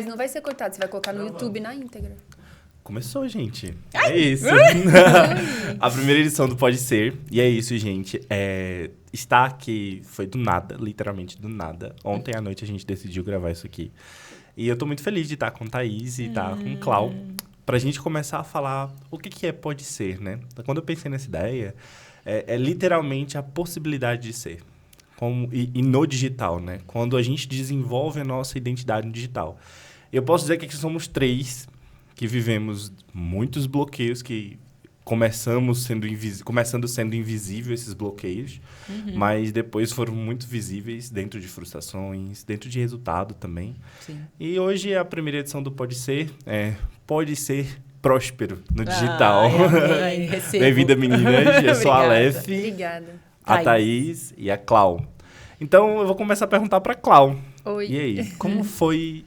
Mas não vai ser cortado, você vai colocar no YouTube na íntegra. Começou, gente. É isso. A primeira edição do Pode Ser. E é isso, gente. Está aqui, foi do nada, literalmente do nada. Ontem à noite a gente decidiu gravar isso aqui. E eu tô muito feliz de estar com Thaís e estar com Clau. Pra gente começar a falar o que é Pode Ser, né? Quando eu pensei nessa ideia, é literalmente a possibilidade de ser. E no digital, né? Quando a gente desenvolve a nossa identidade no digital. Eu posso dizer que aqui somos 3 que vivemos muitos bloqueios, que começando sendo invisível esses bloqueios, mas depois foram muito visíveis dentro de frustrações, dentro de resultado também. Sim. E hoje a primeira edição do Pode Ser Pode Ser próspero no digital. Bem-vinda, meninas. Eu sou a Aleph, Obrigada. a Thaís e a Clau. Então, eu vou começar a perguntar para a Clau. Oi. E aí, como foi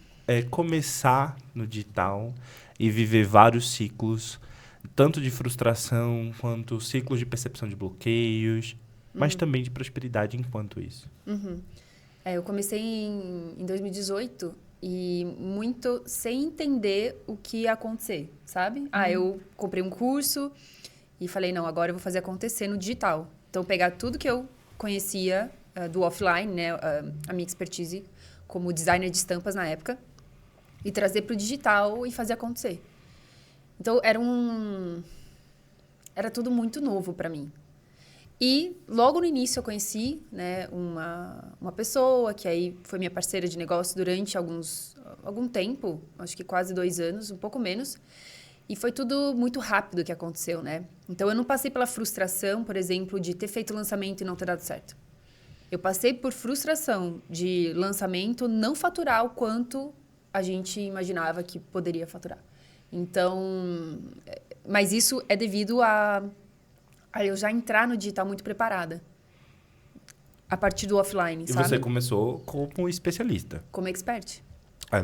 começar no digital e viver vários ciclos, tanto de frustração quanto ciclos de percepção de bloqueios, mas também de prosperidade enquanto isso? Eu comecei em 2018 e muito sem entender o que ia acontecer, sabe? Eu comprei um curso e falei, não, agora eu vou fazer acontecer no digital. Então, pegar tudo que eu conhecia do offline, né, a minha expertise como designer de estampas na época, e trazer para o digital e fazer acontecer. Então, era tudo muito novo para mim. E logo no início eu conheci, né, uma pessoa que aí foi minha parceira de negócio durante algum tempo, acho que quase 2 anos, um pouco menos. E foi tudo muito rápido que aconteceu, né? Então, eu não passei pela frustração, por exemplo, de ter feito o lançamento e não ter dado certo. Eu passei por frustração de lançamento não faturar o quanto a gente imaginava que poderia faturar. Então, mas isso é devido a eu já entrar no digital muito preparada. A partir do offline, sabe? E você começou como especialista. Como expert.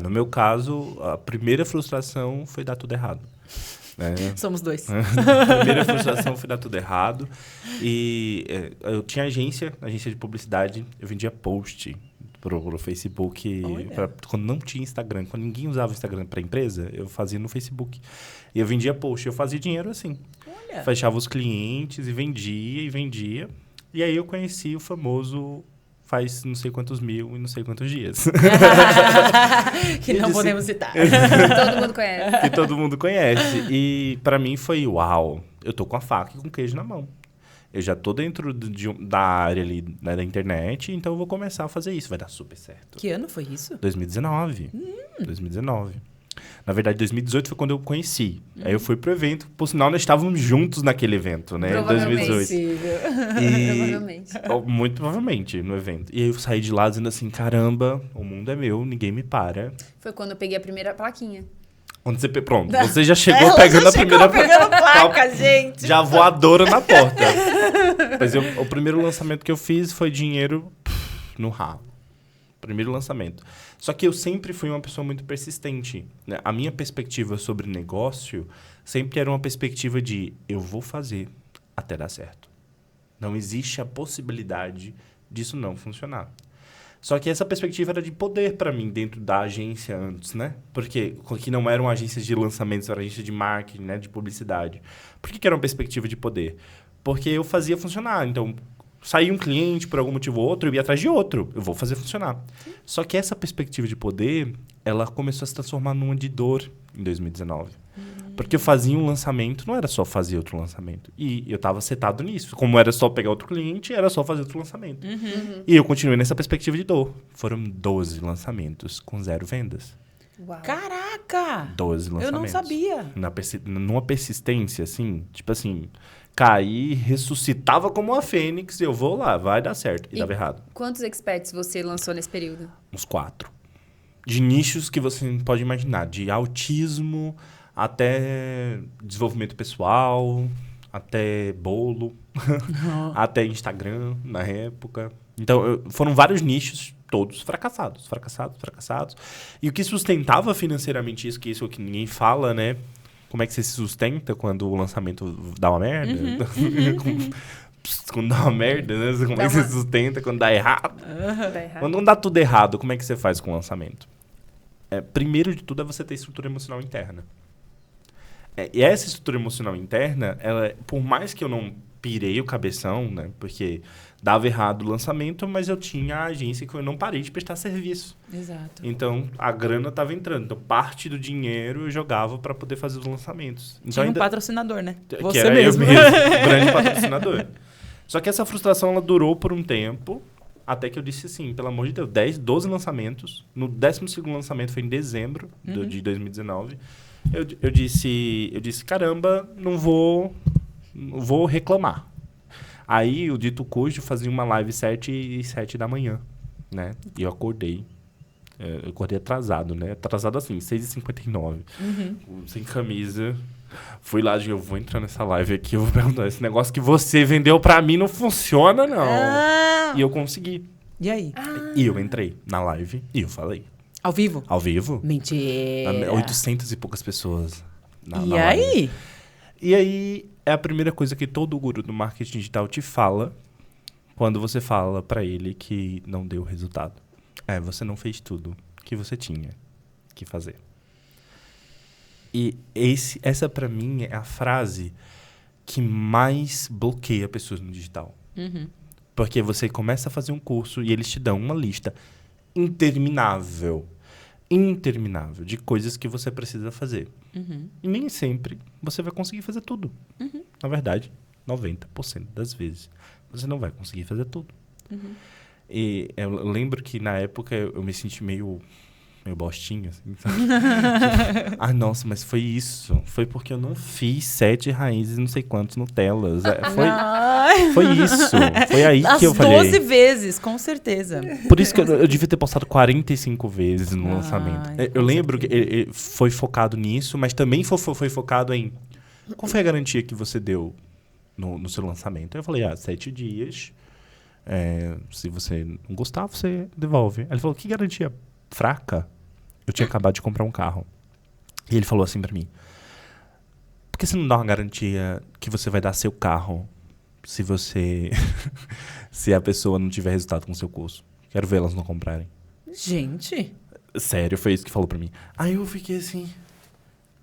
No meu caso, a primeira frustração foi dar tudo errado. Né? Somos 2. A primeira frustração foi dar tudo errado. E eu tinha agência de publicidade, eu vendia post pro Facebook, quando não tinha Instagram, quando ninguém usava o Instagram para empresa, eu fazia no Facebook. E eu vendia post, eu fazia dinheiro assim. Olha. Fechava os clientes e vendia. E aí eu conheci o famoso faz não sei quantos mil e não sei quantos dias. Que não podemos citar. Todo mundo conhece. Que todo mundo conhece. E para mim foi, uau, eu tô com a faca e com o queijo na mão. Eu já tô dentro da área ali, né, da internet, então eu vou começar a fazer isso. Vai dar super certo. Que ano foi isso? 2019. 2019. Na verdade, 2018 foi quando eu conheci. Aí eu fui pro evento. Por sinal, nós estávamos juntos naquele evento, né? Em 2018. Provavelmente. Muito provavelmente, no evento. E aí eu saí de lá dizendo assim, caramba, o mundo é meu, ninguém me para. Foi quando eu peguei a primeira plaquinha. Pronto, você já chegou pegando a primeira placa, gente. Já voadora na porta. Mas o primeiro lançamento que eu fiz foi dinheiro no ralo. Primeiro lançamento. Só que eu sempre fui uma pessoa muito persistente, né? A minha perspectiva sobre negócio sempre era uma perspectiva de eu vou fazer até dar certo. Não existe a possibilidade disso não funcionar. Só que essa perspectiva era de poder para mim dentro da agência antes, né? Porque que não eram agências de lançamentos, eram agências de marketing, né? De publicidade. Por que era uma perspectiva de poder? Porque eu fazia funcionar. Então, saía um cliente por algum motivo ou outro, eu ia atrás de outro. Eu vou fazer funcionar. Sim. Só que essa perspectiva de poder, ela começou a se transformar numa de dor em 2019. Porque eu fazia um lançamento, não era só fazer outro lançamento. E eu estava setado nisso. Como era só pegar outro cliente, era só fazer outro lançamento. E eu continuei nessa perspectiva de dor. Foram 12 lançamentos com 0 vendas. Uau. Caraca! 12 lançamentos. Eu não sabia. Numa persistência, assim, tipo assim, caí, ressuscitava como uma fênix, eu vou lá, vai dar certo. E dava errado. Quantos experts você lançou nesse período? Uns 4. De nichos que você pode imaginar, de autismo até desenvolvimento pessoal, até bolo, até Instagram na época. Então, foram vários nichos, todos fracassados. E o que sustentava financeiramente isso, que isso é o que ninguém fala, né? Como é que você se sustenta quando o lançamento dá uma merda? Quando dá uma merda, né? Como é que você se sustenta quando dá errado? Dá errado. Quando não dá tudo errado, como é que você faz com o lançamento? primeiro de tudo é você ter estrutura emocional interna. E essa estrutura emocional interna, ela, por mais que eu não pirei o cabeção, né? Porque dava errado o lançamento, mas eu tinha a agência que eu não parei de prestar serviço. Exato. Então, a grana estava entrando. Então, parte do dinheiro eu jogava para poder fazer os lançamentos. Então, Tinha um patrocinador, né? que Você era mesmo. eu mesmo, o grande patrocinador. Só que essa frustração, ela durou por um tempo, até que eu disse assim, pelo amor de Deus, 12 lançamentos. No 12º lançamento foi em dezembro de 2019. Eu disse, caramba, não vou reclamar. Aí o dito cujo fazia uma live 7h da manhã, né? E eu acordei. Eu acordei atrasado, né? Atrasado assim, 6h59. Sem camisa. Fui lá, eu vou entrar nessa live aqui, eu vou perguntar, esse negócio que você vendeu pra mim não funciona, não. E eu consegui. E aí? E eu entrei na live e eu falei. Ao vivo? Ao vivo. Mentira. 800 e poucas pessoas. E aí? E aí, é a primeira coisa que todo guru do marketing digital te fala quando você fala pra ele que não deu resultado. Você não fez tudo que você tinha que fazer. E essa pra mim é a frase que mais bloqueia pessoas no digital. Porque você começa a fazer um curso e eles te dão uma lista interminável de coisas que você precisa fazer. E nem sempre você vai conseguir fazer tudo. Na verdade, 90% das vezes você não vai conseguir fazer tudo. E eu lembro que na época eu me senti meio bostinha, assim, sabe? Nossa, mas foi isso. Foi porque eu não fiz 7 raízes não sei quantos Nutellas. Foi isso. Foi aí que eu falei. 12 vezes, com certeza. Por isso que eu devia ter postado 45 vezes no lançamento. Eu lembro que ele foi focado nisso, mas também foi focado em qual foi a garantia que você deu no seu lançamento. Eu falei, 7 dias. Se você não gostar, você devolve. Aí ele falou, que garantia fraca? Eu tinha acabado de comprar um carro. E ele falou assim pra mim, por que você não dá uma garantia que você vai dar seu carro se se a pessoa não tiver resultado com o seu curso? Quero ver elas não comprarem. Gente. Sério, foi isso que falou pra mim. Aí eu fiquei assim...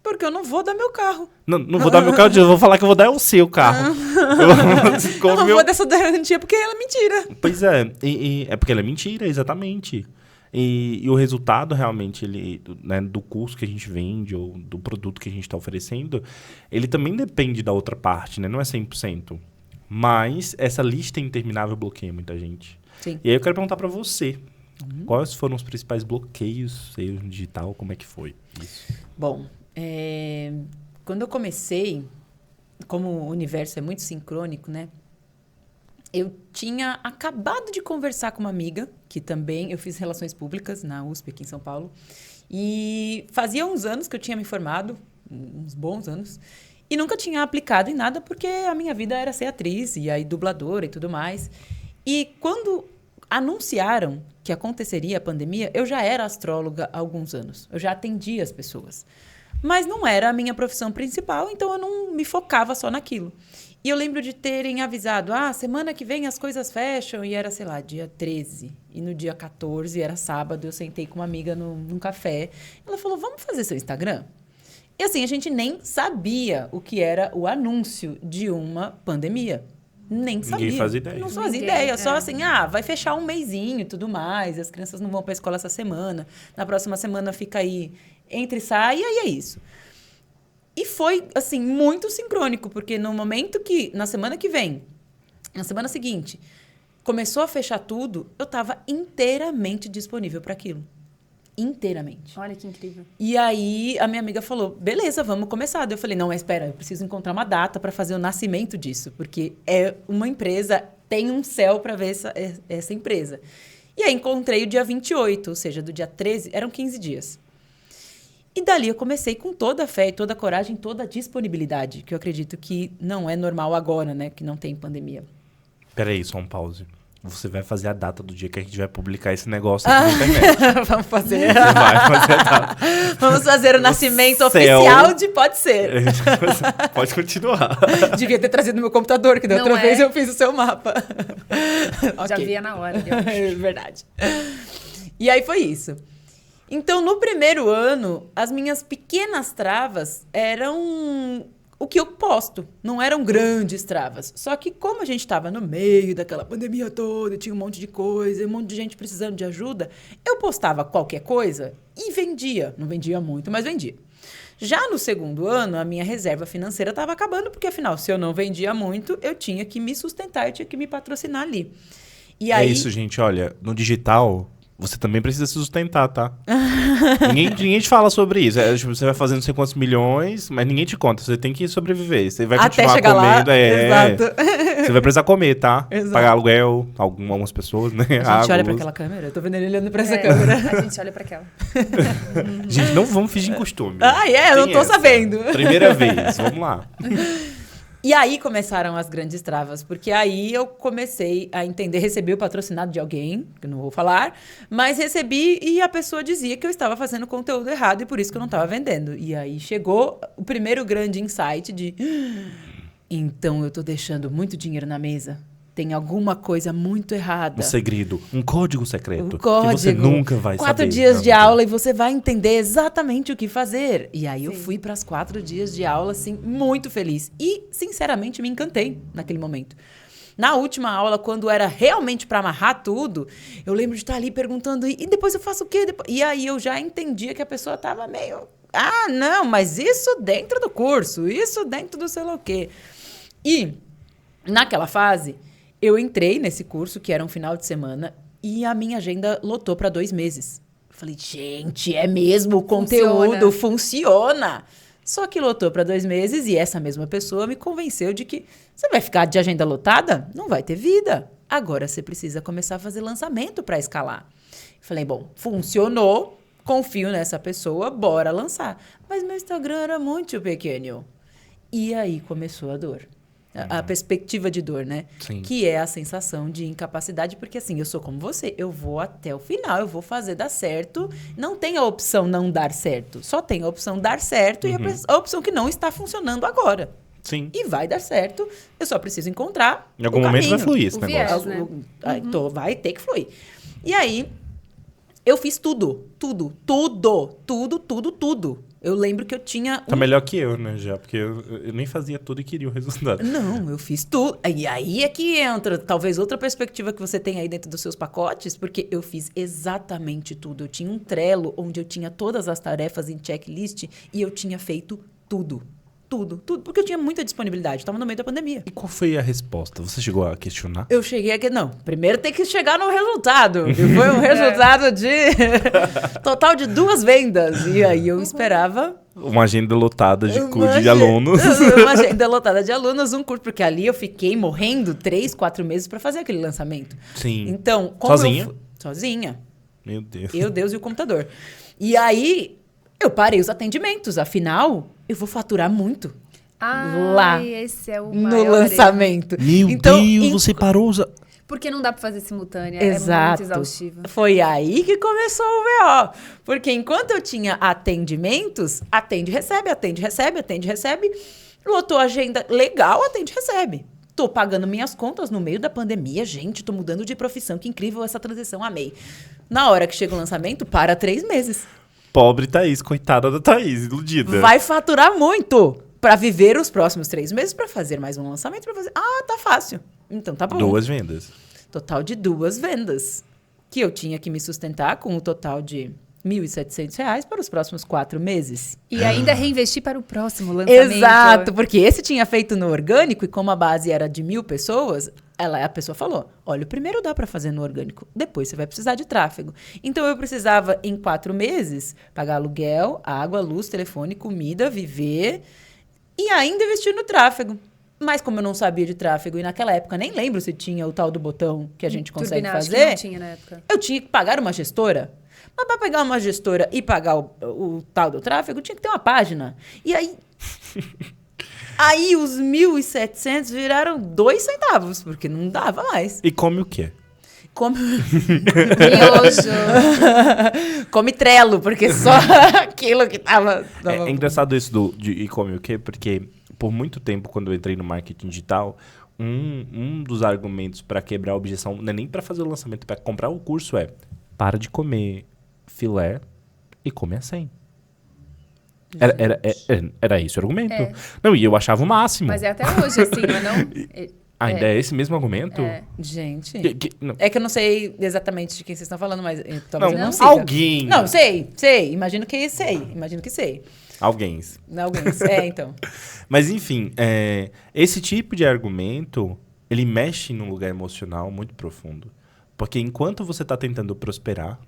Porque eu não vou dar meu carro. Não vou dar meu carro, eu vou falar que eu vou dar o seu carro. Eu não vou dessa garantia porque ela é mentira. Pois é, é porque ela é mentira, exatamente. E o resultado, realmente, né, do curso que a gente vende ou do produto que a gente está oferecendo, ele também depende da outra parte, né? Não é 100%. Mas essa lista interminável bloqueia muita gente. Sim. E aí eu quero perguntar para você, quais foram os principais bloqueios seus no digital? Como é que foi isso? Bom, quando eu comecei, como o universo é muito sincrônico, né? Eu tinha acabado de conversar com uma amiga, que também eu fiz relações públicas na USP, aqui em São Paulo. E fazia uns anos que eu tinha me formado, uns bons anos, e nunca tinha aplicado em nada, porque a minha vida era ser atriz, e aí dubladora e tudo mais. E quando anunciaram que aconteceria a pandemia, eu já era astróloga há alguns anos. Eu já atendia as pessoas. Mas não era a minha profissão principal, então eu não me focava só naquilo. E eu lembro de terem avisado, semana que vem as coisas fecham, e era, sei lá, dia 13. E no dia 14, era sábado, eu sentei com uma amiga num café. Ela falou, vamos fazer seu Instagram? E assim, a gente nem sabia o que era o anúncio de uma pandemia. Nem sabia. Ninguém fazia ideia. Não fazia ideia, só assim, vai fechar um mesinho e tudo mais, as crianças não vão para a escola essa semana, na próxima semana fica aí, entra e sai, e aí é isso. E foi, assim, muito sincrônico, porque no momento que, na semana que vem, na semana seguinte, começou a fechar tudo, eu estava inteiramente disponível para aquilo. Inteiramente. Olha que incrível. E aí, a minha amiga falou, beleza, vamos começar. Daí eu falei, não, mas espera, eu preciso encontrar uma data para fazer o nascimento disso, porque é uma empresa, tem um céu para ver essa empresa. E aí, encontrei o dia 28, ou seja, do dia 13, eram 15 dias. E dali eu comecei com toda a fé, toda a coragem, toda a disponibilidade, que eu acredito que não é normal agora, né? Que não tem pandemia. Peraí, só um pause. Você vai fazer a data do dia que a gente vai publicar esse negócio aqui na internet. Vamos fazer. Você vai fazer a data. Vamos fazer o nascimento céu. oficial de Pode Ser. Pode continuar. Devia ter trazido no meu computador, que da outra vez eu fiz o seu mapa. Já via na hora. É verdade. E aí foi isso. Então, no primeiro ano, as minhas pequenas travas eram o que eu posto. Não eram grandes travas. Só que como a gente estava no meio daquela pandemia toda, tinha um monte de coisa, um monte de gente precisando de ajuda, eu postava qualquer coisa e vendia. Não vendia muito, mas vendia. Já no segundo ano, a minha reserva financeira estava acabando, porque afinal, se eu não vendia muito, eu tinha que me sustentar, eu tinha que me patrocinar ali. E aí... É isso, gente. Olha, no digital, você também precisa se sustentar, tá? ninguém te fala sobre isso. Tipo, você vai fazendo não sei quantos milhões, mas ninguém te conta. Você tem que sobreviver. Você vai Até continuar chegar comendo. lá, exato. Você vai precisar comer, tá? Exato. Pagar aluguel, algumas pessoas, né? A gente olha para aquela câmera. Eu tô vendo ele olhando para essa câmera. A gente olha pra aquela. Gente, não vamos fingir costume. Eu não tô sabendo. Primeira vez, vamos lá. E aí começaram as grandes travas, porque aí eu comecei a entender, recebi o patrocinado de alguém, que eu não vou falar, mas recebi e a pessoa dizia que eu estava fazendo conteúdo errado e por isso que eu não estava vendendo. E aí chegou o primeiro grande insight de, então eu tô deixando muito dinheiro na mesa. Tem alguma coisa muito errada. Um segredo, um código secreto. Um código. Que você nunca vai 4 saber. dias de aula e você vai entender exatamente o que fazer. E aí eu Sim. fui para as 4 dias de aula, assim, muito feliz. E, sinceramente, me encantei naquele momento. Na última aula, quando era realmente para amarrar tudo, eu lembro de estar ali perguntando, e depois eu faço o quê? E aí eu já entendia que a pessoa estava meio... Ah, não, mas isso dentro do curso, isso dentro do sei lá o quê. E, naquela fase... Eu entrei nesse curso, que era um final de semana, e a minha agenda lotou para 2 meses. Eu falei, gente, é mesmo, o conteúdo funciona. Só que lotou para 2 meses e essa mesma pessoa me convenceu de que você vai ficar de agenda lotada? Não vai ter vida. Agora você precisa começar a fazer lançamento para escalar. Eu falei, bom, funcionou, confio nessa pessoa, bora lançar. Mas meu Instagram era muito pequeno. E aí começou a dor. A perspectiva de dor, né? Sim. Que é a sensação de incapacidade, porque assim, eu sou como você, eu vou até o final, eu vou fazer dar certo. Não tem a opção não dar certo, só tem a opção dar certo e a opção que não está funcionando agora. Sim. E vai dar certo, eu só preciso encontrar Em algum o momento caminho. vai fluir esse O negócio. viés, né? Vai ter que fluir. E aí, eu fiz tudo. Eu lembro que eu tinha... Tá melhor que eu, né, já? Porque eu nem fazia tudo e queria o resultado. Não, eu fiz tudo. E aí é que entra talvez outra perspectiva que você tem aí dentro dos seus pacotes, porque eu fiz exatamente tudo. Eu tinha um Trello onde eu tinha todas as tarefas em checklist e eu tinha feito tudo. Tudo. Porque eu tinha muita disponibilidade. Estava no meio da pandemia. E qual foi a resposta? Você chegou a questionar? Eu cheguei aqui... Não, primeiro tem que chegar no resultado. E foi um resultado de... total de 2 vendas. E aí eu esperava... Uma agenda lotada de alunos. Uma agenda lotada de alunos, um curso. Porque ali eu fiquei morrendo 3, 4 meses para fazer aquele lançamento. Sim. Então, como Sozinha? Sozinha. Meu Deus. Eu, Deus e o computador. E aí, eu parei os atendimentos. Afinal, eu vou faturar muito. Lá, esse é o no maior lançamento. Meu Então, Deus, você parou os... Porque não dá pra fazer simultânea. Exato. É muito exaustivo. Foi aí que começou o VO. Porque enquanto eu tinha atendimentos, atende, recebe. Lotou a agenda legal, atende, recebe. Tô pagando minhas contas no meio da pandemia. Gente, tô mudando de profissão. Que incrível essa transição, amei. Na hora que chega o lançamento, para 3 meses. Pobre Thaís, coitada da Thaís, iludida. Vai faturar muito para viver os próximos 3 meses, para fazer mais um lançamento, para fazer... Ah, tá fácil. Então tá bom. 2 vendas. Total de 2 vendas. Que eu tinha que me sustentar com um total de R$ 1.700 para os próximos 4 meses. E ainda reinvestir para o próximo lançamento. Exato, porque esse tinha feito no orgânico e como a base era de 1.000 pessoas, a pessoa falou, olha, o primeiro dá para fazer no orgânico, depois você vai precisar de tráfego. Então eu precisava, em 4 meses, pagar aluguel, água, luz, telefone, comida, viver e ainda investir no tráfego. Mas como eu não sabia de tráfego e naquela época nem lembro se tinha o tal do botão que a gente consegue Turbina, acho que fazer, não tinha na época. eu tinha que pagar uma gestora. Mas para pegar uma gestora e pagar o tal do tráfego, tinha que ter uma página. E aí... Aí os 1.700 viraram 2 centavos, porque não dava mais. E come o quê? Come... Miojo. Come Trello, porque só aquilo que tava... É engraçado isso de e come o quê? Porque por muito tempo, quando eu entrei no marketing digital, um dos argumentos para quebrar a objeção, não é nem para fazer o lançamento, para comprar o curso, para de comer filé e come a 100. Era esse o argumento. É. Não, e eu achava o máximo. Mas é até hoje, assim, não é não? Ainda é esse mesmo argumento? Gente, Não. é que eu não sei exatamente de quem vocês estão falando, mas talvez eu não Não. siga. Alguém. Não, sei. Imagino que sei. Alguém. Alguém. Então. Mas, enfim, esse tipo de argumento, ele mexe num lugar emocional muito profundo. Porque enquanto você está tentando prosperar,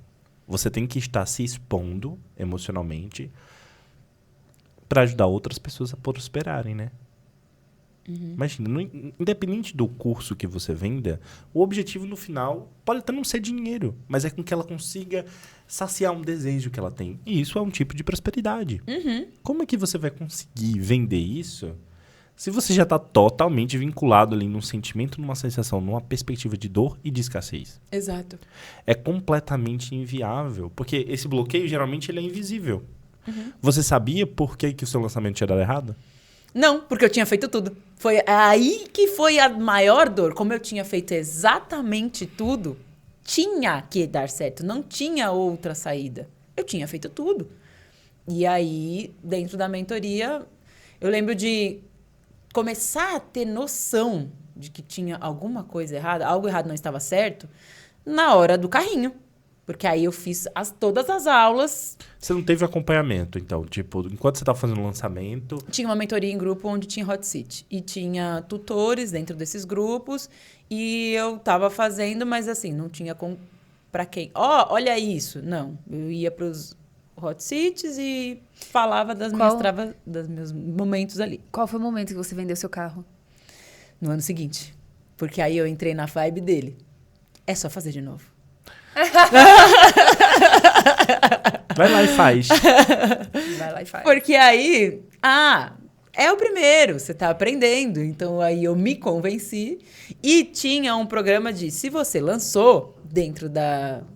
você tem que estar se expondo emocionalmente para ajudar outras pessoas a prosperarem, né? Imagina, independente do curso que você venda, o objetivo no final pode até não ser dinheiro, mas é com que ela consiga saciar um desejo que ela tem. E isso é um tipo de prosperidade. Como é que você vai conseguir vender isso se você já está totalmente vinculado ali num sentimento, numa sensação, numa perspectiva de dor e de escassez? Exato. É completamente inviável, porque esse bloqueio geralmente ele é invisível. Você sabia por que o seu lançamento tinha dado errado? Não, porque eu tinha feito tudo. Foi aí que foi a maior dor. Como eu tinha feito exatamente tudo, tinha que dar certo. Não tinha outra saída. Eu tinha feito tudo. E aí, dentro da mentoria, eu lembro de começar a ter noção de que tinha alguma coisa errada, algo errado não estava certo, na hora do carrinho. Porque aí eu fiz todas as aulas. Você não teve acompanhamento, então? Tipo, enquanto você estava fazendo o lançamento... Tinha uma mentoria em grupo onde tinha hot seat. E tinha tutores dentro desses grupos. E eu estava fazendo, mas assim, não tinha para quem. Olha isso. Não. Eu ia para os hot seats e falava das minhas travas, dos meus momentos ali. Qual foi o momento que você vendeu seu carro? No ano seguinte. Porque aí eu entrei na vibe dele. É só fazer de novo. Vai lá e faz. Vai lá e faz. Porque aí, é o primeiro, você tá aprendendo. Então aí eu me convenci e tinha um programa de, se você lançou dentro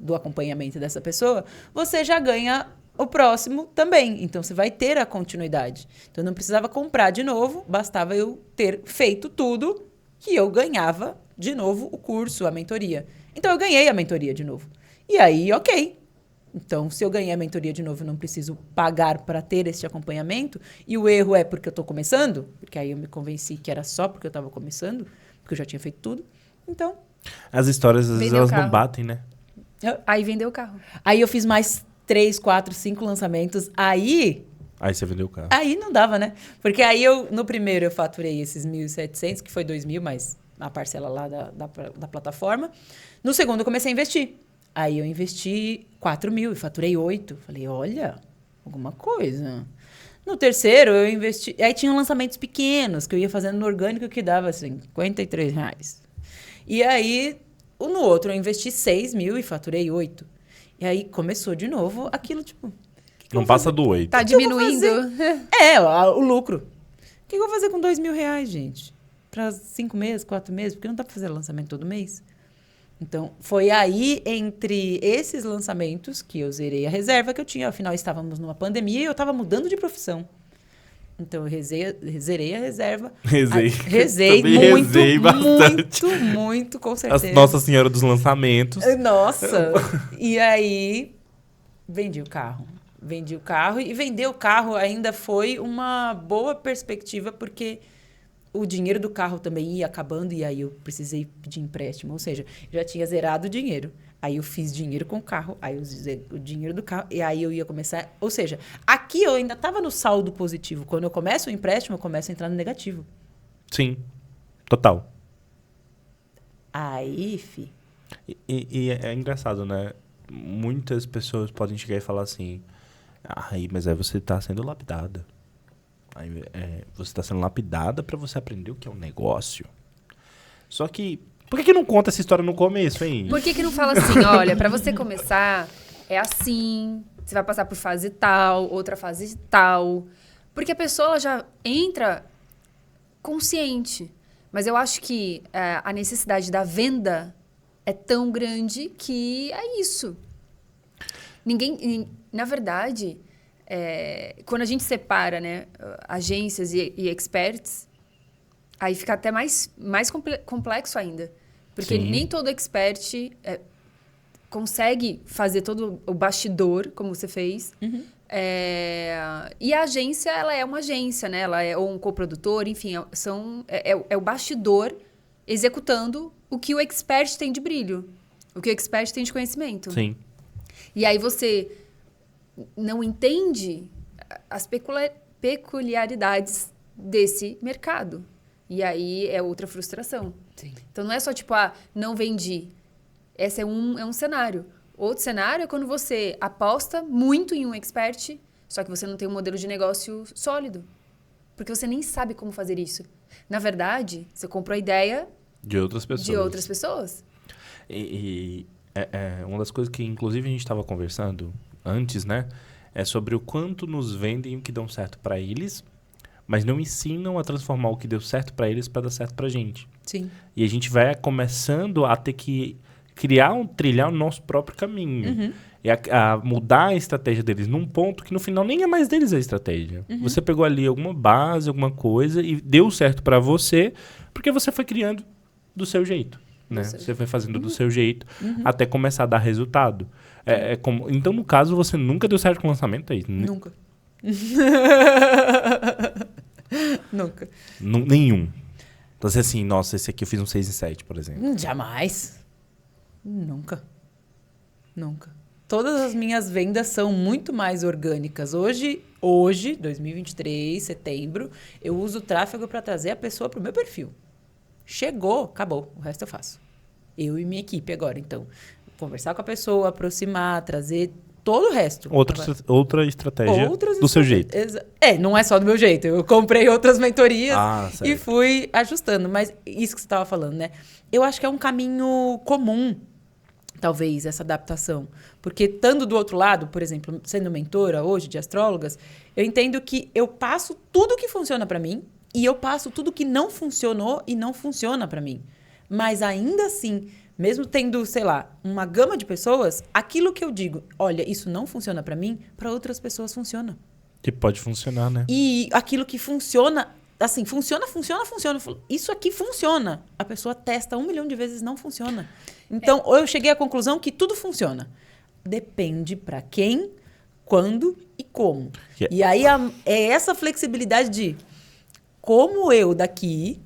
do acompanhamento dessa pessoa, você já ganha o próximo também. Então você vai ter a continuidade. Então eu não precisava comprar de novo, bastava eu ter feito tudo que eu ganhava de novo o curso, a mentoria. Então eu ganhei a mentoria de novo. E aí, ok. Então, se eu ganhei a mentoria de novo, eu não preciso pagar para ter este acompanhamento. E o erro é porque eu estou começando, porque aí eu me convenci que era só porque eu estava começando, porque eu já tinha feito tudo. Então... As histórias, às vezes, elas não batem, né? Aí vendeu o carro. Aí eu fiz mais 3, 4, 5 lançamentos. Aí você vendeu o carro. Aí não dava, né? Porque aí no primeiro eu faturei esses 1.700, que foi 2.000, mas a parcela lá da plataforma. No segundo eu comecei a investir. Aí eu investi 4.000 e faturei 8. Falei, olha, alguma coisa. No terceiro eu investi... Aí tinham lançamentos pequenos que eu ia fazendo no orgânico que dava assim, R$53. E aí, no outro eu investi 6.000 e faturei 8. E aí começou de novo aquilo, tipo... Não passa do 8. Tá diminuindo. O lucro. O que eu vou fazer com R$2.000, gente? Para 5 meses, 4 meses? Porque não dá para fazer lançamento todo mês. Então, foi aí, entre esses lançamentos, que eu zerei a reserva que eu tinha. Afinal, estávamos numa pandemia e eu estava mudando de profissão. Então, eu zerei a reserva. Rezei muito, muito, com certeza. A Nossa Senhora dos Lançamentos. Nossa! E aí, vendi o carro. E vender o carro ainda foi uma boa perspectiva, porque o dinheiro do carro também ia acabando e aí eu precisei pedir empréstimo. Ou seja, eu já tinha zerado o dinheiro. Aí eu fiz dinheiro com o carro, aí eu usei o dinheiro do carro e aí eu ia começar... Ou seja, aqui eu ainda estava no saldo positivo. Quando eu começo o empréstimo, eu começo a entrar no negativo. Sim, total. Aí, E é engraçado, né? Muitas pessoas podem chegar e falar assim... mas aí você está sendo lapidada. Você está sendo lapidada para você aprender o que é um negócio. Só que... Por que não conta essa história no começo, hein? Por que não fala assim, olha, para você começar, é assim, você vai passar por fase tal, outra fase tal. Porque a pessoa ela já entra consciente. Mas eu acho que a necessidade da venda é tão grande que é isso. Na verdade, quando a gente separa, né, agências e experts, aí fica até mais complexo ainda. Porque Sim. nem todo expert consegue fazer todo o bastidor, como você fez. E a agência, ela é uma agência, né? Ela é ou um coprodutor, enfim, é o bastidor executando o que o expert tem de brilho, o que o expert tem de conhecimento. Sim. E aí você não entende as peculiaridades desse mercado. E aí é outra frustração. Sim. Então não é só tipo, não vendi. Esse é um cenário. Outro cenário é quando você aposta muito em um expert, só que você não tem um modelo de negócio sólido. Porque você nem sabe como fazer isso. Na verdade, você comprou a ideia De outras pessoas. E uma das coisas que, inclusive, a gente estava conversando antes, né? É sobre o quanto nos vendem o que dão certo para eles, mas não ensinam a transformar o que deu certo para eles para dar certo para a gente. Sim. E a gente vai começando a ter que trilhar o nosso próprio caminho. E a mudar a estratégia deles num ponto que no final nem é mais deles a estratégia. Você pegou ali alguma base, alguma coisa e deu certo para você porque você foi criando do seu jeito. Né? Você foi fazendo do seu jeito até começar a dar resultado. Então, no caso, você nunca deu certo com o lançamento? Nunca. Nunca. Nenhum. Então, assim, nossa, esse aqui eu fiz um 6 em 7, por exemplo. Jamais. Nunca. Todas as minhas vendas são muito mais orgânicas. Hoje, 2023, setembro, eu uso o tráfego para trazer a pessoa para o meu perfil. Chegou, acabou. O resto eu faço. Eu e minha equipe agora. Então, conversar com a pessoa, aproximar, trazer todo o resto. Outra estratégia do seu jeito. Não é só do meu jeito. Eu comprei outras mentorias e certo. fui ajustando. Mas isso que você estava falando, né? Eu acho que é um caminho comum, talvez, essa adaptação. Porque estando do outro lado, por exemplo, sendo mentora hoje de astrólogas, eu entendo que eu passo tudo que funciona para mim e eu passo tudo que não funcionou e não funciona para mim. Mas ainda assim, mesmo tendo, sei lá, uma gama de pessoas, aquilo que eu digo, olha, isso não funciona para mim, para outras pessoas funciona. Que pode funcionar, né? E aquilo que funciona, assim, funciona. Isso aqui funciona. A pessoa testa 1 milhão de vezes, não funciona. Então, eu cheguei à conclusão que tudo funciona. Depende para quem, quando e como. E aí é essa flexibilidade de como eu daqui,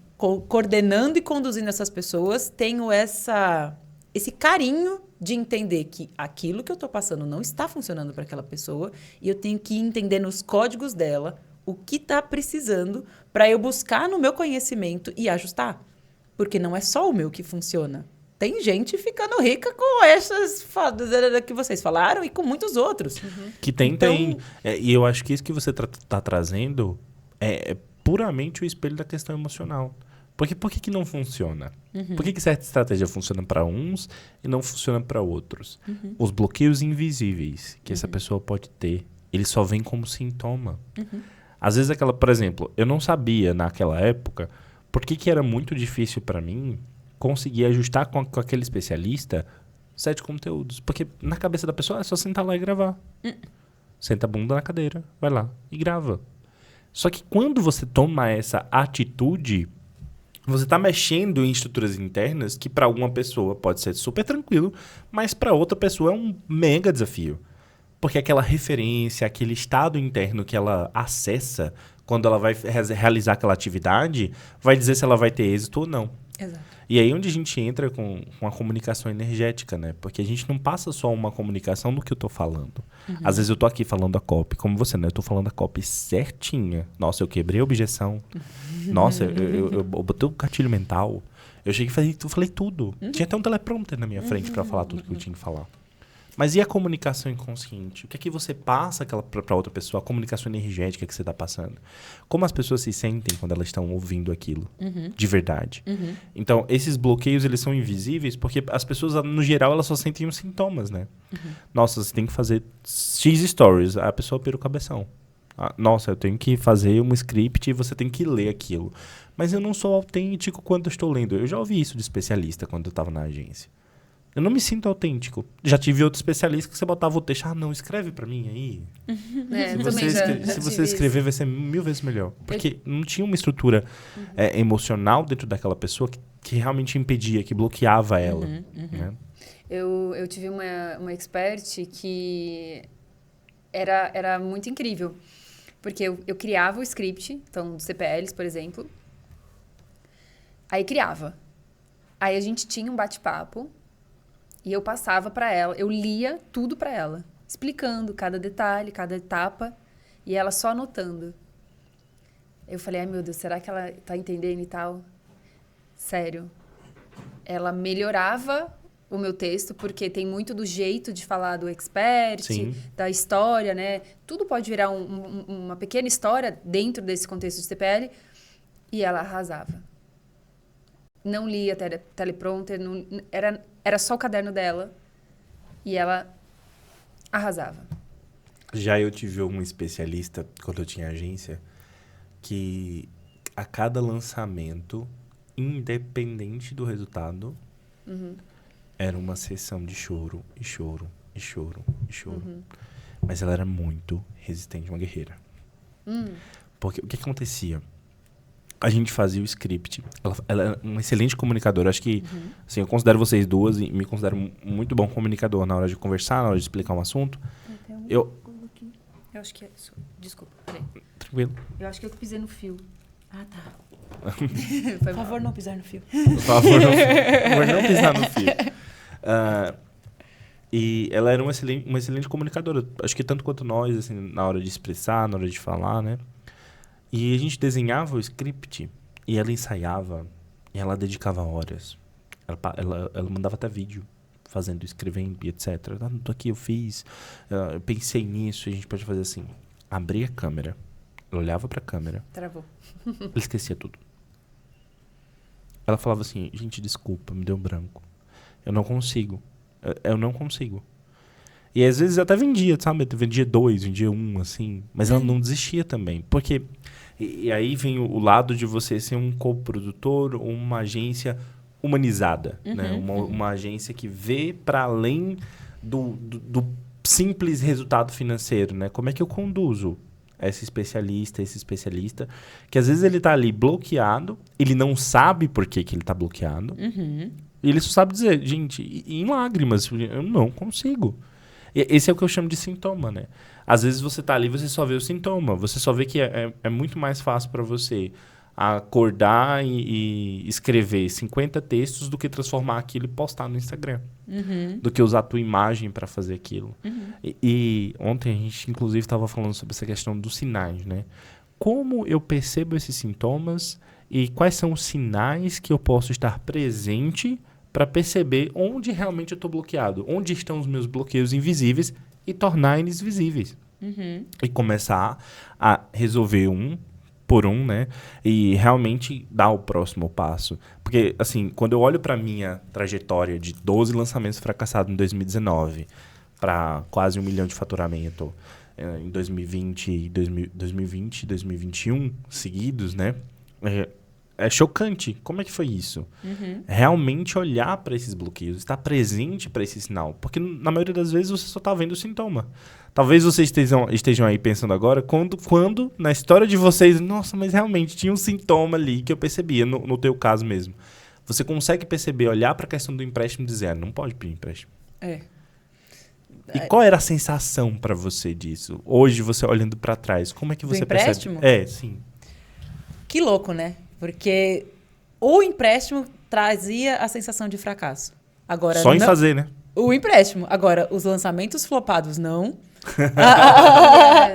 coordenando e conduzindo essas pessoas, tenho esse carinho de entender que aquilo que eu estou passando não está funcionando para aquela pessoa e eu tenho que entender nos códigos dela o que está precisando para eu buscar no meu conhecimento e ajustar. Porque não é só o meu que funciona. Tem gente ficando rica com essas fodas que vocês falaram e com muitos outros. Que tem. E eu acho que isso que você está trazendo é puramente o espelho da questão emocional. Porque por que não funciona? Por que certa estratégia funciona para uns e não funciona para outros? Os bloqueios invisíveis que essa pessoa pode ter, eles só vêm como sintoma. Às vezes por exemplo, eu não sabia naquela época por que era muito difícil para mim conseguir ajustar com aquele especialista 7 conteúdos. Porque na cabeça da pessoa é só sentar lá e gravar. Senta a bunda na cadeira, vai lá e grava. Só que quando você toma essa atitude, você está mexendo em estruturas internas que para alguma pessoa pode ser super tranquilo, mas para outra pessoa é um mega desafio. Porque aquela referência, aquele estado interno que ela acessa quando ela vai realizar aquela atividade, vai dizer se ela vai ter êxito ou não. Exato. E aí onde a gente entra com a comunicação energética, né? Porque a gente não passa só uma comunicação do que eu tô falando. Às vezes eu tô aqui falando a copy, como você, né? Eu tô falando a copy certinha. Nossa, eu quebrei a objeção. Nossa, eu botei o gatilho mental. Eu cheguei e falei tudo. Tinha até um teleprompter na minha frente para falar tudo que eu tinha que falar. Mas e a comunicação inconsciente? O que é que você passa para outra pessoa? A comunicação energética que você está passando? Como as pessoas se sentem quando elas estão ouvindo aquilo de verdade? Então, esses bloqueios, eles são invisíveis porque as pessoas, no geral, elas só sentem os sintomas, né? Nossa, você tem que fazer X stories. A pessoa pira o cabeção. Nossa, eu tenho que fazer um script e você tem que ler aquilo. Mas eu não sou autêntico quando eu estou lendo. Eu já ouvi isso de especialista quando eu estava na agência. Eu não me sinto autêntico. Já tive outro especialista que você botava o texto. Não, escreve pra mim aí. Se você escrever, vai ser 1000 vezes melhor. Porque não tinha uma estrutura emocional dentro daquela pessoa que realmente impedia, que bloqueava ela. Né? Eu tive uma expert que era muito incrível. Porque eu criava o script, então, dos CPLs, por exemplo. Aí criava. Aí a gente tinha um bate-papo e eu passava para ela, eu lia tudo para ela, explicando cada detalhe, cada etapa, e ela só anotando. Eu falei, ai meu Deus, será que ela tá entendendo e tal? Sério. Ela melhorava o meu texto, porque tem muito do jeito de falar do expert, Sim. da história, né? Tudo pode virar uma pequena história dentro desse contexto de CPL, e ela arrasava. Não lia teleprompter, era só o caderno dela, e ela arrasava. Já eu tive um especialista, quando eu tinha agência, que a cada lançamento, independente do resultado, era uma sessão de choro, e choro, e choro, e choro. Mas ela era muito resistente, uma guerreira. Porque o que acontecia? A gente fazia o script. Ela é uma excelente comunicadora. Acho que, assim, eu considero vocês duas e me considero muito bom comunicador na hora de conversar, na hora de explicar um assunto. Eu acho que é isso. Desculpa, peraí. Tranquilo. Eu acho que eu pisei no fio. Ah, tá. Foi Por mal. favor, não pisar no fio. Por favor, não pisar no fio. E ela era uma excelente comunicadora. Acho que tanto quanto nós, assim, na hora de expressar, na hora de falar, né? E a gente desenhava o script e ela ensaiava e ela dedicava horas. Ela mandava até vídeo fazendo, escrevendo e etc. Aqui eu fiz, eu pensei nisso, a gente pode fazer assim. Abria a câmera, ela olhava pra câmera. Travou. Ela esquecia tudo. Ela falava assim, gente, desculpa, me deu um branco. Eu não consigo. Eu não consigo. E às vezes eu até vendia, sabe? Eu vendia 2, vendia 1, assim. Mas ela não desistia também. Porque... E aí vem o lado de você ser um coprodutor ou uma agência humanizada. Né? Uma agência que vê para além do simples resultado financeiro. Né? Como é que eu conduzo esse especialista, que às vezes ele está ali bloqueado, ele não sabe por que ele está bloqueado. E ele só sabe dizer, gente, em lágrimas, eu não consigo. Esse é o que eu chamo de sintoma, né? Às vezes você tá ali e você só vê o sintoma. Você só vê que é muito mais fácil para você acordar e escrever 50 textos do que transformar aquilo e postar no Instagram. Do que usar a tua imagem para fazer aquilo. E ontem a gente, inclusive, estava falando sobre essa questão dos sinais, né? Como eu percebo esses sintomas e quais são os sinais que eu posso estar presente para perceber onde realmente eu estou bloqueado, onde estão os meus bloqueios invisíveis e tornar eles visíveis. E começar a resolver um por um, né? E realmente dar o próximo passo. Porque, assim, quando eu olho para minha trajetória de 12 lançamentos fracassados em 2019 para quase 1 milhão de faturamento em 2020 e 2021 seguidos, né? É chocante. Como é que foi isso? Realmente olhar para esses bloqueios, estar presente para esse sinal. Porque na maioria das vezes você só está vendo o sintoma. Talvez vocês estejam aí pensando agora, quando na história de vocês, nossa, mas realmente tinha um sintoma ali que eu percebia, no teu caso mesmo. Você consegue perceber, olhar para a questão do empréstimo e dizer, não pode pedir empréstimo. E qual era a sensação para você disso? Hoje, você olhando para trás, como é que você empréstimo? percebe? Sim. Que louco, né? Porque o empréstimo trazia a sensação de fracasso. Agora, só em fazer, né? O empréstimo. Agora, os lançamentos flopados, não.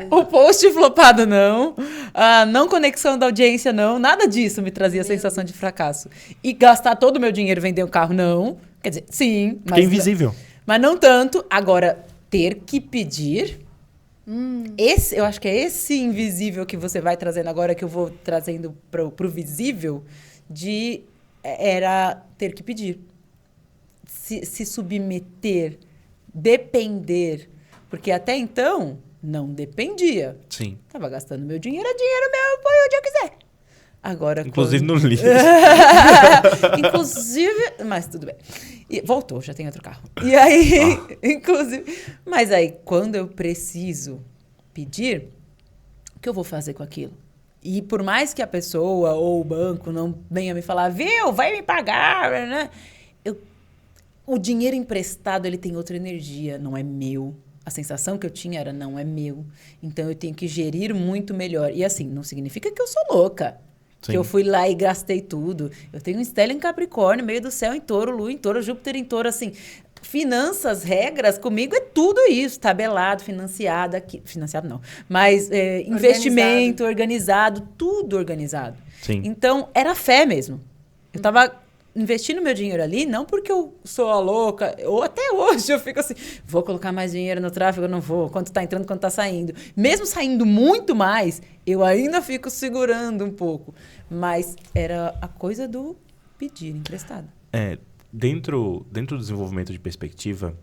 O post flopado, não. A não conexão da audiência, não. Nada disso me trazia a sensação de fracasso. E gastar todo o meu dinheiro vender um carro, não. Quer dizer, sim. Mas é invisível. Mas não tanto. Agora, ter que pedir... eu acho que é esse invisível que você vai trazendo agora, que eu vou trazendo pro visível, era ter que pedir. Se submeter, depender. Porque até então, não dependia. Sim. Tava gastando meu dinheiro, é dinheiro meu, eu ponho onde eu quiser. Agora, inclusive no livro. Inclusive, mas tudo bem. E voltou, já tem outro carro. E aí, inclusive... Mas aí, quando eu preciso pedir, o que eu vou fazer com aquilo? E por mais que a pessoa ou o banco não venha me falar, viu, vai me pagar, né? o dinheiro emprestado, ele tem outra energia, não é meu. A sensação que eu tinha era, não é meu. Então, eu tenho que gerir muito melhor. E assim, não significa que eu sou louca. Sim. Que eu fui lá e gastei tudo. Eu tenho um Estela em Capricórnio, meio do céu em touro, Lua em touro, Júpiter em touro, assim. Finanças, regras, comigo é tudo isso. Tabelado, financiado, aqui, financiado não. Mas investimento, organizado, tudo organizado. Sim. Então, era fé mesmo. Eu tava investindo meu dinheiro ali, não porque eu sou a louca, ou até hoje eu fico assim, vou colocar mais dinheiro no tráfego, eu não vou, quanto tá entrando, quanto tá saindo. Mesmo saindo muito mais, eu ainda fico segurando um pouco. Mas era a coisa do pedir emprestado. Dentro do desenvolvimento de perspectiva,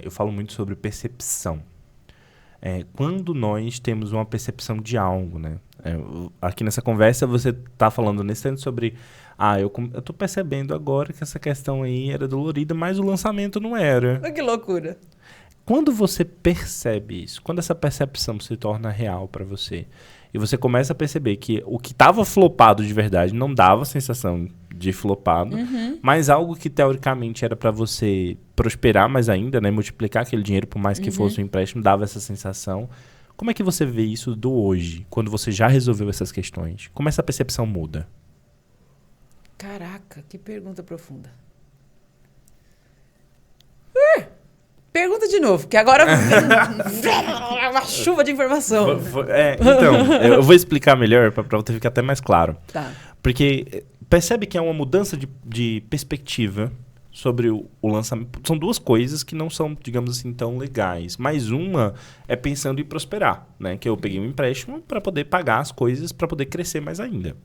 eu falo muito sobre percepção. Quando nós temos uma percepção de algo, né? Aqui nessa conversa você está falando nesse tanto sobre... eu tô percebendo agora que essa questão aí era dolorida, mas o lançamento não era. Que loucura. Quando você percebe isso, quando essa percepção se torna real para você, e você começa a perceber que o que estava flopado de verdade não dava a sensação de flopado, mas algo que teoricamente era para você prosperar mais ainda, né, multiplicar aquele dinheiro por mais que fosse um empréstimo, dava essa sensação. Como é que você vê isso do hoje, quando você já resolveu essas questões? Como essa percepção muda? Caraca, que pergunta profunda. Pergunta de novo, que agora uma chuva de informação. Então, eu vou explicar melhor para você ficar até mais claro. Tá. Porque percebe que é uma mudança de perspectiva sobre o lançamento. São duas coisas que não são, digamos assim, tão legais. Mas uma é pensando em prosperar, né? Que eu peguei um empréstimo para poder pagar as coisas, para poder crescer mais ainda.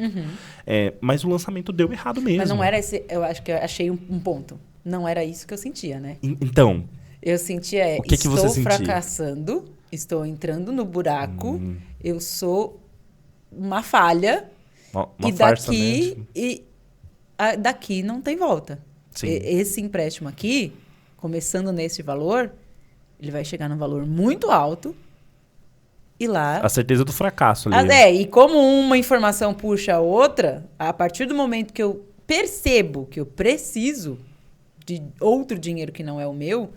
Mas o lançamento deu errado mesmo. Mas não era esse... Eu acho que eu achei um ponto. Não era isso que eu sentia, né? Então... Eu sentia, o que você sentia? Fracassando, estou entrando no buraco, eu sou uma falha, uma farsa mesmo. Daqui não tem volta. Sim. Esse empréstimo aqui, começando nesse valor, ele vai chegar num valor muito alto e lá... A certeza do fracasso ali. E como uma informação puxa a outra, a partir do momento que eu percebo que eu preciso de outro dinheiro que não é o meu...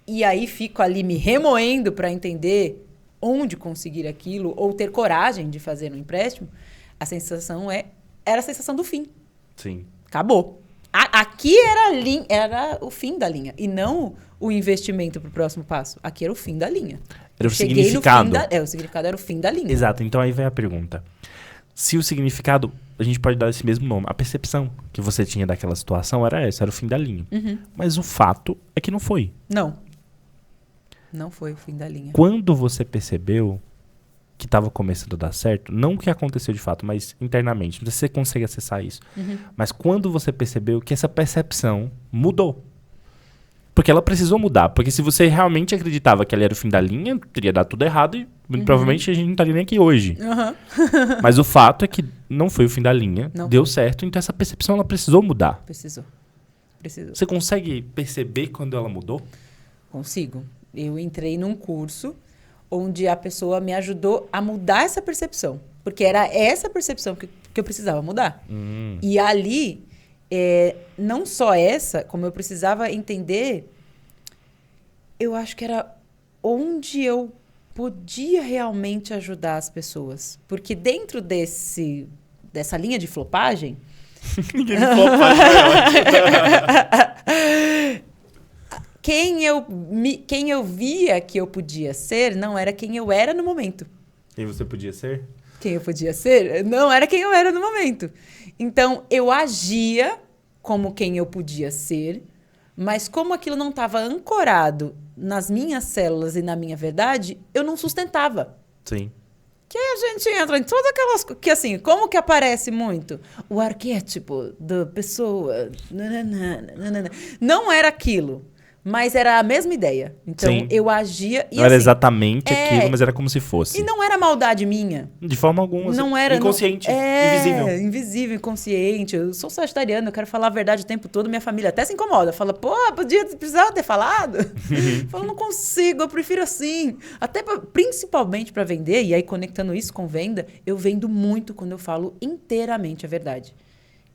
E aí fico ali me remoendo para entender onde conseguir aquilo ou ter coragem de fazer um empréstimo, a sensação era a sensação do fim. Sim. Acabou. Aqui era o fim da linha e não o investimento para o próximo passo. Aqui era o fim da linha. Era o significado. O significado era o fim da linha. Exato. Então aí vem a pergunta. Se o significado, a gente pode dar esse mesmo nome, a percepção que você tinha daquela situação era essa, era o fim da linha. Mas o fato é que não foi. Não foi o fim da linha. Quando você percebeu que estava começando a dar certo, não o que aconteceu de fato, mas internamente, não sei se você consegue acessar isso, mas quando você percebeu que essa percepção mudou. Porque ela precisou mudar. Porque se você realmente acreditava que ela era o fim da linha, teria dado tudo errado e provavelmente a gente não estaria nem aqui hoje. Mas o fato é que não foi o fim da linha, deu certo, então essa percepção ela precisou mudar. Precisou. Você consegue perceber quando ela mudou? Consigo. Eu entrei num curso onde a pessoa me ajudou a mudar essa percepção. Porque era essa percepção que eu precisava mudar. E ali, não só essa, como eu precisava entender, eu acho que era onde eu podia realmente ajudar as pessoas. Porque dentro dessa linha de flopagem... Linha de flopagem é ótimo. Quem eu via que eu podia ser não era quem eu era no momento. Quem você podia ser? Quem eu podia ser não era quem eu era no momento. Então, eu agia como quem eu podia ser, mas como aquilo não estava ancorado nas minhas células e na minha verdade, eu não sustentava. Sim. Que aí a gente entra em todas aquelas... Que assim, como que aparece muito? O arquétipo da pessoa... Não era aquilo. Mas era a mesma ideia. Então, sim, eu agia... Não era exatamente aquilo, mas era como se fosse. E não era maldade minha. De forma alguma. Não era... Inconsciente, invisível. Invisível, inconsciente. Eu sou sagitariana, eu quero falar a verdade o tempo todo. Minha família até se incomoda. Fala, precisava ter falado. Fala, não consigo, eu prefiro assim. Até principalmente para vender, e aí conectando isso com venda, eu vendo muito quando eu falo inteiramente a verdade.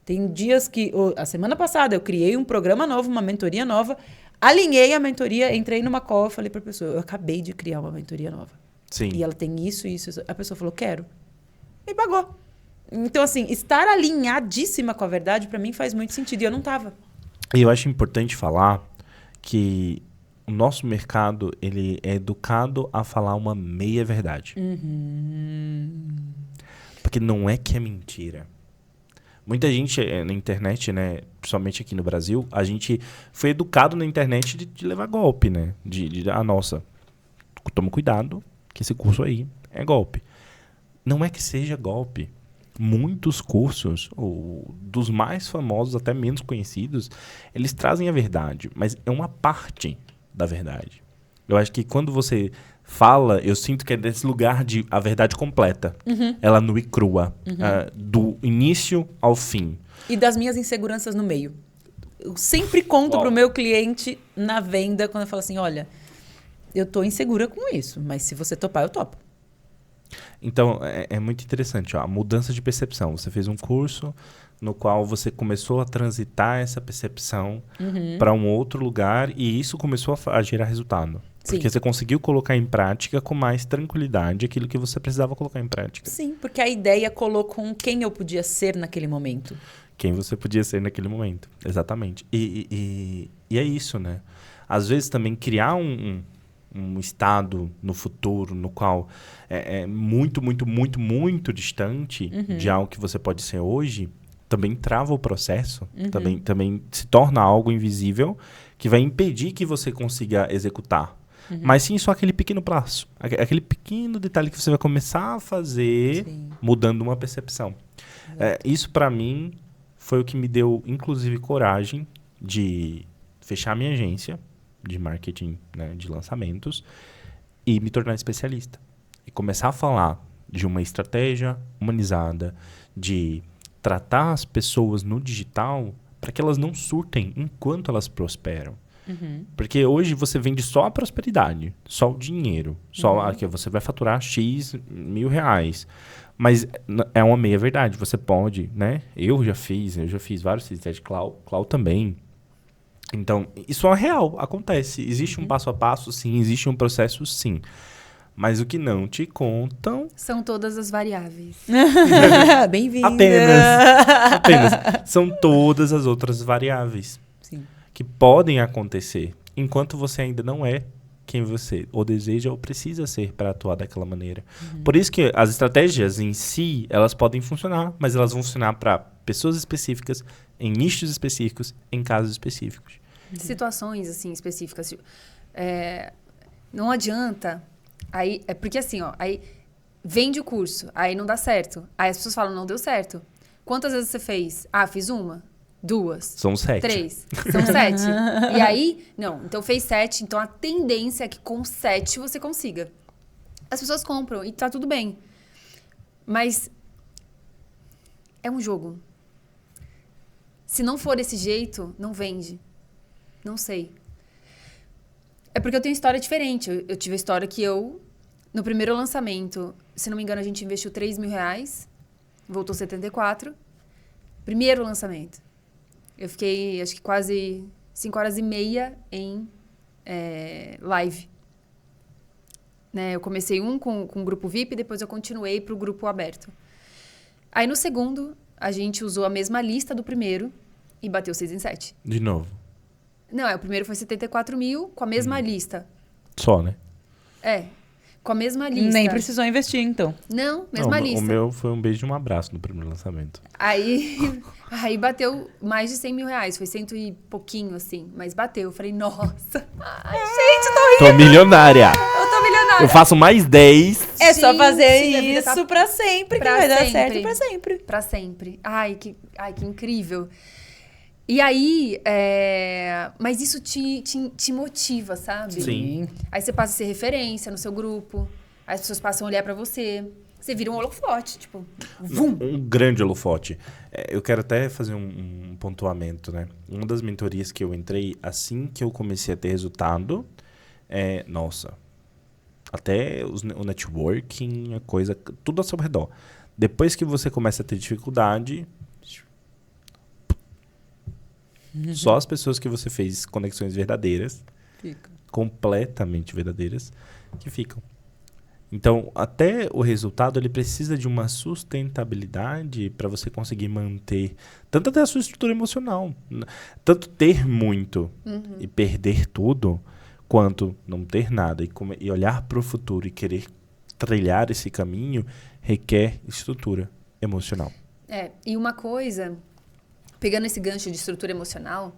Tem dias que... A semana passada eu criei um programa novo, uma mentoria nova, alinhei a mentoria, entrei numa call e falei pra pessoa, eu acabei de criar uma mentoria nova. Sim. E ela tem isso, isso, isso. A pessoa falou, quero. E pagou. Então, assim, estar alinhadíssima com a verdade, pra mim, faz muito sentido. E eu não tava. E eu acho importante falar que o nosso mercado, ele é educado a falar uma meia-verdade. Porque não é que é mentira. Muita gente na internet, né, principalmente aqui no Brasil, a gente foi educado na internet de levar golpe, né? Nossa, toma cuidado que esse curso aí é golpe. Não é que seja golpe. Muitos cursos, ou dos mais famosos até menos conhecidos, eles trazem a verdade, mas é uma parte da verdade. Eu acho que quando você fala, eu sinto que é desse lugar de a verdade completa. Ela nua e crua, do início ao fim. E das minhas inseguranças no meio. Eu sempre conto pro meu cliente na venda, quando eu falo assim, olha, eu tô insegura com isso, mas se você topar, eu topo. Então, é muito interessante, ó, a mudança de percepção. Você fez um curso no qual você começou a transitar essa percepção para um outro lugar e isso começou a gerar resultado. Sim. Porque você conseguiu colocar em prática com mais tranquilidade aquilo que você precisava colocar em prática. Sim, porque a ideia colocou quem eu podia ser naquele momento. Quem você podia ser naquele momento. Exatamente. E é isso, né? Às vezes também criar um estado no futuro no qual é muito, muito, muito, muito distante de algo que você pode ser hoje, também trava o processo, também se torna algo invisível que vai impedir que você consiga executar. Mas sim só aquele pequeno passo, aquele pequeno detalhe que você vai começar a fazer mudando uma percepção. Isso para mim foi o que me deu, inclusive, coragem de fechar minha agência de marketing, né, de lançamentos e me tornar especialista. E começar a falar de uma estratégia humanizada, de tratar as pessoas no digital para que elas não surtem enquanto elas prosperam. Porque hoje você vende só a prosperidade, só o dinheiro, só que você vai faturar X mil reais. Mas é uma meia verdade. Você pode, né? Eu já fiz vários sites de cloud também. Então, isso é real, acontece. Existe um passo a passo, sim. Existe um processo, sim. Mas o que não te contam... São todas as variáveis. Bem-vinda! Apenas. São todas as outras variáveis. Sim. Que podem acontecer enquanto você ainda não é quem você ou deseja ou precisa ser para atuar daquela maneira. Por isso que as estratégias em si, elas podem funcionar, mas elas vão funcionar para pessoas específicas, em nichos específicos, em casos específicos. Situações, assim, específicas. Não adianta... Aí, porque assim, ó, aí vende o curso, aí não dá certo. Aí as pessoas falam, não deu certo. Quantas vezes você fez? Ah, fiz 1, 2. São 7. 3. São 7. E aí, não, então fez 7, então a tendência é que com 7 você consiga. As pessoas compram e tá tudo bem. Mas é um jogo. Se não for desse jeito, não vende. Não sei. É porque eu tenho história diferente. Eu tive a história que no primeiro lançamento, se não me engano, a gente investiu 3 mil reais, voltou 74. Primeiro lançamento. Eu fiquei, acho que quase 5 horas e meia em live. Né? Eu comecei com o grupo VIP, depois eu continuei para o grupo aberto. Aí no segundo, a gente usou a mesma lista do primeiro e bateu 6 em 7. De novo. Não, o primeiro foi 74 mil com a mesma lista. Só, né? Com a mesma lista. Nem precisou investir, então. Não, mesma lista. O meu foi um beijo e um abraço no primeiro lançamento. Aí bateu mais de 100 mil reais. Foi 100 e pouquinho, assim. Mas bateu. Eu falei, nossa. Ai, gente, tô rindo. Tô milionária. Eu tô milionária. Eu faço mais 10. É só fazer Sim, a vida isso tá pra sempre, que pra vai dar sempre. certo pra sempre. Pra sempre. Ai, que incrível. E aí, mas isso te motiva, sabe? Sim. Aí você passa a ser referência no seu grupo. Aí as pessoas passam a olhar pra você. Você vira um holofote, tipo... Vum! Um grande holofote. Eu quero até fazer um pontuamento, né? Uma das mentorias que eu entrei, assim que eu comecei a ter resultado, nossa, até o networking, a coisa, tudo ao seu redor. Depois que você começa a ter dificuldade, Só as pessoas que você fez conexões verdadeiras, completamente verdadeiras, que ficam. Então, até o resultado, ele precisa de uma sustentabilidade para você conseguir manter, tanto até a sua estrutura emocional, tanto ter muito e perder tudo, quanto não ter nada e olhar para o futuro e querer trilhar esse caminho, requer estrutura emocional. E uma coisa, pegando esse gancho de estrutura emocional,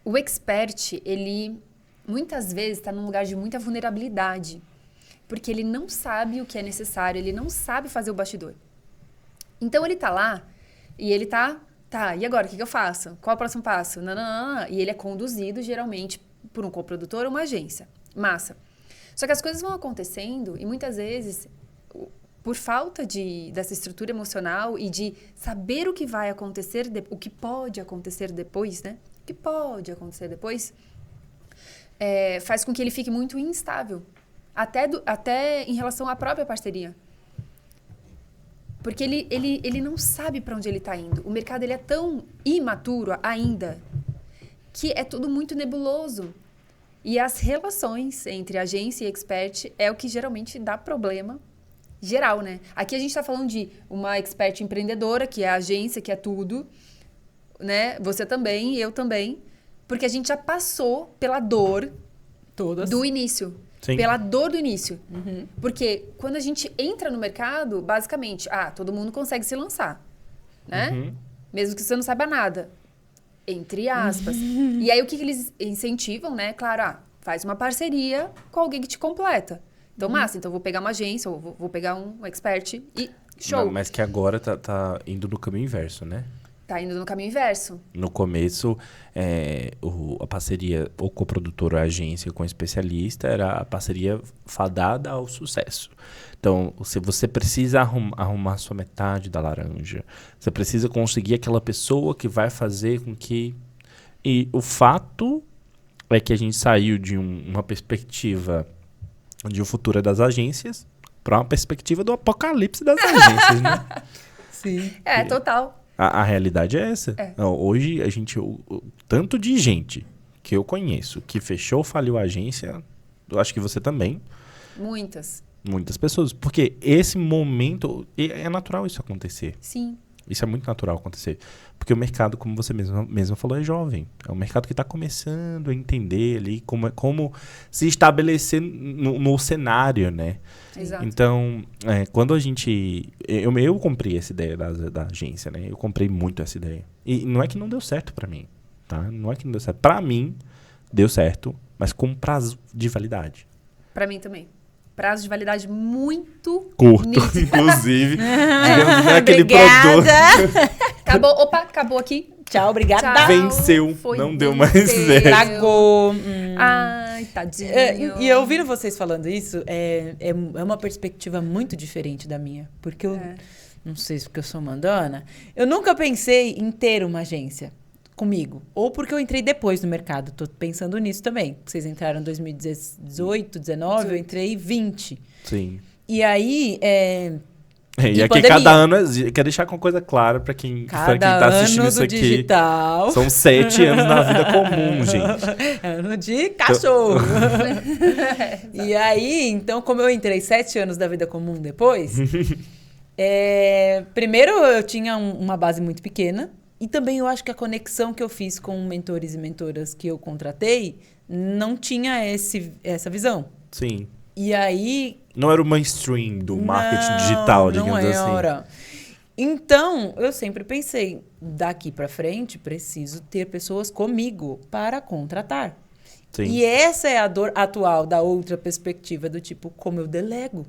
o expert, ele muitas vezes está num lugar de muita vulnerabilidade, porque ele não sabe o que é necessário, ele não sabe fazer o bastidor. Então ele tá lá e ele tá, e agora, o que eu faço? Qual é o próximo passo? Não. E ele é conduzido, geralmente, por um coprodutor ou uma agência. Massa. Só que as coisas vão acontecendo e muitas vezes, por falta dessa estrutura emocional e de saber o que vai acontecer, o que pode acontecer depois, né? O que pode acontecer depois, faz com que ele fique muito instável. Até em relação à própria parceria. Porque ele não sabe para onde ele está indo. O mercado ele é tão imaturo ainda que é tudo muito nebuloso. E as relações entre agência e expert é o que geralmente dá problema geral, né? Aqui a gente está falando de uma expert empreendedora, que é a agência, que é tudo, né? Você também, eu também. Porque a gente já passou pela dor do início. Sim. Pela dor do início. Porque quando a gente entra no mercado, basicamente, todo mundo consegue se lançar, né? Mesmo que você não saiba nada. Entre aspas. E aí, o que eles incentivam, né? Claro, faz uma parceria com alguém que te completa. Então, massa. Então, vou pegar uma agência ou vou pegar um expert e show. Não, mas que agora tá indo no caminho inverso, né? Tá indo no caminho inverso. No começo, a parceria, ou coprodutor ou agência com especialista, era a parceria fadada ao sucesso. Então, você precisa arrumar sua metade da laranja. Você precisa conseguir aquela pessoa que vai fazer com que... E o fato é que a gente saiu de uma perspectiva de um futuro das agências para uma perspectiva do apocalipse das agências, né? Sim. Total. A realidade é essa. Hoje, o tanto de gente que eu conheço que fechou, faliu a agência, eu acho que você também. Muitas pessoas. Porque esse momento, é natural isso acontecer. Sim. Isso é muito natural acontecer. Porque o mercado, como você mesma falou, é jovem. É um mercado que está começando a entender ali como se estabelecer no cenário, né? Exato. Então, quando a gente... Eu comprei essa ideia da agência, né? Eu comprei muito essa ideia. E não é que não deu certo para mim, tá? Não é que não deu certo. Para mim, deu certo, mas com prazo de validade. Para mim também. Prazo de validade muito curto, inclusive. Digamos, não é aquele produto. Acabou aqui. Tchau, obrigada. Tchau. Venceu, não deu mais certo. Tragou. Ai, tadinho. E eu ouvindo vocês falando isso, é uma perspectiva muito diferente da minha. Porque eu, não sei se porque eu sou mandona, eu nunca pensei em ter uma agência comigo. Ou porque eu entrei depois no mercado. Tô pensando nisso também. Vocês entraram em 2018, 19, eu entrei em 20. Sim. E aí... E aqui cada ano, quero deixar com coisa clara para quem tá assistindo isso aqui. Digital. São 7 anos na vida comum, gente. Ano de cachorro. E aí, então, como eu entrei 7 anos da vida comum depois, primeiro eu tinha uma base muito pequena. E também eu acho que a conexão que eu fiz com mentores e mentoras que eu contratei não tinha essa visão. Sim. E aí... Não era o mainstream do marketing digital, digamos assim. Não era. Então, eu sempre pensei, daqui para frente, preciso ter pessoas comigo para contratar. Sim. E essa é a dor atual da outra perspectiva, do tipo, como eu delego.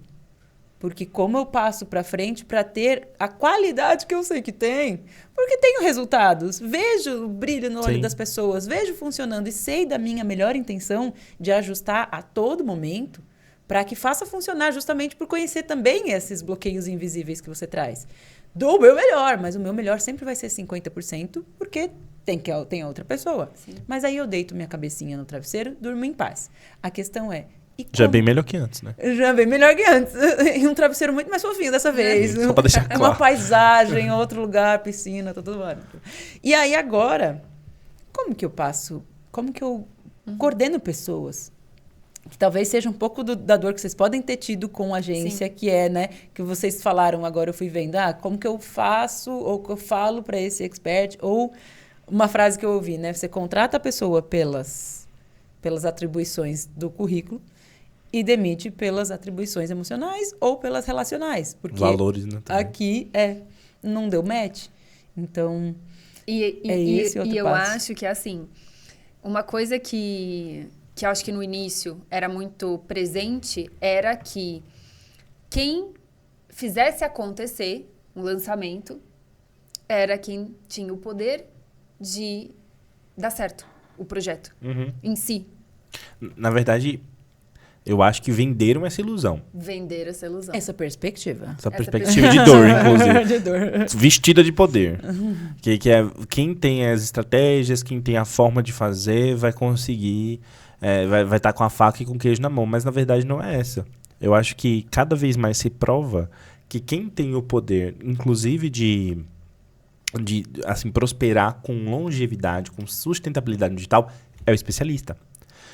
Porque como eu passo para frente para ter a qualidade que eu sei que tem. Porque tenho resultados. Vejo o brilho no olho das pessoas. Vejo funcionando. E sei da minha melhor intenção de ajustar a todo momento para que faça funcionar, justamente por conhecer também esses bloqueios invisíveis que você traz. Dou o meu melhor, mas o meu melhor sempre vai ser 50%, porque tem a outra pessoa. Sim. Mas aí eu deito minha cabecinha no travesseiro, durmo em paz. A questão é, Já é bem melhor que antes, né? Já é bem melhor que antes. E um travesseiro muito mais fofinho dessa vez. Só pra deixar É claro. uma paisagem, outro lugar, piscina, tá tudo ótimo. E aí agora, como que eu passo? Como que eu coordeno pessoas? Que talvez seja um pouco da dor que vocês podem ter tido com a agência, Sim. que é, né? Que vocês falaram agora, eu fui vendo. Como que eu faço, ou que eu falo para esse expert, ou uma frase que eu ouvi, né? Você contrata a pessoa pelas atribuições do currículo e demite pelas atribuições emocionais ou pelas relacionais. Porque Valores, né? também. aqui não deu match. Então, esse outro E eu passo. acho que, assim, uma coisa que eu acho que no início era muito presente era que quem fizesse acontecer um lançamento era quem tinha o poder de dar certo o projeto Uhum. em si. Na verdade, eu acho que venderam essa ilusão. Vender essa ilusão. Essa perspectiva. Essa Essa perspectiva de dor, inclusive. De dor. Vestida de poder. Que é quem tem as estratégias, quem tem a forma de fazer, vai conseguir, vai estar com a faca e com o queijo na mão. Mas na verdade não é essa. Eu acho que cada vez mais se prova que quem tem o poder, inclusive de assim, prosperar com longevidade, com sustentabilidade digital, é o especialista.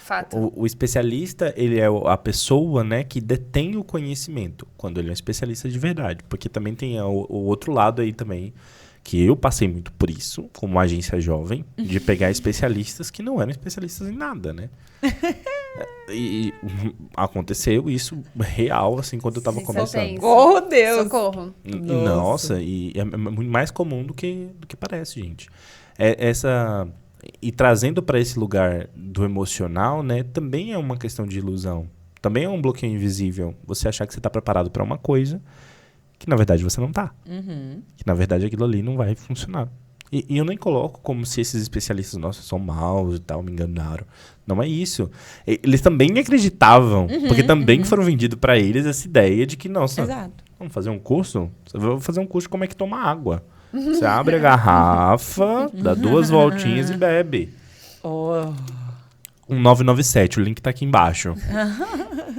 Fato. O especialista, ele é a pessoa, né, que detém o conhecimento, quando ele é um especialista de verdade. Porque também tem o outro lado aí também, que eu passei muito por isso, como agência jovem, de pegar especialistas que não eram especialistas em nada, né? E aconteceu isso real, assim, quando eu tava Sim, começando. sentença. Oh, Deus! Socorro. Nossa, e é muito mais comum do que parece, gente. E trazendo para esse lugar do emocional, né, também é uma questão de ilusão. Também é um bloqueio invisível. Você achar que você está preparado para uma coisa que, na verdade, você não está. Uhum. Que, na verdade, aquilo ali não vai funcionar. E eu nem coloco como se esses especialistas, nossa, são maus e tal, me enganaram. Não é isso. Eles também acreditavam, porque também foram vendidos para eles essa ideia de que, nossa, Exato. vamos fazer um curso? Vou fazer um curso de como é que toma água. Você abre a garrafa, dá 2 voltinhas e bebe. Oh. 1997, o link tá aqui embaixo.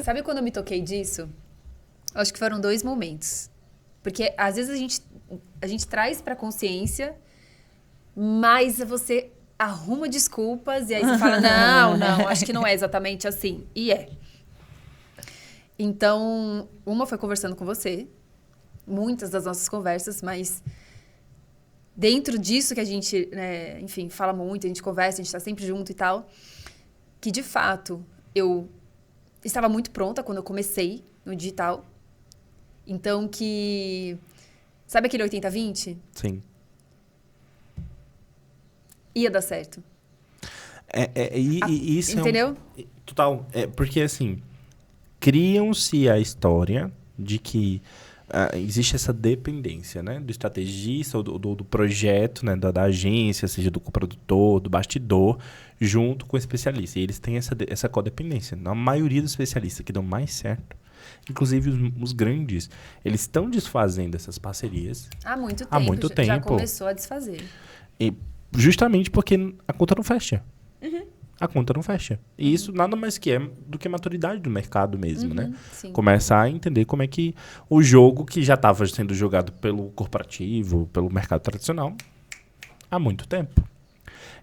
Sabe quando eu me toquei disso? Acho que foram 2 momentos. Porque às vezes a gente traz pra consciência, mas você arruma desculpas e aí você fala, não, acho que não é exatamente assim. E é. Então, uma foi conversando com você, muitas das nossas conversas, mas dentro disso que a gente, né, enfim, fala muito, a gente conversa, a gente tá sempre junto e tal, que de fato eu estava muito pronta quando eu comecei no digital. Então que... Sabe aquele 80-20? Sim. Ia dar certo. E isso entendeu? Total. Porque, assim, criam-se a história de que existe essa dependência, né? Do estrategista ou do projeto, né? Da agência, seja do coprodutor, do bastidor, junto com o especialista. E eles têm essa codependência. Na maioria dos especialistas que dão mais certo, inclusive os grandes, eles estão desfazendo essas parcerias. Há muito tempo. Há muito Já tempo. começou a desfazer. E justamente porque a conta não fecha. A conta não fecha. E isso nada mais que é do que a maturidade do mercado mesmo, né? Sim. Começar a entender como é que o jogo que já estava sendo jogado pelo corporativo, pelo mercado tradicional, há muito tempo.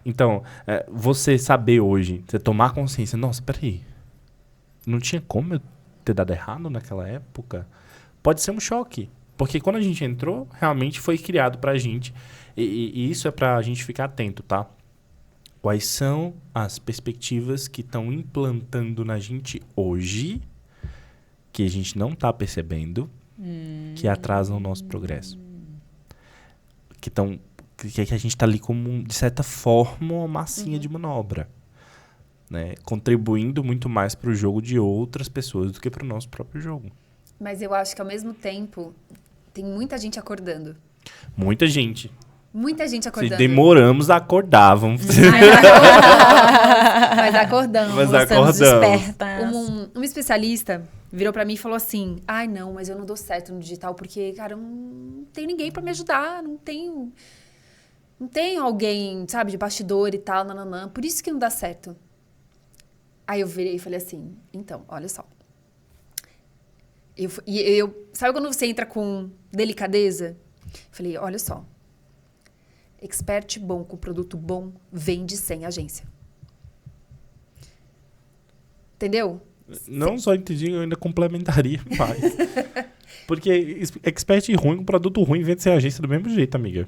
Então, você saber hoje, você tomar consciência, nossa, peraí, não tinha como eu ter dado errado naquela época, pode ser um choque. Porque quando a gente entrou, realmente foi criado pra gente. E isso é pra gente ficar atento, tá? Quais são as perspectivas que estão implantando na gente hoje, que a gente não tá percebendo, que atrasam o nosso progresso? Que a gente tá ali como, de certa forma, uma massinha de manobra. Né? Contribuindo muito mais para o jogo de outras pessoas do que para o nosso próprio jogo. Mas eu acho que ao mesmo tempo tem muita gente acordando. Muita gente. Muita gente Se acordando. demoramos a acordar, vamos Mas acordamos. Mas Estamos acordamos. espertas. Um especialista virou pra mim e falou assim: ai, não, mas eu não dou certo no digital porque, cara, eu não tenho ninguém pra me ajudar, não tenho alguém, sabe, de bastidor e tal, nananã. Por isso que não dá certo. Aí eu virei e falei assim, então, olha só. Sabe quando você entra com delicadeza? Falei, olha só. Expert bom com produto bom vende sem agência. Entendeu? Não só entendi, eu ainda complementaria mais. Porque expert ruim com produto ruim vende sem agência do mesmo jeito, amiga.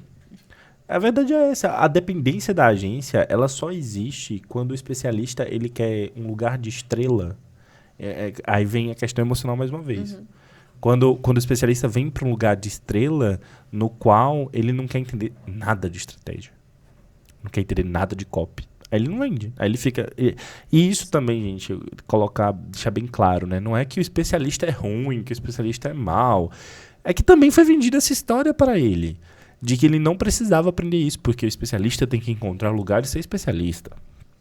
A verdade é essa. A dependência da agência, ela só existe quando o especialista ele quer um lugar de estrela. Aí vem a questão emocional mais uma vez. Uhum. Quando o especialista vem para um lugar de estrela no qual ele não quer entender nada de estratégia. Não quer entender nada de copy. Aí ele não vende. Aí ele fica... E isso também, gente, deixar bem claro, né? Não é que o especialista é ruim, que o especialista é mau. É que também foi vendida essa história para ele. De que ele não precisava aprender isso, porque o especialista tem que encontrar lugar de ser especialista.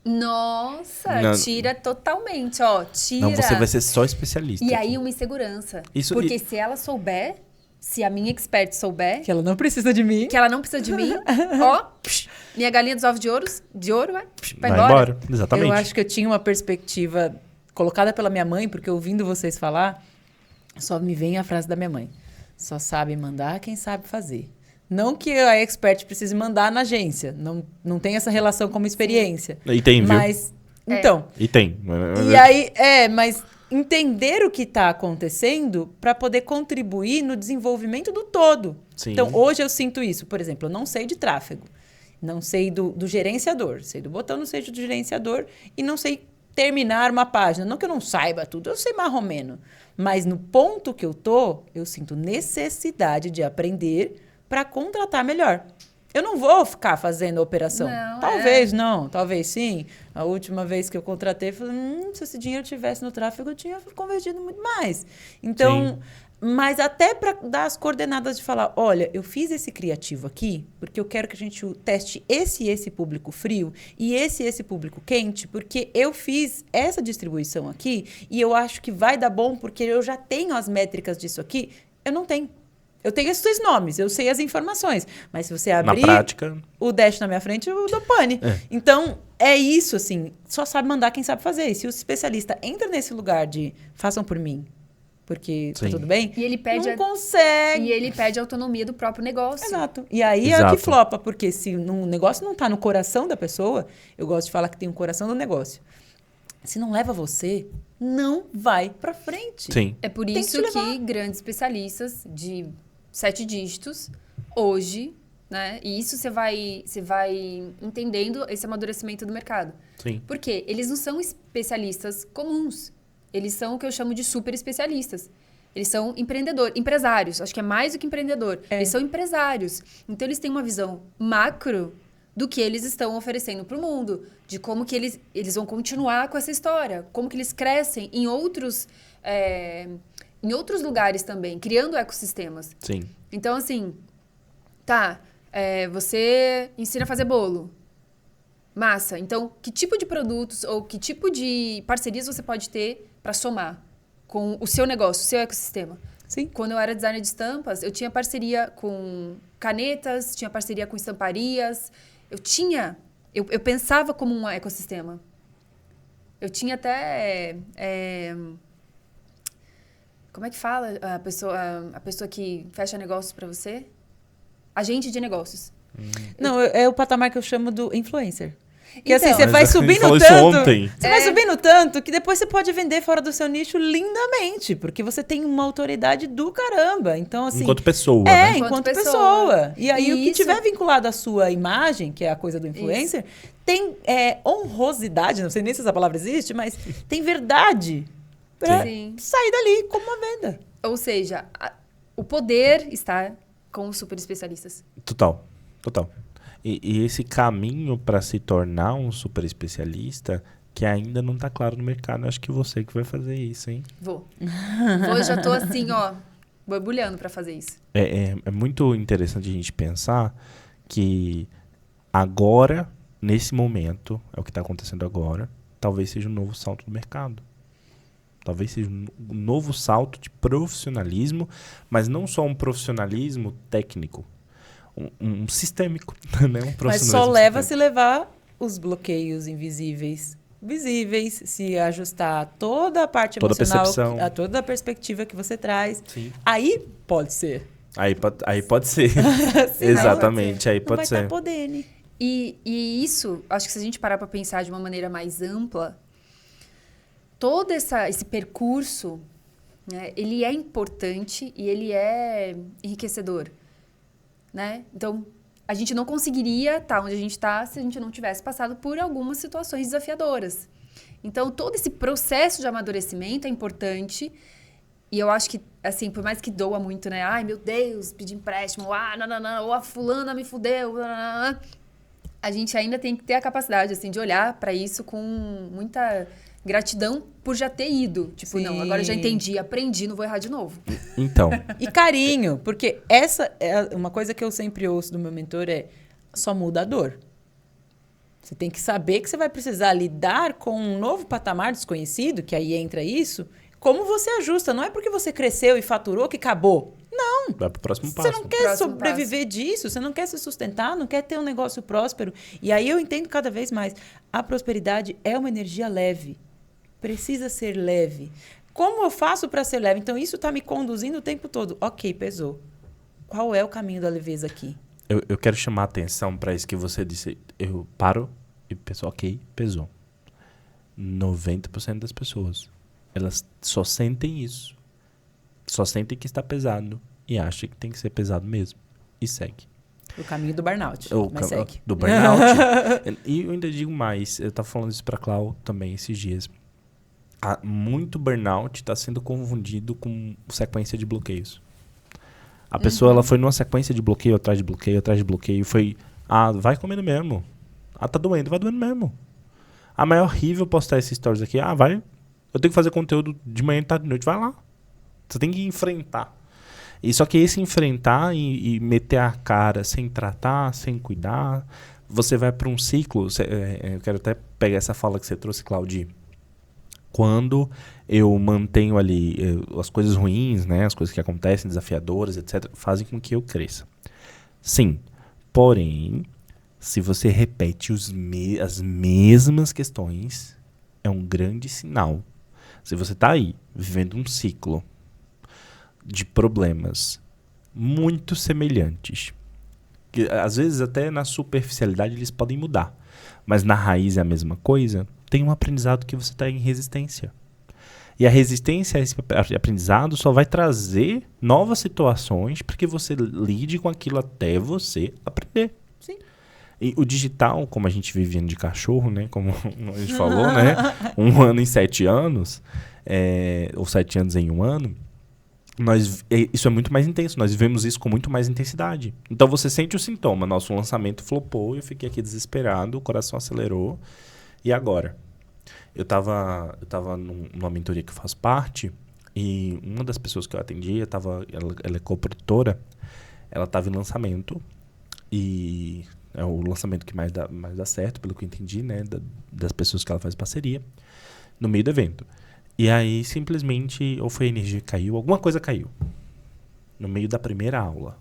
Nossa, Não. tira totalmente, ó. Tira. Não, você vai ser só especialista. E aí uma insegurança. Isso- Porque se ela souber, se a minha expert souber, Que ela não precisa de mim. que ela não precisa de mim, ó, minha galinha dos ovos de ouro vai vai embora. Exatamente. Eu acho que eu tinha uma perspectiva colocada pela minha mãe, porque ouvindo vocês falar, só me vem a frase da minha mãe. Só sabe mandar quem sabe fazer. Não que a expert precise mandar na agência. Não tem essa relação como experiência. E tem, viu? Mas, então... E tem. E aí, mas entender o que está acontecendo para poder contribuir no desenvolvimento do todo. Sim. Então, hoje eu sinto isso. Por exemplo, eu não sei de tráfego. Não sei do gerenciador. Sei do botão, não sei do gerenciador. E não sei terminar uma página. Não que eu não saiba tudo, eu sei mais ou menos. Mas no ponto que eu tô, eu sinto necessidade de aprender para contratar melhor. Eu não vou ficar fazendo a operação. Não, Talvez não, talvez sim. A última vez que eu contratei, eu falei, se esse dinheiro tivesse no tráfego, eu tinha convertido muito mais. Então, mas até para dar as coordenadas de falar, olha, eu fiz esse criativo aqui, porque eu quero que a gente teste esse e esse público frio e esse público quente, porque eu fiz essa distribuição aqui e eu acho que vai dar bom, porque eu já tenho as métricas disso aqui. Eu não tenho. Eu tenho esses nomes, eu sei as informações. Mas se você abrir Na prática... o dash na minha frente, eu dou pane. Então, é isso, assim. Só sabe mandar quem sabe fazer. E se o especialista entra nesse lugar de façam por mim, porque tá Sim. tudo bem, E ele pede não consegue. E ele pede a autonomia do próprio negócio. Exato. E aí é Exato. que flopa, porque se o negócio não tá no coração da pessoa, eu gosto de falar que tem um coração do negócio. Se não leva você, não vai pra frente. Sim. É por Tem que isso te levar. que grandes especialistas de 7 dígitos, hoje, né? E isso você vai entendendo esse amadurecimento do mercado. Sim. Porque eles não são especialistas comuns. Eles são o que eu chamo de super especialistas. Eles são empresários. Acho que é mais do que empreendedor. É. Eles são empresários. Então, eles têm uma visão macro do que eles estão oferecendo para o mundo. De como que eles vão continuar com essa história. Como que eles crescem em outros lugares também. Criando ecossistemas. Sim. Então, assim... você ensina a fazer bolo. Massa. Então, que tipo de produtos ou que tipo de parcerias você pode ter para somar com o seu negócio, o seu ecossistema? Sim. Quando eu era designer de estampas, eu tinha parceria com canetas, tinha parceria com estamparias. Eu pensava como um ecossistema. Eu tinha até... como é que fala a pessoa que fecha negócios para você? Agente de negócios. Não, é o patamar que eu chamo do influencer. Que Então, assim, você Mas vai a gente subindo falou isso tanto. ontem. Você vai subindo tanto que depois você pode vender fora do seu nicho lindamente. Porque você tem uma autoridade do caramba. Então, assim. Enquanto pessoa, né? Enquanto Enquanto pessoa. pessoa. E aí, E o que isso- tiver vinculado à sua imagem, que é a coisa do influencer, tem honrosidade, não sei nem se essa palavra existe, mas tem verdade pra Sim. sair dali como uma venda. Ou seja, o poder está com os super especialistas. Total. E esse caminho para se tornar um super especialista que ainda não tá claro no mercado, acho que você que vai fazer isso, hein? Vou, já tô assim, ó, borbulhando para fazer isso. É muito interessante a gente pensar que agora, nesse momento, é o que está acontecendo agora, talvez seja um novo salto do mercado. Talvez seja um novo salto de profissionalismo, mas não só um profissionalismo técnico, um sistêmico, né? Um Mas profissionalismo só leva sistêmico. se levar os bloqueios invisíveis visíveis, se ajustar a toda a parte Toda a emocional, percepção. a toda a perspectiva que você traz. Sim. Aí pode ser. Aí pode ser. Senão, Exatamente, aí não pode vai ser. estar podendo. E isso, acho que se a gente parar para pensar de uma maneira mais ampla, todo esse percurso, né, ele é importante e ele é enriquecedor, né? Então, a gente não conseguiria estar onde a gente está se a gente não tivesse passado por algumas situações desafiadoras. Então, todo esse processo de amadurecimento é importante. E eu acho que, assim, por mais que doa muito, né? Ai, meu Deus, pedi empréstimo, não, ou a fulana me fudeu, a gente ainda tem que ter a capacidade, assim, de olhar para isso com muita gratidão por já ter ido. Tipo, não, agora eu já entendi, aprendi, não vou errar de novo. Então, E carinho, porque essa é uma coisa que eu sempre ouço do meu mentor só muda a dor. Você tem que saber que você vai precisar lidar com um novo patamar desconhecido, que aí entra isso, como você ajusta. Não é porque você cresceu e faturou que acabou. Não. vai pro próximo passo. Você não quer Próximo sobreviver disso, você não quer se sustentar, não quer ter um negócio próspero. E aí eu entendo cada vez mais, a prosperidade é uma energia leve. Precisa ser leve. Como eu faço para ser leve? Então, isso está me conduzindo o tempo todo. Ok, pesou. Qual é o caminho da leveza aqui? Eu quero chamar a atenção para isso que você disse. Eu paro e penso, ok, pesou. 90% das pessoas, elas só sentem isso. Só sentem que está pesado e acham que tem que ser pesado mesmo. E segue. O caminho do burnout. Mas segue. Do burnout. E eu ainda digo mais, eu estava falando isso para a Clau também esses dias. Muito burnout está sendo confundido com sequência de bloqueios. A pessoa ela foi numa sequência de bloqueio atrás de bloqueio, atrás de bloqueio. Foi, vai comendo mesmo. Tá doendo, vai doendo mesmo. Mas é horrível postar esses stories aqui. Vai. Eu tenho que fazer conteúdo de manhã, tarde, de noite. Vai lá. Você tem que enfrentar. E só que esse enfrentar e meter a cara sem tratar, sem cuidar, você vai para um ciclo. Eu quero até pegar essa fala que você trouxe, Claudi. Quando eu mantenho ali as coisas ruins, né, as coisas que acontecem, desafiadoras, etc., fazem com que eu cresça. Sim, porém, se você repete as mesmas questões, é um grande sinal. Se você está aí, vivendo um ciclo de problemas muito semelhantes, que às vezes até na superficialidade eles podem mudar, mas na raiz é a mesma coisa, tem um aprendizado que você está em resistência. E a resistência a esse aprendizado só vai trazer novas situações para que você lide com aquilo até você aprender. Sim. E o digital, como a gente vive de cachorro, né? Como a gente falou, né? 1 ano em 7 anos, ou 7 anos em 1 ano, isso é muito mais intenso. Nós vivemos isso com muito mais intensidade. Então você sente o sintoma. Nosso lançamento flopou, eu fiquei aqui desesperado, o coração acelerou. E agora? Eu tava numa mentoria que eu faço parte e uma das pessoas que eu atendi, ela é coprodutora, ela estava em lançamento e é o lançamento que mais dá certo, pelo que eu entendi, né, das pessoas que ela faz parceria, no meio do evento. E aí, simplesmente, ou foi a energia que caiu, alguma coisa caiu no meio da primeira aula.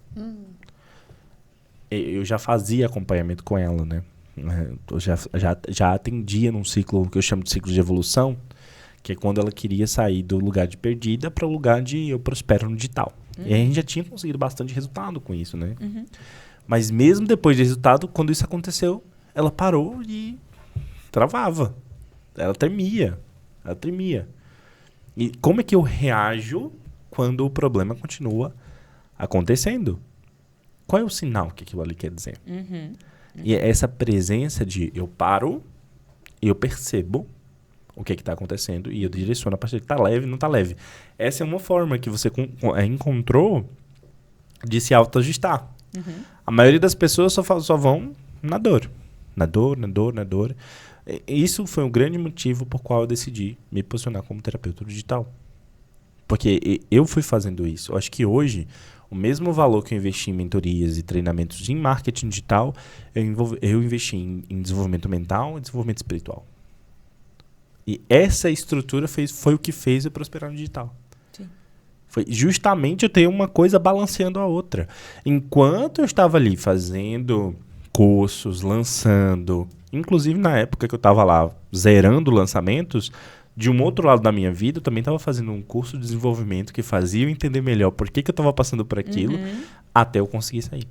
Eu já fazia acompanhamento com ela, né? Eu já atendia num ciclo que eu chamo de ciclo de evolução, que é quando ela queria sair do lugar de perdida para o lugar de eu prospero no digital. E a gente já tinha conseguido bastante resultado com isso, né? Mas mesmo depois do resultado, quando isso aconteceu, ela parou e travava. Ela tremia. E como é que eu reajo quando o problema continua acontecendo? Qual é o sinal que aquilo ali quer dizer? E é essa presença de eu paro, eu percebo o que está acontecendo e eu direciono a partir de está leve, não está leve. Essa é uma forma que você encontrou de se autoajustar. A maioria das pessoas só vão na dor. Na dor. Isso foi um grande motivo por qual eu decidi me posicionar como terapeuta digital. Porque eu fui fazendo isso. Eu acho que hoje, o mesmo valor que eu investi em mentorias e treinamentos em marketing digital, eu investi em desenvolvimento mental e desenvolvimento espiritual. E essa estrutura foi o que fez eu prosperar no digital. Sim. Foi justamente eu ter uma coisa balanceando a outra. Enquanto eu estava ali fazendo cursos, lançando, Inclusive, na época que eu estava lá zerando lançamentos, de um outro lado da minha vida, eu também estava fazendo um curso de desenvolvimento que fazia eu entender melhor por que eu estava passando por aquilo, até eu conseguir sair.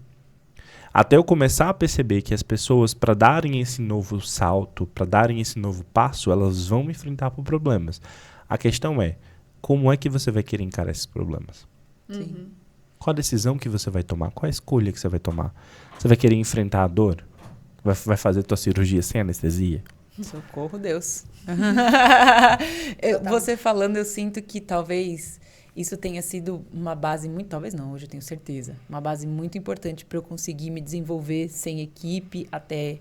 Até eu começar a perceber que as pessoas, para darem esse novo salto, para darem esse novo passo, elas vão enfrentar por problemas. A questão é, como é que você vai querer encarar esses problemas? Sim. Qual a decisão que você vai tomar? Qual a escolha que você vai tomar? Você vai querer enfrentar a dor? Vai fazer tua cirurgia sem anestesia? Socorro, Deus. Você falando, eu sinto que talvez isso tenha sido uma base muito... Talvez não, hoje eu tenho certeza. Uma base muito importante para eu conseguir me desenvolver sem equipe até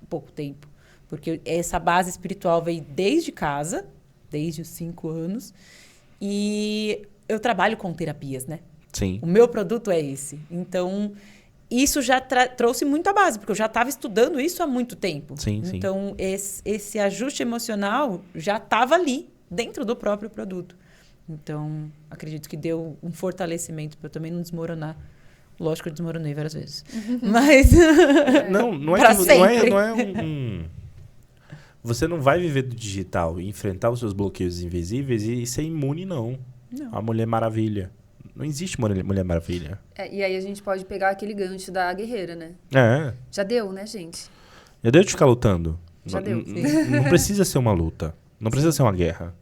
pouco tempo. Porque essa base espiritual veio desde casa, desde os 5 anos. E eu trabalho com terapias, né? Sim. O meu produto é esse. Então, isso já trouxe muito a base, porque eu já estava estudando isso há muito tempo. Sim, então, esse ajuste emocional já estava ali, dentro do próprio produto. Então, acredito que deu um fortalecimento para eu também não desmoronar. Lógico que eu desmoronei várias vezes. Mas... Não é Você não vai viver do digital e enfrentar os seus bloqueios invisíveis e ser imune, não. A Mulher Maravilha. Não existe Mulher Maravilha. E aí a gente pode pegar aquele gancho da guerreira, né? Já deu, né, gente? Já deu de ficar lutando. Já deu. Não precisa ser uma luta. Não precisa ser uma guerra.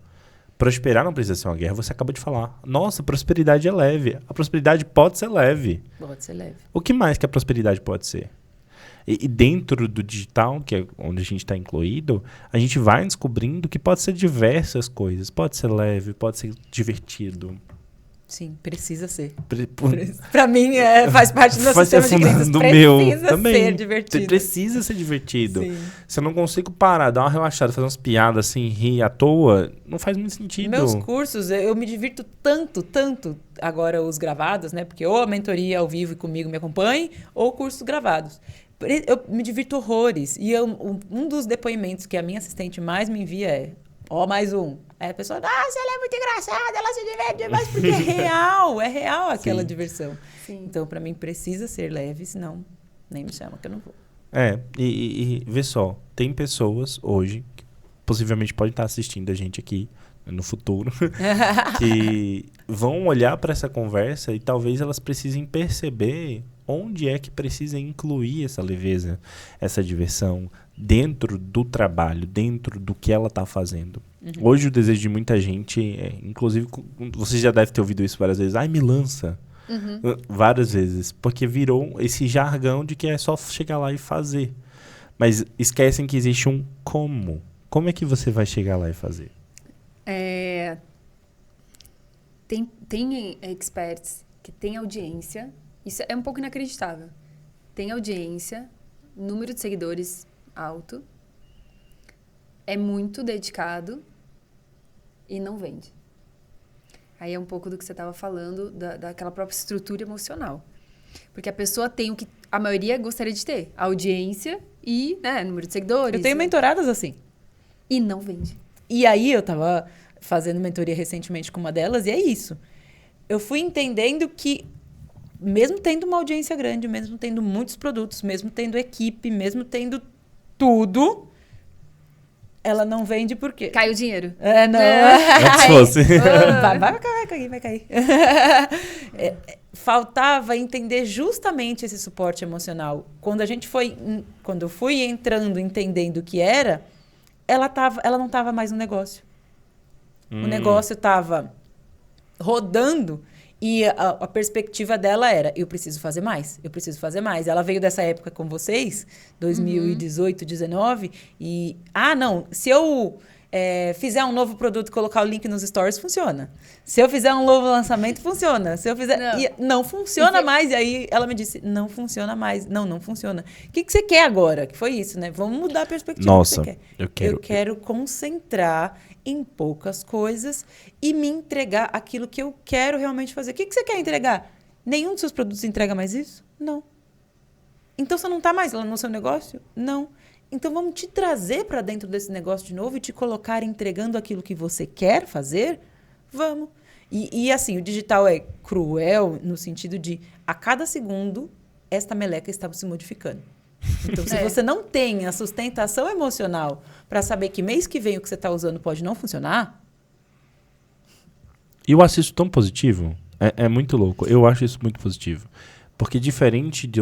Prosperar não precisa ser uma guerra. Você acabou de falar. Nossa, prosperidade é leve. A prosperidade pode ser leve. Pode ser leve. O que mais que a prosperidade pode ser? E dentro do digital, que é onde a gente está incluído, a gente vai descobrindo que pode ser diversas coisas. Pode ser leve, pode ser divertido. Sim, precisa ser. Para Para mim, faz parte do meu sistema de crenças. Do precisa meu também. ser divertido. Precisa ser divertido. Sim. Se eu não consigo parar, dar uma relaxada, fazer umas piadas assim, rir à toa, não faz muito sentido. Meus cursos, eu me divirto tanto, agora os gravados, né? Porque ou a mentoria ao vivo e comigo me acompanhe, ou cursos gravados. Eu me divirto horrores. E um dos depoimentos que a minha assistente mais me envia é... mais um. Aí a pessoa, nossa, ela é muito engraçada, ela se diverte demais, porque é real aquela diversão. Sim. Então, para mim, precisa ser leve, senão nem me chama que eu não vou. E vê só, tem pessoas hoje, que possivelmente podem estar assistindo a gente aqui, no futuro, que vão olhar para essa conversa e talvez elas precisem perceber onde é que precisa incluir essa leveza, essa diversão dentro do trabalho, dentro do que ela está fazendo. Hoje o desejo de muita gente, inclusive você já deve ter ouvido isso várias vezes, me lança. Várias vezes, porque virou esse jargão de que é só chegar lá e fazer. Mas esquecem que existe um como. Como é que você vai chegar lá e fazer? Tem experts que têm audiência. Isso é um pouco inacreditável. Tem audiência, número de seguidores alto, é muito dedicado e não vende. Aí é um pouco do que você estava falando, daquela própria estrutura emocional. Porque a pessoa tem o que a maioria gostaria de ter. Audiência e número de seguidores. Eu tenho mentoradas assim. E não vende. E aí eu estava fazendo mentoria recentemente com uma delas e é isso. Eu fui entendendo que mesmo tendo uma audiência grande, mesmo tendo muitos produtos, mesmo tendo equipe, mesmo tendo tudo, ela não vende por quê? Cai o dinheiro. Não. Se fosse. Vai cair. Faltava entender justamente esse suporte emocional. Quando eu fui entrando, entendendo o que era, ela não estava mais no negócio. O negócio estava rodando e a perspectiva dela era, eu preciso fazer mais. Ela veio dessa época com vocês, 2018, 2019, e... se eu fizer um novo produto e colocar o link nos stories, funciona. Se eu fizer um novo lançamento, funciona. Se eu fizer... Não funciona mais. E aí ela me disse, não funciona mais. Não funciona. O que você quer agora? Que foi isso, né? Vamos mudar a perspectiva. Nossa, que você quer. Eu quero concentrar em poucas coisas e me entregar aquilo que eu quero realmente fazer. O que você quer entregar? Nenhum dos seus produtos entrega mais isso? Não. Então você não está mais lá no seu negócio? Não. Então vamos te trazer para dentro desse negócio de novo e te colocar entregando aquilo que você quer fazer? Vamos. E assim, o digital é cruel no sentido de a cada segundo esta meleca estava se modificando. Então, se você não tem a sustentação emocional para saber que mês que vem o que você está usando pode não funcionar... E eu acho isso tão positivo. É muito louco. Eu acho isso muito positivo. Porque diferente de...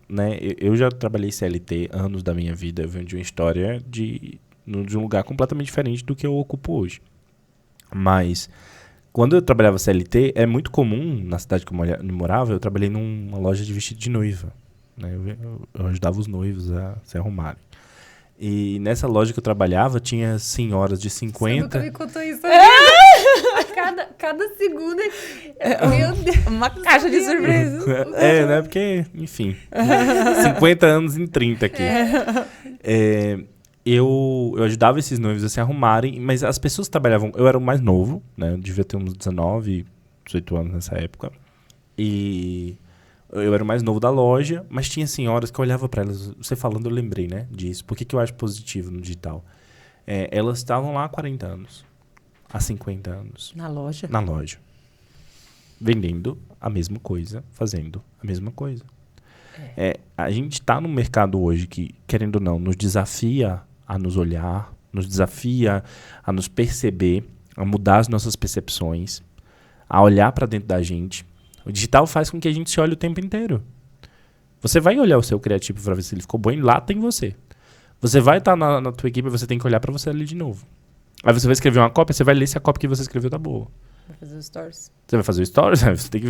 Né, eu já trabalhei CLT anos da minha vida. Eu venho de uma história de um lugar completamente diferente do que eu ocupo hoje. Mas... Quando eu trabalhava CLT, é muito comum, na cidade que eu morava, eu trabalhei numa loja de vestido de noiva. Né? Eu ajudava os noivos a se arrumarem. E nessa loja que eu trabalhava, tinha senhoras de 50... Você nunca me contou isso. Cada segundo... Meu Deus. Uma caixa de surpresa. Né? Porque, enfim. 50 anos em 30 aqui. Eu ajudava esses noivos a se arrumarem, mas as pessoas que trabalhavam... Eu era o mais novo, né? Eu devia ter uns 19, 18 anos nessa época. E eu era o mais novo da loja, mas tinha senhoras que eu olhava para elas... Você falando, eu lembrei, né? Disso. Por que eu acho positivo no digital? Elas estavam lá há 40 anos. Há 50 anos. Na loja? Na loja. Vendendo a mesma coisa, fazendo a mesma coisa. A gente está num mercado hoje que, querendo ou não, nos desafia a nos olhar, nos desafia a nos perceber, a mudar as nossas percepções, a olhar para dentro da gente. O digital faz com que a gente se olhe o tempo inteiro. Você vai olhar o seu criativo para ver se ele ficou bom e lá tem você. Você vai estar na tua equipe e você tem que olhar para você ali de novo. Aí você vai escrever uma cópia, você vai ler se a cópia que você escreveu tá boa. Vai fazer os stories. Você vai fazer o stories? Você tem que...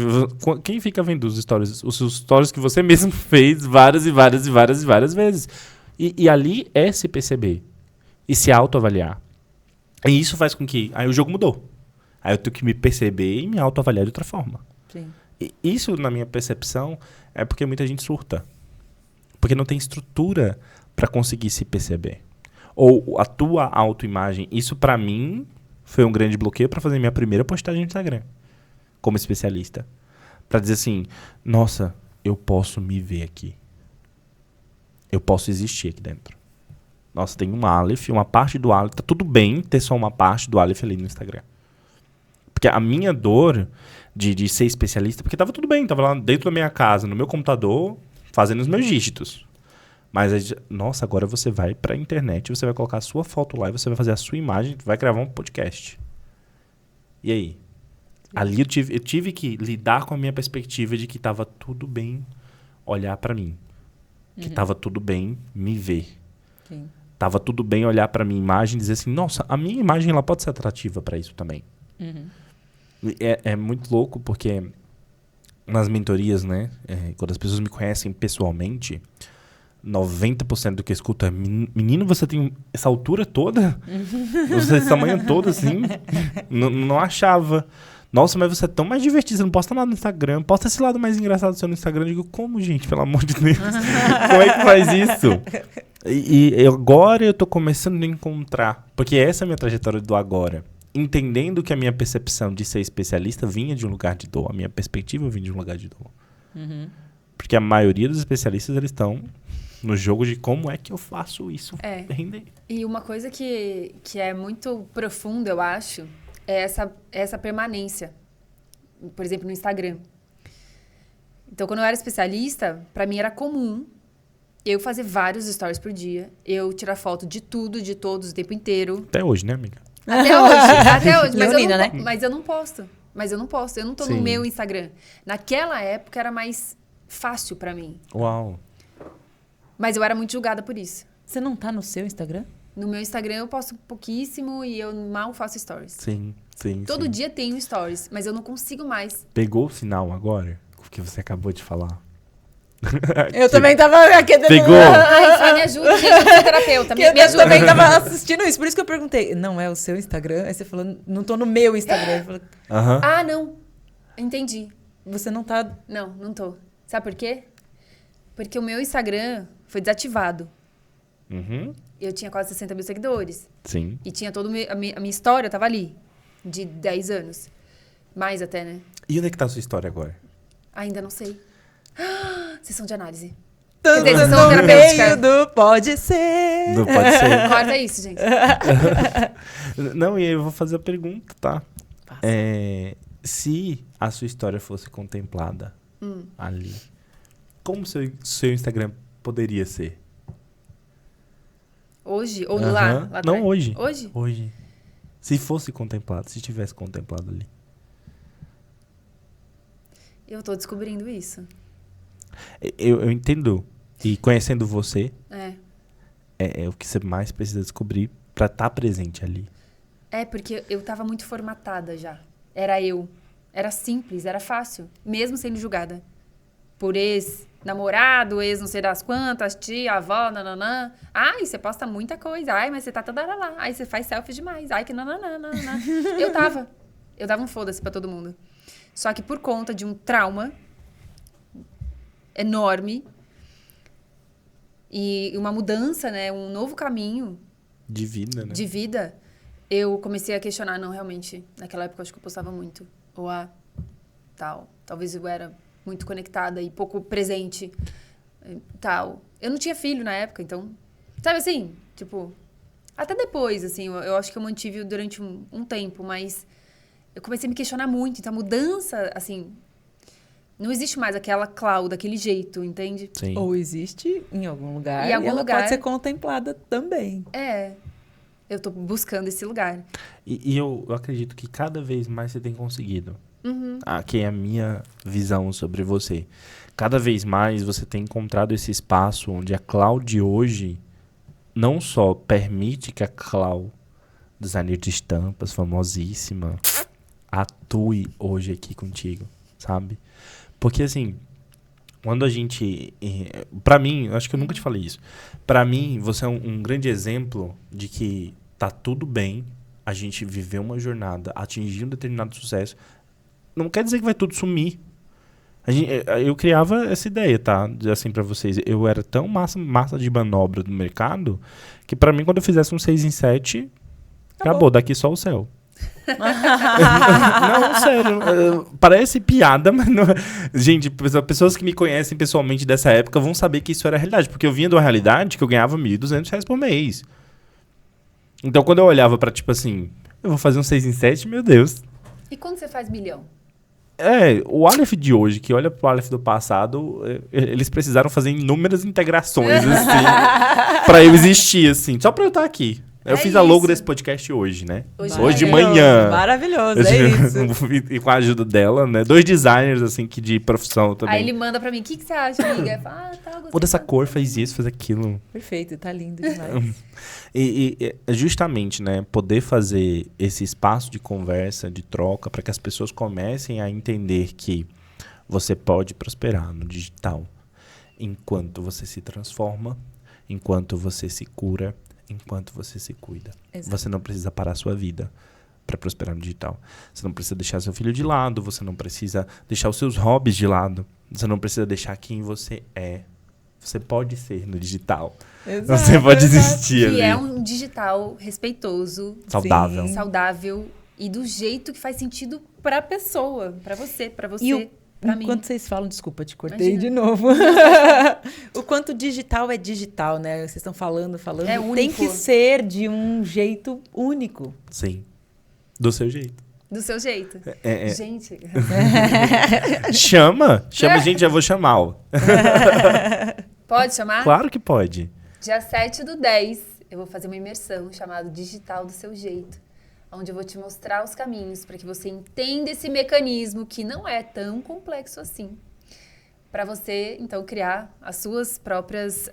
Quem fica vendo os stories? Os stories que você mesmo fez várias vezes. E ali é se perceber. E se autoavaliar. E isso faz com que... Aí o jogo mudou. Aí eu tenho que me perceber e me autoavaliar de outra forma. Sim. E isso, na minha percepção, é porque muita gente surta. Porque não tem estrutura para conseguir se perceber. Ou a tua autoimagem. Isso, para mim... Foi um grande bloqueio para fazer minha primeira postagem no Instagram. Como especialista. Para dizer assim, nossa, eu posso me ver aqui. Eu posso existir aqui dentro. Nossa, tem um Aleph, uma parte do Aleph. Tá tudo bem ter só uma parte do Aleph ali no Instagram. Porque a minha dor de ser especialista... Porque tava tudo bem, tava lá dentro da minha casa, no meu computador, fazendo os meus dígitos. Mas, nossa, agora você vai pra internet, você vai colocar a sua foto lá e você vai fazer a sua imagem, vai gravar um podcast. E aí? Ali eu tive que lidar com a minha perspectiva de que tava tudo bem olhar pra mim. Que tava tudo bem me ver. Sim. Tava tudo bem olhar pra minha imagem e dizer assim, nossa, a minha imagem ela pode ser atrativa pra isso também. É muito louco porque nas mentorias, né, quando as pessoas me conhecem pessoalmente... 90% do que eu escuto é menino, você tem essa altura toda? Você tem esse tamanho todo assim? Não achava. Nossa, mas você é tão mais divertido, você não posta nada no Instagram. Posta esse lado mais engraçado do seu no Instagram. Eu digo, como, gente? Pelo amor de Deus. Como é que faz isso? E agora eu tô começando a encontrar. Porque essa é a minha trajetória do agora. Entendendo que a minha percepção de ser especialista vinha de um lugar de dor. A minha perspectiva vinha de um lugar de dor. Porque a maioria dos especialistas, eles estão... no jogo de como é que eu faço isso render. E uma coisa que é muito profunda, eu acho, é essa permanência. Por exemplo, no Instagram. Então, quando eu era especialista, pra mim era comum eu fazer vários stories por dia. Eu tirar foto de tudo, de todos, o tempo inteiro. Até hoje, né, amiga? Até hoje. Leonina, né? Mas eu não posto. Eu não tô no meu Instagram. Naquela época era mais fácil pra mim. Uau. Mas eu era muito julgada por isso. Você não tá no seu Instagram? No meu Instagram eu posto pouquíssimo e eu mal faço stories. Sim. Todo dia tenho stories, mas eu não consigo mais. Pegou o sinal agora? O que você acabou de falar? Eu também tava aqui... Pegou? Ai, só me ajuda, gente, eu sou terapeuta. Me Eu ajuda. também tava assistindo isso, por isso que eu perguntei. Não é o seu Instagram? Aí você falou, não tô no meu Instagram. Eu falei, Ah, não. Entendi. você não tá... Não tô. Sabe por quê? Porque o meu Instagram foi desativado. Eu tinha quase 60 mil seguidores. Sim. E tinha toda a minha história, tava ali. De 10 anos. Mais até, né? E onde é que tá a sua história agora? Ainda não sei. Sessão de análise. Tudo Quer dizer, no sessão terapêutica. meio do pode ser. Não pode ser. Corta isso, gente. Não, e aí eu vou fazer a pergunta, tá? Se a sua história fosse contemplada ali, como seu Instagram poderia ser? Hoje? Ou lá Não, atrás? hoje. Hoje? Hoje. Se fosse contemplado, se tivesse contemplado ali. Eu tô descobrindo isso. Eu entendo. E conhecendo você, É. é o que você mais precisa descobrir pra estar presente ali. É, porque eu tava muito formatada já. Era eu. Era simples, era fácil. Mesmo sendo julgada. Por ex-namorado, ex não sei das quantas, tia, avó, nananã. Ai, você posta muita coisa. Ai, mas você tá toda hora lá. Ai, você faz selfie demais. Ai, que nananã. Eu tava. Eu dava um foda-se pra todo mundo. Só que por conta de um trauma enorme e uma mudança, né? Um novo caminho De vida, né? de vida, eu comecei a questionar, não, realmente, naquela época eu acho que eu postava muito. Ou tal. Talvez eu era muito conectada e pouco presente, tal. Eu não tinha filho na época, então... Sabe assim? Tipo... Até depois, assim, eu acho que eu mantive durante um tempo, mas... Eu comecei a me questionar muito. Então, a mudança, assim... Não existe mais aquela Clau daquele jeito, entende? Sim. Ou existe em algum lugar. Em algum e ela lugar. pode ser contemplada também. É. Eu tô buscando esse lugar. E eu acredito que cada vez mais você tem conseguido. Aqui é a minha visão sobre você. Cada vez mais você tem encontrado esse espaço onde a Clau de hoje não só permite que a Clau, designer de estampas, famosíssima, atue hoje aqui contigo, sabe? Porque assim, quando a gente... Pra mim, eu acho que eu nunca te falei isso. Pra mim, você é um grande exemplo de que tá tudo bem a gente viver uma jornada, atingir um determinado sucesso. Não quer dizer que vai tudo sumir. Eu criava essa ideia, tá? Assim, pra vocês. Eu era tão massa de manobra do mercado que pra mim, quando eu fizesse um 6 em 7, acabou, daqui só o céu. Não, sério. Parece piada, mas não... Gente, pessoas que me conhecem pessoalmente dessa época vão saber que isso era a realidade. Porque eu vinha de uma realidade que eu ganhava R$1.200 por mês. Então, quando eu olhava pra, tipo assim, eu vou fazer um 6 em 7, meu Deus. E quando você faz milhão? O Aleph de hoje, que olha pro Aleph do passado, eles precisaram fazer inúmeras integrações, assim, pra eu existir, assim, só pra eu estar aqui. Eu fiz a logo desse podcast hoje, né? Hoje de manhã. Maravilhoso, é isso. E com a ajuda dela, né? 2 designers, assim, que de profissão também. Aí ele manda pra mim, o que você acha, amiga? Eu falo, tá, gostei. Pô, dessa cor, faz isso, faz aquilo. Perfeito, tá lindo demais. E justamente, né, poder fazer esse espaço de conversa, de troca, para que as pessoas comecem a entender que você pode prosperar no digital enquanto você se transforma, enquanto você se cura, enquanto você se cuida. Exato. Você não precisa parar a sua vida para prosperar no digital. Você não precisa deixar seu filho de lado, você não precisa deixar os seus hobbies de lado, você não precisa deixar quem você é. Você pode ser no digital. Exato, Você pode existir ali. Que é um digital respeitoso, Saudável. Sim. saudável e do jeito que faz sentido pra pessoa, pra você, pra mim. Enquanto vocês falam, desculpa, te cortei Imagina. de novo. O quanto digital é digital, né? Vocês estão falando. É Tem único. que ser de um jeito único. Sim. Do seu jeito. Do seu jeito. Gente. Chama, gente, já vou chamar. Ó. Pode chamar? Claro que pode. Dia 7/10, eu vou fazer uma imersão chamada Digital do Seu Jeito, onde eu vou te mostrar os caminhos para que você entenda esse mecanismo que não é tão complexo assim. Para você, então, criar as suas próprias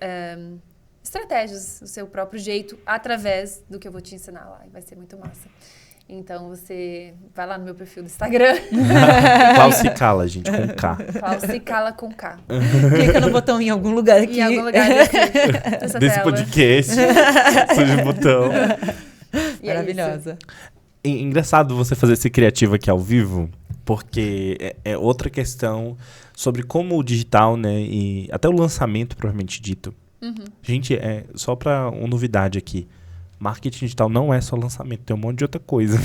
estratégias, o seu próprio jeito, através do que eu vou te ensinar lá. E vai ser muito massa. Então, você vai lá no meu perfil do Instagram. Clausicala, gente, com K. Clausicala com K. Clica no botão em algum lugar aqui. Em algum lugar dessa Desse tela. podcast. Surge o botão. E é Maravilhosa. Engraçado você fazer esse criativo aqui ao vivo, porque é outra questão sobre como o digital, né, e até o lançamento, propriamente dito. Gente, só pra uma novidade aqui. Marketing digital não é só lançamento, tem um monte de outra coisa.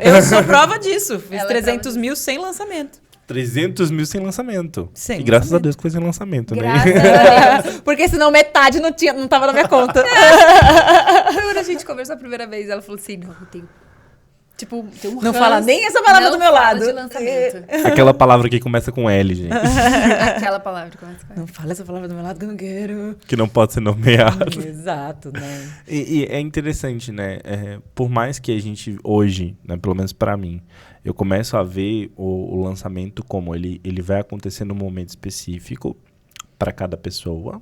Eu sou prova disso. Fiz Ela é 300 prova mil sem lançamento. 300 mil sem lançamento. Sem e graças a lançamento. Deus que foi sem lançamento, Graças né? a Deus. Porque senão metade não tava na minha conta. Quando a gente conversou a primeira vez, ela falou assim, não, eu tenho Tipo, tem um Não fala nem essa palavra do meu lado. De lançamento. Aquela palavra que começa com L, gente. Aquela palavra que começa com L. Não fala essa palavra do meu lado que eu não quero. Que não pode ser nomeada. Exato, né? E é interessante, né? Por mais que a gente hoje, né, pelo menos pra mim, eu começo a ver o lançamento como ele vai acontecer num momento específico para cada pessoa.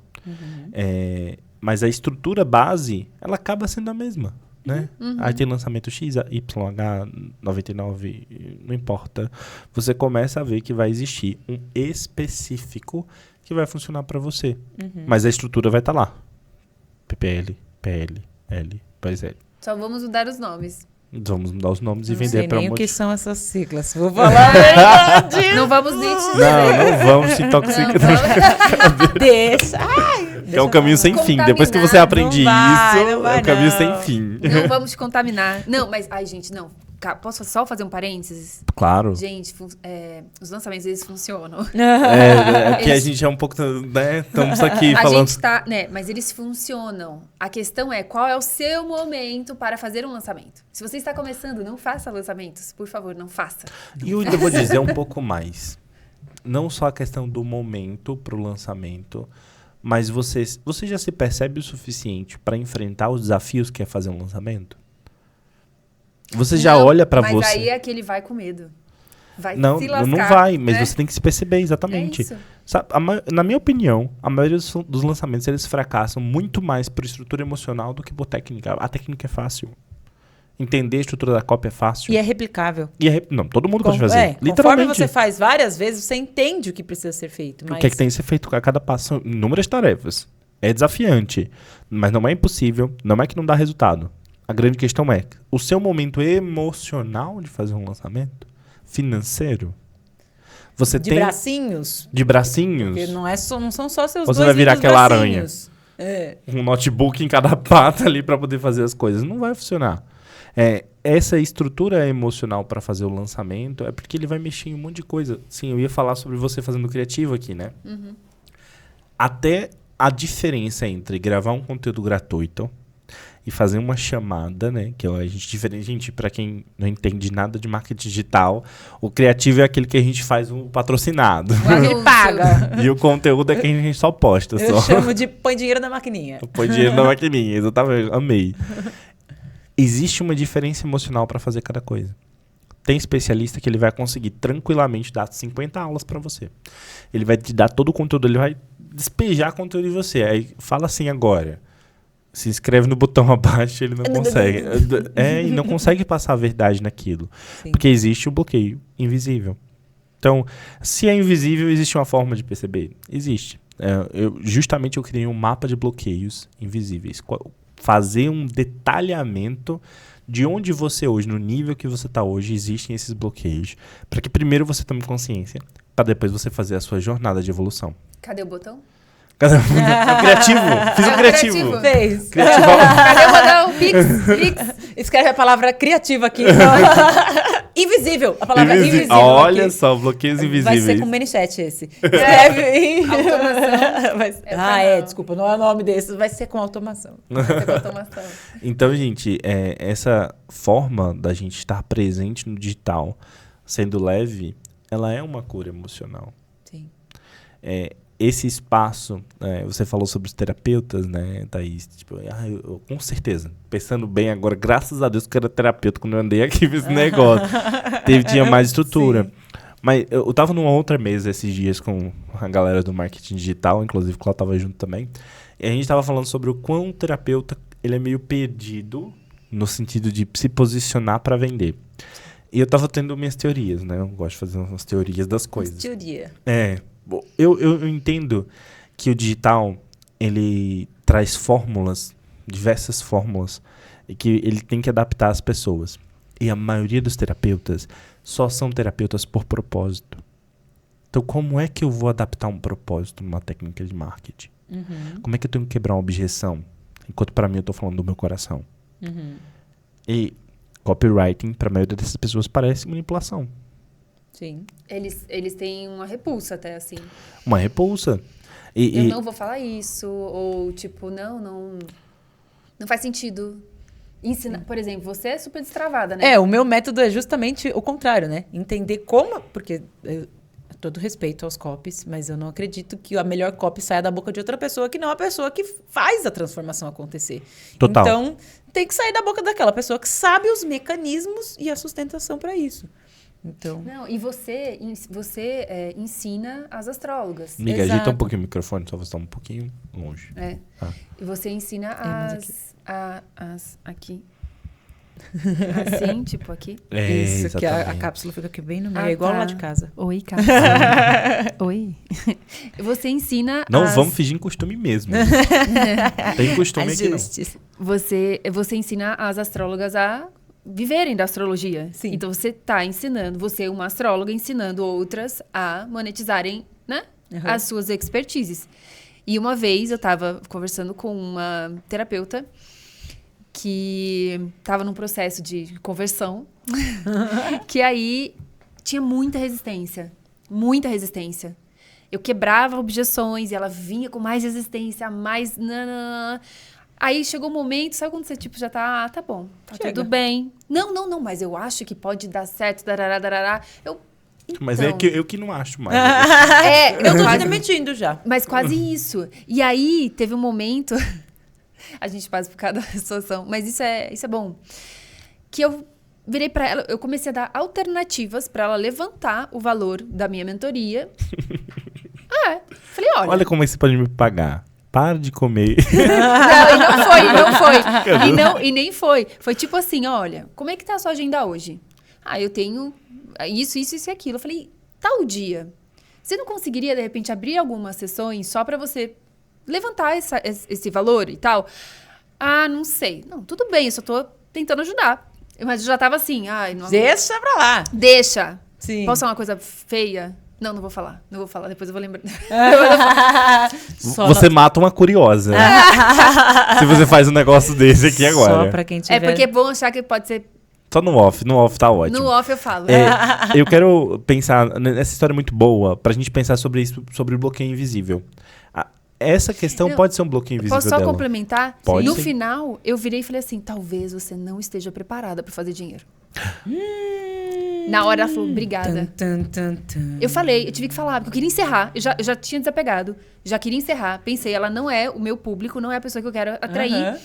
Mas a estrutura base, ela acaba sendo a mesma. Né? Aí tem lançamento X, YH, 99, não importa. Você começa a ver que vai existir um específico que vai funcionar para você. Mas a estrutura vai estar lá. PPL, PL, L, pois é. Só vamos mudar os nomes. Vamos mudar os nomes e Não vender sei para nem um o que monte. são essas siglas. Vou falar a verdade. Não vamos nem te Não vamos se intoxicar. Deixa. É um caminho sem fim. Depois que você Contaminar, aprende não vai, isso, não vai, é um caminho não. sem fim. Não vamos te contaminar. Não, mas... Ai, gente, não. Posso só fazer um parênteses? Claro. Gente, os lançamentos, eles funcionam. Que a gente é um pouco, né? Estamos aqui A falando. gente tá... Né, mas eles funcionam. A questão é, qual é o seu momento para fazer um lançamento? Se você está começando, não faça lançamentos. Por favor, não faça. E eu ainda vou dizer um pouco mais. Não só a questão do momento para o lançamento, mas você já se percebe o suficiente para enfrentar os desafios que é fazer um lançamento? Você já Não, olha para você. Mas aí é que ele vai com medo. Vai Não, se lascar. não vai, mas né? você tem que se perceber exatamente. É isso. Sabe, na minha opinião, a maioria dos lançamentos eles fracassam muito mais por estrutura emocional do que por técnica. A técnica é fácil. Entender a estrutura da cópia é fácil. E é replicável. Não, todo mundo pode fazer. Conforme Literalmente. você faz várias vezes, você entende o que precisa ser feito. Mas... O que é que tem que ser feito a cada passo? São inúmeras tarefas. É desafiante, mas não é impossível. Não é que não dá resultado. A grande questão é, o seu momento emocional de fazer um lançamento? Financeiro? Você de tem... bracinhos? De bracinhos? Porque não são só seus Você dois vai virar lindos aquela bracinhos. Um notebook em cada pata ali para poder fazer as coisas. Não vai funcionar. Essa estrutura emocional para fazer o lançamento é porque ele vai mexer em um monte de coisa. Sim, eu ia falar sobre você fazendo criativo aqui, né? Até a diferença entre gravar um conteúdo gratuito e fazer uma chamada, né? Que a gente diferente, gente, para quem não entende nada de marketing digital, o criativo é aquele que a gente faz um patrocinado. Ele paga. E o conteúdo é que a gente só posta. Eu só. chamo de põe dinheiro na maquininha. Põe dinheiro na maquininha, exatamente. Amei. Existe uma diferença emocional para fazer cada coisa. Tem especialista que ele vai conseguir tranquilamente dar 50 aulas para você. Ele vai te dar todo o conteúdo, ele vai despejar conteúdo de você. Aí fala assim agora. Se inscreve no botão abaixo, ele não consegue. E não consegue passar a verdade naquilo. Sim. Porque existe o bloqueio invisível. Então, se é invisível, existe uma forma de perceber? Existe. Justamente eu criei um mapa de bloqueios invisíveis. Fazer um detalhamento de onde você hoje, no nível que você está hoje, existem esses bloqueios. Para que primeiro você tome consciência, para depois você fazer a sua jornada de evolução. Cadê o botão? Criativo! Fiz um criativo! Fez. Criativo. Cadê o botão? Pix. Escreve a palavra criativa aqui. Invisível. A palavra invisível. Olha aqui. só, bloqueios Vai invisíveis. ser com manchete esse. Escreve em... Automação. Desculpa, não é o nome desse. Vai ser com automação. Cadê a automação? Então, gente, essa forma da gente estar presente no digital, sendo leve, ela é uma cura emocional. Sim. Esse espaço, você falou sobre os terapeutas, né, Thaís? Tipo, eu, com certeza, pensando bem agora, graças a Deus que eu era terapeuta quando eu andei aqui nesse negócio. Tinha mais estrutura. Sim. Mas eu tava numa outra mesa esses dias com a galera do marketing digital, inclusive o Cláudio tava junto também. E a gente tava falando sobre o quão o terapeuta ele é meio perdido no sentido de se posicionar para vender. E eu tava tendo minhas teorias, né? Eu gosto de fazer umas teorias das coisas. Teoria. Eu entendo que o digital, ele traz fórmulas, diversas fórmulas, e que ele tem que adaptar às pessoas. E a maioria dos terapeutas só são terapeutas por propósito. Então, como é que eu vou adaptar um propósito numa técnica de marketing? Como é que eu tenho que quebrar uma objeção? Enquanto para mim eu estou falando do meu coração. E copywriting, para a maioria dessas pessoas, parece manipulação. Sim. Eles têm uma repulsa até, assim. Uma repulsa. Eu não vou falar isso, ou tipo, não faz sentido. Por exemplo, você é super destravada, né? O meu método é justamente o contrário, né? Entender como... Porque, todo respeito aos copies, mas eu não acredito que a melhor copy saia da boca de outra pessoa que não a pessoa que faz a transformação acontecer. Total. Então, tem que sair da boca daquela pessoa que sabe os mecanismos e a sustentação para isso. Então... Não, e você ensina as astrólogas. Amiga, Exato. ajeita um pouquinho o microfone, só você tá um pouquinho longe. E você ensina mais aqui. Assim, tipo aqui. Isso, que a exatamente. cápsula fica aqui bem no meio, igual lá de casa. Oi, cápsula. Oi. Você ensina Não vamos fingir em costume mesmo. Tem costume aqui, não. Você ensina as astrólogas a viverem da astrologia. Sim. Então, você está ensinando, você é uma astróloga ensinando outras a monetizarem, né? As suas expertises. E uma vez eu estava conversando com uma terapeuta que estava num processo de conversão, que aí tinha muita resistência. Muita resistência. Eu quebrava objeções e ela vinha com mais resistência, mais... Aí chegou um momento, sabe quando você tipo, já tá... tá bom, tá Chega. tudo bem. Não, mas eu acho que pode dar certo, darará. Mas Então, eu que não acho mais. Eu tô me quase- demitindo já. Mas quase isso. E aí, teve um momento... a gente passa por cada situação. Mas isso é bom. Que eu virei pra ela... Eu comecei a dar alternativas pra ela levantar o valor da minha mentoria. Falei, Olha como é que você pode me pagar. Para de comer. Não foi. E nem foi. Foi tipo assim, olha, como é que tá a sua agenda hoje? Eu tenho isso e aquilo. Eu falei, tal dia. Você não conseguiria, de repente, abrir algumas sessões só pra você levantar esse valor e tal? Não sei. Não, tudo bem, eu só tô tentando ajudar. Mas eu já tava assim, não... Deixa pra lá. Deixa. Sim. Posso falar uma coisa feia? Não vou falar. Depois eu vou lembrar. Você mata uma curiosa. Se você faz um negócio desse aqui agora. Só pra quem tiver... É porque vão achar que pode ser... Só no off tá ótimo. No off eu falo. Eu quero pensar nessa história muito boa pra gente pensar sobre isso, sobre o bloqueio invisível. Essa questão pode ser um bloqueio invisível Posso só dela. complementar? Pode, no sim. final, eu virei e falei assim, talvez você não esteja preparada pra fazer dinheiro. Na hora ela falou, obrigada. Eu falei, eu tive que falar, porque eu queria encerrar. Eu já tinha desapegado, já queria encerrar. Pensei, ela não é o meu público, não é a pessoa que eu quero atrair.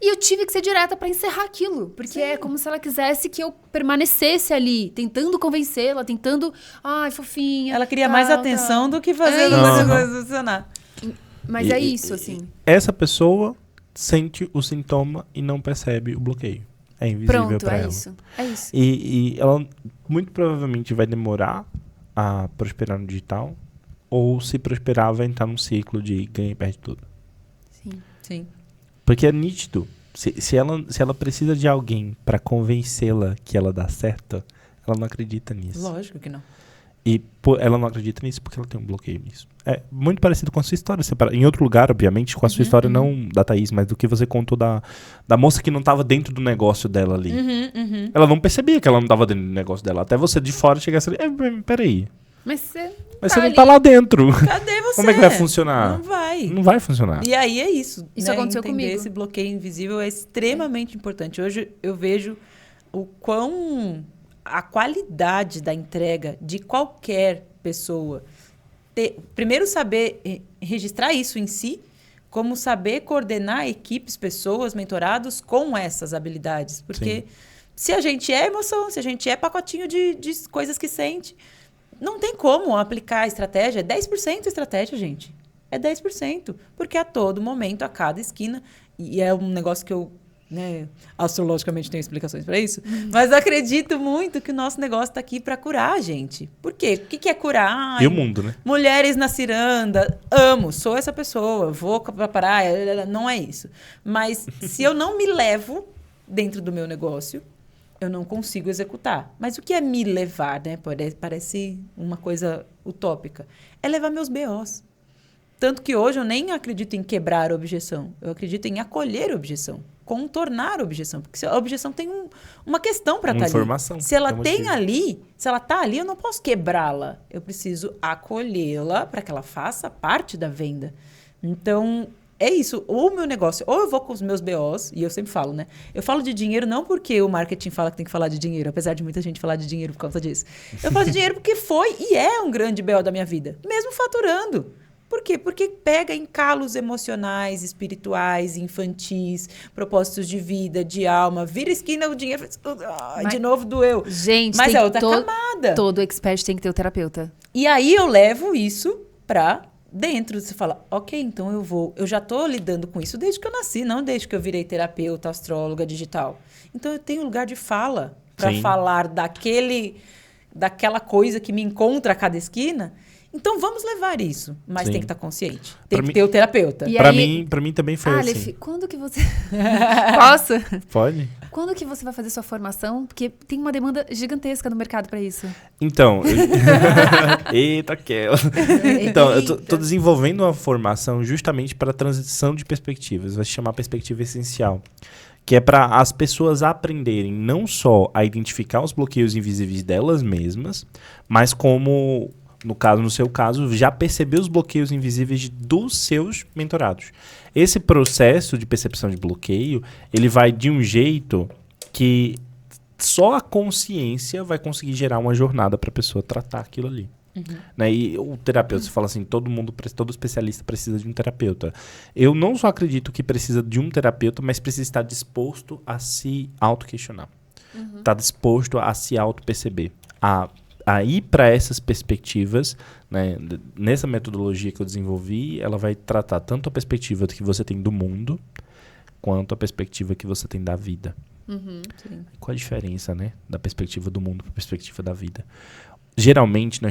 E eu tive que ser direta pra encerrar aquilo. Porque é como se ela quisesse que eu permanecesse ali, tentando convencê-la, tentando... Ai, fofinha. Ela queria mais atenção do que fazer isso. as coisas funcionar. Mas é isso, assim. Essa pessoa sente o sintoma e não percebe o bloqueio. É invisível Pronto, pra é ela. isso. É isso. E ela muito provavelmente vai demorar a prosperar no digital, ou se prosperar vai entrar num ciclo de ganha e perde tudo. Sim. Porque é nítido. Se ela precisa de alguém pra convencê-la que ela dá certo, ela não acredita nisso. Lógico que não. E ela não acredita nisso porque ela tem um bloqueio nisso. É muito parecido com a sua história. Em outro lugar, obviamente, com a sua história, não da Thaís, mas do que você contou da moça que não estava dentro do negócio dela ali. Ela não percebia que ela não estava dentro do negócio dela. Até você de fora chegasse ali, peraí. Mas você... Mas você não tá lá dentro. Cadê você? Como é que vai funcionar? Não vai. Não vai funcionar. E aí é isso. Isso aconteceu Entender comigo. Esse bloqueio invisível é extremamente importante. Hoje eu vejo o quão a qualidade da entrega de qualquer pessoa. Primeiro, saber registrar isso em si, como saber coordenar equipes, pessoas, mentorados com essas habilidades. Porque se a gente é emoção, se a gente é pacotinho de coisas que sente, não tem como aplicar a estratégia. É 10% estratégia, gente. É 10%. Porque a todo momento, a cada esquina, e é um negócio que eu, astrologicamente tenho explicações para isso, mas acredito muito que o nosso negócio está aqui para curar a gente. Por quê? O que é curar? E o mundo, né? Mulheres na ciranda, amo, sou essa pessoa, vou pra praia, não é isso. Mas se eu não me levo dentro do meu negócio, eu não consigo executar. Mas o que é me levar, né? Parece uma coisa utópica. É levar meus BOs. Tanto que hoje eu nem acredito em quebrar a objeção. Eu acredito em acolher a objeção. Contornar a objeção. Porque a objeção tem uma questão para estar ali. Informação. Se ela tem tem motivo. ali, se ela está ali, eu não posso quebrá-la. Eu preciso acolhê-la para que ela faça parte da venda. Então, é isso. Ou o meu negócio, ou eu vou com os meus BOs, e eu sempre falo, né? Eu falo de dinheiro não porque o marketing fala que tem que falar de dinheiro, apesar de muita gente falar de dinheiro por causa disso. Eu falo de dinheiro porque foi e é um grande BO da minha vida, mesmo faturando. Por quê? Porque pega em calos emocionais, espirituais, infantis, propósitos de vida, de alma, vira esquina, o dinheiro... de novo doeu. Gente, mas tem é outra camada. Todo expert tem que ter o terapeuta. E aí eu levo isso pra dentro. Você fala, ok, então eu já tô lidando com isso desde que eu nasci, não desde que eu virei terapeuta, astróloga, digital. Então eu tenho lugar de fala pra falar daquela coisa que me encontra a cada esquina. Então vamos levar isso, mas tem que estar consciente. Tem que ter o terapeuta. Pra mim também foi Aleph, assim. quando que você... Posso? Pode? Quando que você vai fazer sua formação? Porque tem uma demanda gigantesca no mercado para isso. Então... Eita, Kel. Então, eu tô desenvolvendo uma formação justamente para transição de perspectivas. Vai se chamar perspectiva essencial. Que é para as pessoas aprenderem não só a identificar os bloqueios invisíveis delas mesmas, mas como... no seu caso, já perceber os bloqueios invisíveis dos seus mentorados. Esse processo de percepção de bloqueio, ele vai de um jeito que só a consciência vai conseguir gerar uma jornada para a pessoa tratar aquilo ali. Né? E o terapeuta, você fala assim, todo especialista precisa de um terapeuta. Eu não só acredito que precisa de um terapeuta, mas precisa estar disposto a se auto-questionar. Estar disposto a se auto-perceber, a ir para essas perspectivas, né? Nessa metodologia que eu desenvolvi, ela vai tratar tanto a perspectiva que você tem do mundo, quanto a perspectiva que você tem da vida. Qual a diferença, né? Da perspectiva do mundo para a perspectiva da vida? Geralmente,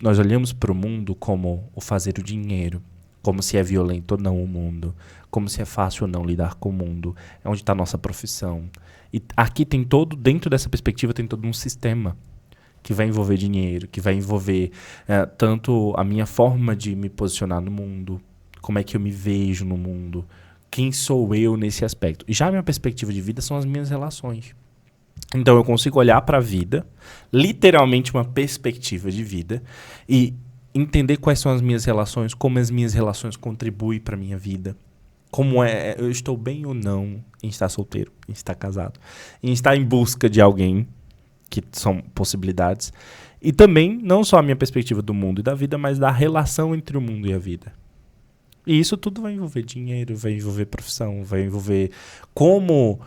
nós olhamos para o mundo como o fazer o dinheiro, como se é violento ou não o mundo, como se é fácil ou não lidar com o mundo, é onde está a nossa profissão. E aqui dentro dessa perspectiva, tem todo um sistema que vai envolver dinheiro, que vai envolver tanto a minha forma de me posicionar no mundo, como é que eu me vejo no mundo, quem sou eu nesse aspecto. E já a minha perspectiva de vida são as minhas relações. Então eu consigo olhar para a vida, literalmente uma perspectiva de vida, e entender quais são as minhas relações, como as minhas relações contribuem para a minha vida, como eu estou bem ou não em estar solteiro, em estar casado, em estar em busca de alguém, que são possibilidades. E também, não só a minha perspectiva do mundo e da vida, mas da relação entre o mundo e a vida. E isso tudo vai envolver dinheiro, vai envolver profissão, vai envolver como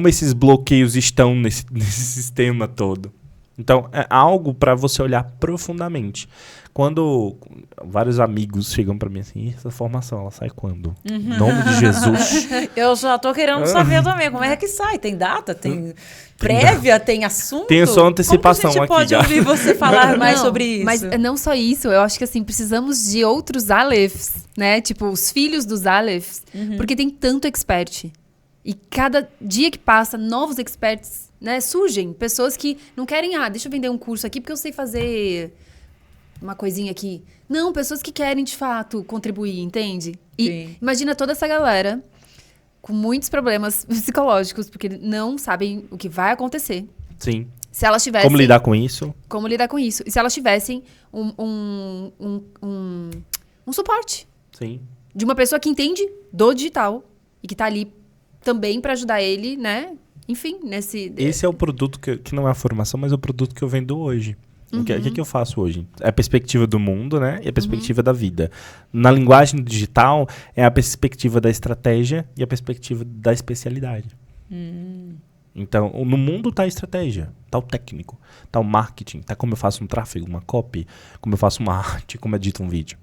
esses bloqueios estão nesse sistema todo. Então, é algo para você olhar profundamente. Quando vários amigos chegam para mim assim, essa formação, ela sai quando? Em nome de Jesus. Eu já tô querendo saber também, como é que sai? Tem data? Tem prévia? Tem assunto? Tem só antecipação aqui. Como que a gente pode ouvir você falar mais sobre isso? Mas não só isso, eu acho que assim, precisamos de outros Alephs, né? Tipo, os filhos dos Alephs, porque tem tanto expert. E cada dia que passa, novos experts, né, surgem. Pessoas que não querem, deixa eu vender um curso aqui porque eu sei fazer uma coisinha aqui. Não, pessoas que querem, de fato, contribuir, entende? E imagina toda essa galera com muitos problemas psicológicos, porque não sabem o que vai acontecer. Sim. Se elas tivessem... Como lidar com isso? Como lidar com isso. E se elas tivessem um suporte. Sim. De uma pessoa que entende do digital e que tá ali também para ajudar ele, né? Enfim, Esse é o produto que não é a formação, mas é o produto que eu vendo hoje. O que eu faço hoje? É a perspectiva do mundo, né? E a perspectiva da vida. Na linguagem digital, é a perspectiva da estratégia e a perspectiva da especialidade. Então, no mundo tá a estratégia, tá o técnico, tá o marketing, tá como eu faço um tráfego, uma copy, como eu faço uma arte, como eu edito um vídeo.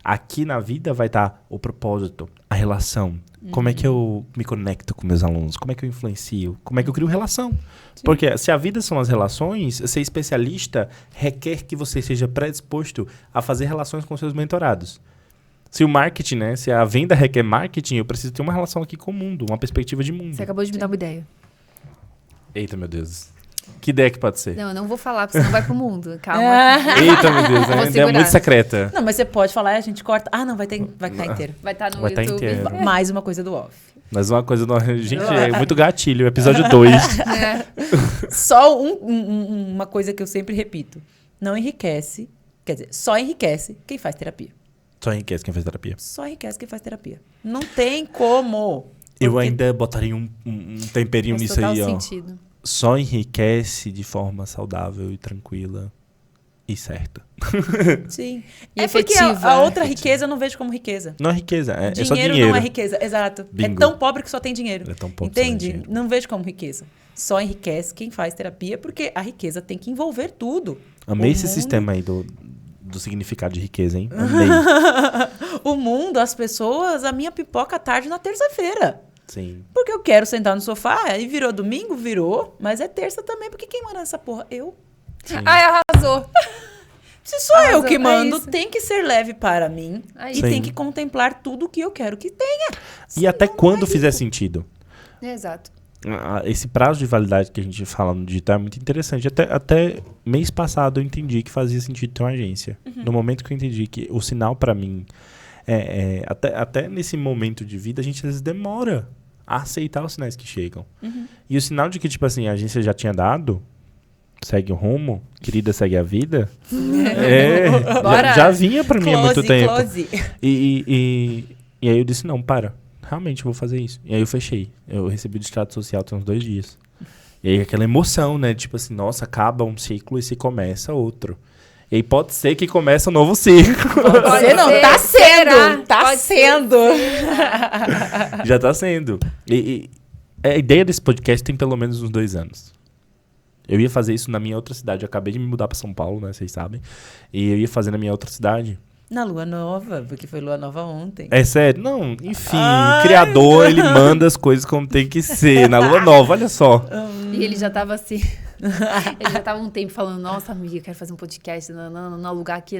Aqui na vida vai estar o propósito, a relação. Como é que eu me conecto com meus alunos? Como é que eu influencio? Como é que eu crio relação? Sim. Porque se a vida são as relações, ser especialista requer que você seja predisposto a fazer relações com seus mentorados. Se o marketing, né? Se a venda requer marketing, eu preciso ter uma relação aqui com o mundo, uma perspectiva de mundo. Você acabou de me dar uma ideia. Eita, meu Deus. Que ideia que pode ser? Não, eu não vou falar, porque senão vai pro mundo. Calma. Eita, meu Deus, a ideia é muito secreta. Não, mas você pode falar e a gente corta. Ah, não, vai estar inteiro. Vai estar no vai YouTube. Inteiro. Mais uma coisa do off. Mais uma coisa do off. Gente, é muito gatilho. Episódio 2. Só uma coisa que eu sempre repito. Não enriquece, quer dizer, só enriquece quem faz terapia. Só enriquece quem faz terapia. Só enriquece quem faz terapia. Não tem como. Eu ainda botaria um temperinho Faz nisso total aí, ó. sentido. Só enriquece de forma saudável e tranquila e certa. Sim. E É porque efetiva. a outra riqueza eu não vejo como riqueza. Não é riqueza, é só Dinheiro dinheiro. não é riqueza, exato. Bingo. É tão pobre que só tem dinheiro. É tão pobre que só tem Entende? dinheiro. Não vejo como riqueza. Só enriquece quem faz terapia, porque a riqueza tem que envolver tudo. Amei O esse mundo- sistema aí do significado de riqueza, hein? Amei. O mundo, as pessoas, a minha pipoca à tarde na terça-feira. Sim. Porque eu quero sentar no sofá, aí virou domingo, virou, mas é terça também, porque quem manda nessa porra? Eu. Sim. Ai, arrasou. Se sou eu Arrasou, que é mando, isso. tem que ser leve para mim Aí. e Sim. tem que contemplar tudo o que eu quero que tenha. E até Senão quando não é fizer rico. sentido. Exato. Esse prazo de validade que a gente fala no digital é muito interessante. Até mês passado eu entendi que fazia sentido ter uma agência. No momento que eu entendi que o sinal pra mim até nesse momento de vida a gente às vezes demora a aceitar os sinais que chegam. E o sinal de que tipo assim a agência já tinha dado, segue o rumo, querida, segue a vida. Bora. Já vinha pra mim há muito tempo. Close. E aí eu disse, não, para. Realmente, eu vou fazer isso. E aí eu fechei. Eu recebi o distrato social tem uns 2 dias. E aí aquela emoção, né? Tipo assim, nossa, acaba um ciclo e se começa outro. E aí pode ser que comece um novo ciclo. Você não, ser, tá será? sendo. Tá Pode sendo. Já tá sendo. E a ideia desse podcast tem pelo menos uns 2 anos. Eu ia fazer isso na minha outra cidade. Eu acabei de me mudar pra São Paulo, né? Vocês sabem. E eu ia fazer na minha outra cidade. Na lua nova, porque foi lua nova ontem. É sério? Não, enfim. Ai, O criador, ele manda as coisas como tem que ser. Na lua nova, olha só. E ele já tava assim. Ele já tava um tempo falando, nossa, amiga, eu quero fazer um podcast, não alugar aqui,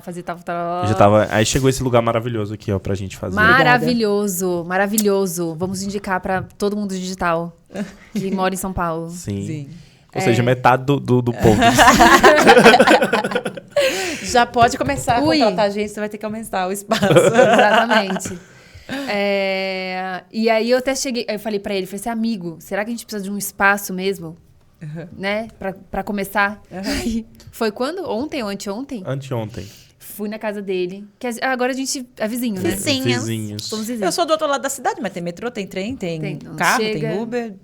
fazer tal. Eu já tava. Aí chegou esse lugar maravilhoso aqui, ó, pra gente fazer. Maravilhoso, maravilhoso. Vamos indicar pra todo mundo digital que mora em São Paulo. Sim. Ou seja, metade do povo. Já pode começar a Ui. contratar gente, você vai ter que aumentar o espaço. Exatamente. E aí eu até cheguei, eu falei pra ele, falei assim, amigo, será que a gente precisa de um espaço mesmo? Né? Pra começar? Aí, foi quando? Ontem ou anteontem? Anteontem. Fui na casa dele. Agora a gente é vizinho, né? Vizinhos. Somos vizinhos. Eu sou do outro lado da cidade, mas tem metrô, tem trem, tem Não carro, chega. tem Uber.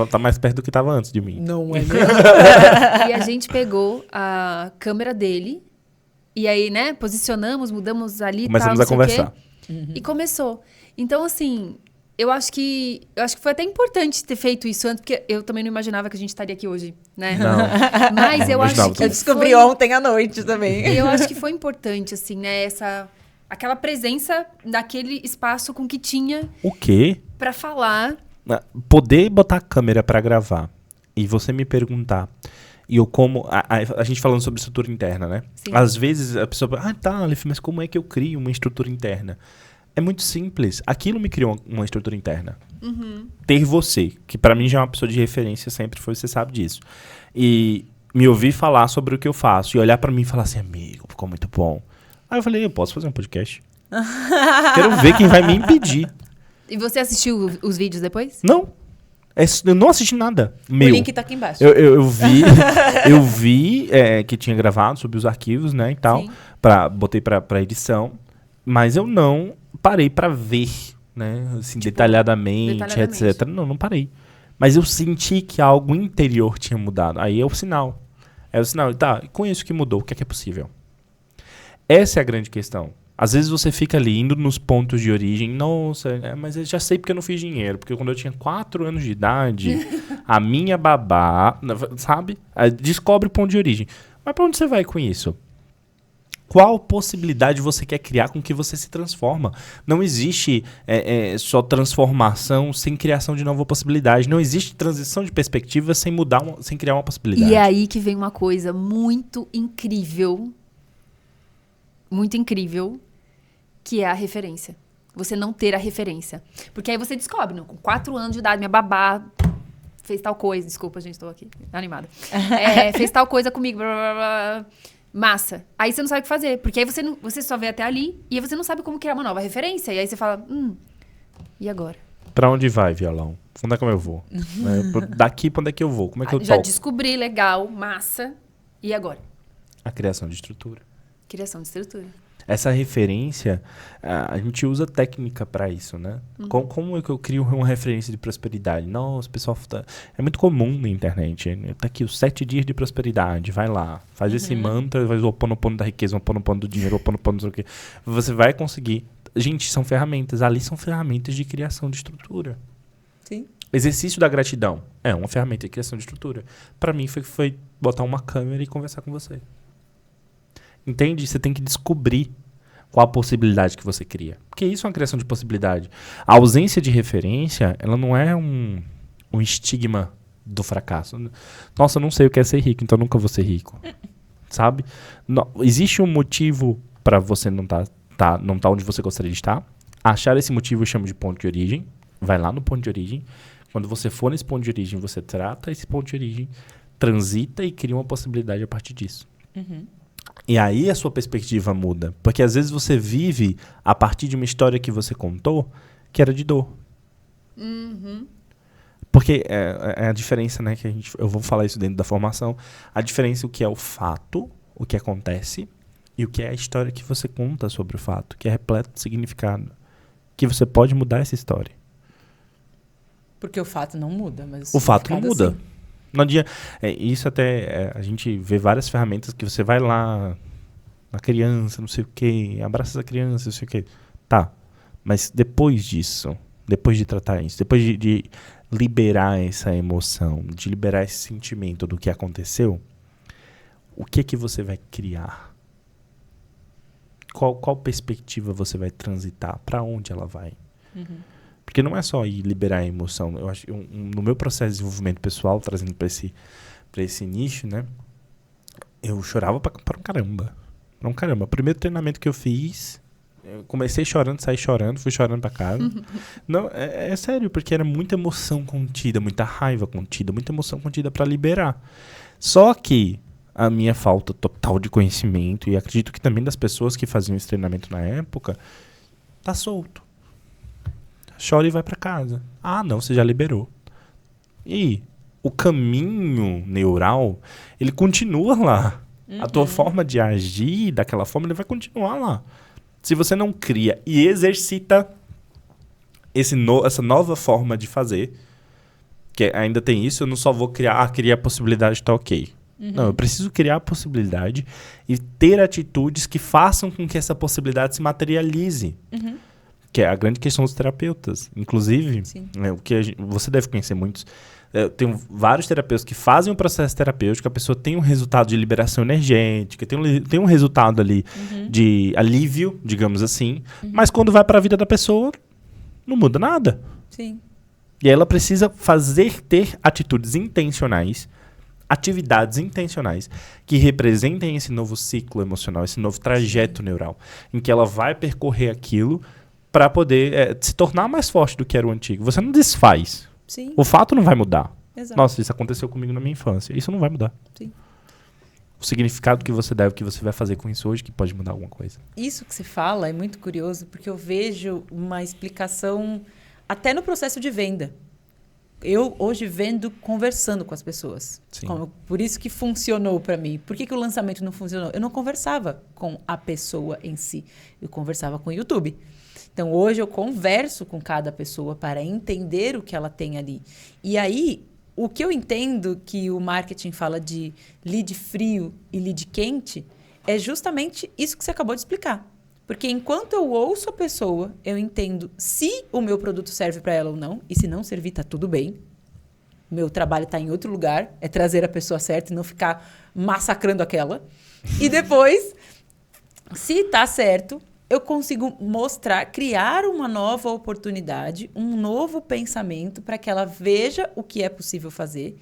Tá mais perto do que tava antes de mim. Não é mesmo? E a gente pegou a câmera dele. E aí, né, posicionamos, mudamos ali. Começamos tal, a não sei o quê. conversar. E começou. Então, assim, eu acho que foi até importante ter feito isso antes, porque eu também não imaginava que a gente estaria aqui hoje, né? Não. Mas eu Não acho imaginava que Eu descobri foi, ontem à noite também. eu acho que foi importante, assim, né? Aquela presença daquele espaço com que tinha O quê? pra falar. Poder botar a câmera pra gravar e você me perguntar. E eu como. A gente falando sobre estrutura interna, né? Sim. Às vezes a pessoa fala, tá, Aleph, mas como é que eu crio uma estrutura interna? É muito simples. Aquilo me criou uma estrutura interna. Ter você, que pra mim já é uma pessoa de referência, sempre foi, você sabe disso. E me ouvir falar sobre o que eu faço e olhar pra mim e falar assim, amigo, ficou muito bom. Aí eu falei, eu posso fazer um podcast? Quero ver quem vai me impedir. E você assistiu os vídeos depois? Não. Eu não assisti nada. O Meu. link tá aqui embaixo. Eu vi que tinha gravado, subi os arquivos, né, e tal. Sim. Botei pra edição. Mas eu não parei pra ver, né, assim, detalhadamente, etc. Não parei. Mas eu senti que algo interior tinha mudado. Aí é o sinal. É o sinal. Tá, com isso que mudou, o que é possível? Essa é a grande questão. Às vezes você fica ali indo nos pontos de origem. Nossa, mas eu já sei porque eu não fiz dinheiro. Porque quando eu tinha 4 anos de idade, a minha babá, sabe? Descobre o ponto de origem. Mas pra onde você vai com isso? Qual possibilidade você quer criar com que você se transforma? Não existe só transformação sem criação de nova possibilidade. Não existe transição de perspectiva sem criar uma possibilidade. E é aí que vem uma coisa muito incrível, que é a referência. Você não ter a referência. Porque aí você descobre, não, com 4 anos de idade, minha babá fez tal coisa. Desculpa, gente, tô aqui animada. Fez tal coisa comigo, blá, blá, blá, massa. Aí você não sabe o que fazer, porque aí você só vê até ali e aí você não sabe como criar uma nova referência. E aí você fala, e agora? Pra onde vai, violão? Onde é que eu vou? Daqui pra onde é que eu vou? Como é que eu Já toco? descobri, legal, massa. E agora? A criação de estrutura. Criação de estrutura. Essa referência, a gente usa técnica para isso, né? Como é que eu crio uma referência de prosperidade? Nossa, pessoal, é muito comum na internet. Tá aqui os 7 dias de prosperidade. Vai lá, faz esse mantra, faz o Ho'oponopono da riqueza, o Ho'oponopono do dinheiro, o Ho'oponopono não sei o quê. Você vai conseguir. Gente, são ferramentas. Ali são ferramentas de criação de estrutura. Sim. Exercício da gratidão é uma ferramenta de criação de estrutura. Para mim foi botar uma câmera e conversar com você. Entende? Você tem que descobrir qual a possibilidade que você cria. Porque isso é uma criação de possibilidade. A ausência de referência, ela não é um estigma do fracasso. Nossa, eu não sei o que é ser rico, então nunca vou ser rico. Sabe? Não, existe um motivo para você não tá onde você gostaria de estar. Achar esse motivo eu chamo de ponto de origem. Vai lá no ponto de origem. Quando você for nesse ponto de origem, você trata esse ponto de origem, transita e cria uma possibilidade a partir disso. E aí a sua perspectiva muda. Porque às vezes você vive a partir de uma história que você contou que era de dor. Porque é a diferença, né? Que eu vou falar isso dentro da formação. A diferença o que é o fato, o que acontece, e o que é a história que você conta sobre o fato, que é repleto de significado. Que você pode mudar essa história. Porque o fato não muda, mas o fato não muda. Assim. Não adianta. Isso até. A gente vê várias ferramentas que você vai lá na criança, não sei o quê, abraça essa criança, não sei o quê. Tá. Mas depois disso, depois de tratar isso, depois de liberar essa emoção, de liberar esse sentimento do que aconteceu, o que você vai criar? Qual perspectiva você vai transitar? Para onde ela vai? Porque não é só ir liberar a emoção. Eu acho, no meu processo de desenvolvimento pessoal, trazendo para esse nicho, né? Eu chorava para um caramba. Para um caramba. O primeiro treinamento que eu fiz, eu comecei chorando, saí chorando, fui chorando para casa. Não, é sério, porque era muita emoção contida, muita raiva contida, muita emoção contida para liberar. Só que a minha falta total de conhecimento, e acredito que também das pessoas que faziam esse treinamento na época, tá solto. Chora e vai para casa. Ah, não, você já liberou. E o caminho neural, ele continua lá. A tua forma de agir daquela forma, ele vai continuar lá. Se você não cria e exercita essa nova forma de fazer, que ainda tem isso, eu não só vou criar a possibilidade, tá ok. Não, eu preciso criar a possibilidade e ter atitudes que façam com que essa possibilidade se materialize. Que é a grande questão dos terapeutas. Inclusive, o que você deve conhecer muitos. Tem vários terapeutas que fazem um processo terapêutico, a pessoa tem um resultado de liberação energética, tem um resultado ali de alívio, digamos assim, mas quando vai para a vida da pessoa, não muda nada. Sim. E aí ela precisa ter atitudes intencionais, atividades intencionais que representem esse novo ciclo emocional, esse novo trajeto neural, em que ela vai percorrer aquilo para poder se tornar mais forte do que era o antigo. Você não desfaz. Sim. O fato não vai mudar. Exato. Nossa, isso aconteceu comigo na minha infância. Isso não vai mudar. Sim. O significado que você deve, o que você vai fazer com isso hoje, que pode mudar alguma coisa. Isso que você fala é muito curioso, porque eu vejo uma explicação até no processo de venda. Eu hoje vendo conversando com as pessoas. Sim. Por isso que funcionou para mim. Por que o lançamento não funcionou? Eu não conversava com a pessoa em si. Eu conversava com o YouTube. Então, hoje eu converso com cada pessoa para entender o que ela tem ali. E aí, o que eu entendo que o marketing fala de lead frio e lead quente é justamente isso que você acabou de explicar. Porque enquanto eu ouço a pessoa, eu entendo se o meu produto serve para ela ou não. E se não servir, tá tudo bem. Meu trabalho está em outro lugar. É trazer a pessoa certa e não ficar massacrando aquela. E depois, se tá certo, eu consigo mostrar, criar uma nova oportunidade, um novo pensamento para que ela veja o que é possível fazer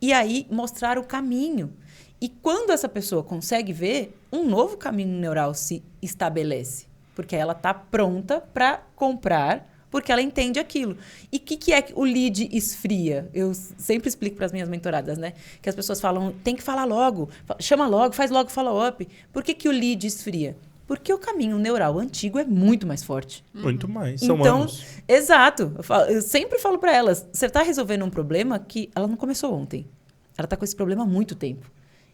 e aí mostrar o caminho. E quando essa pessoa consegue ver, um novo caminho neural se estabelece, porque ela está pronta para comprar, porque ela entende aquilo. E o que é que o lead esfria? Eu sempre explico para as minhas mentoradas, né? Que as pessoas falam, tem que falar logo, chama logo, faz logo follow-up. Por que o lead esfria? Porque o caminho neural antigo é muito mais forte. Muito mais. São então, anos. Exato. Eu sempre falo para elas, você está resolvendo um problema que ela não começou ontem. Ela está com esse problema há muito tempo.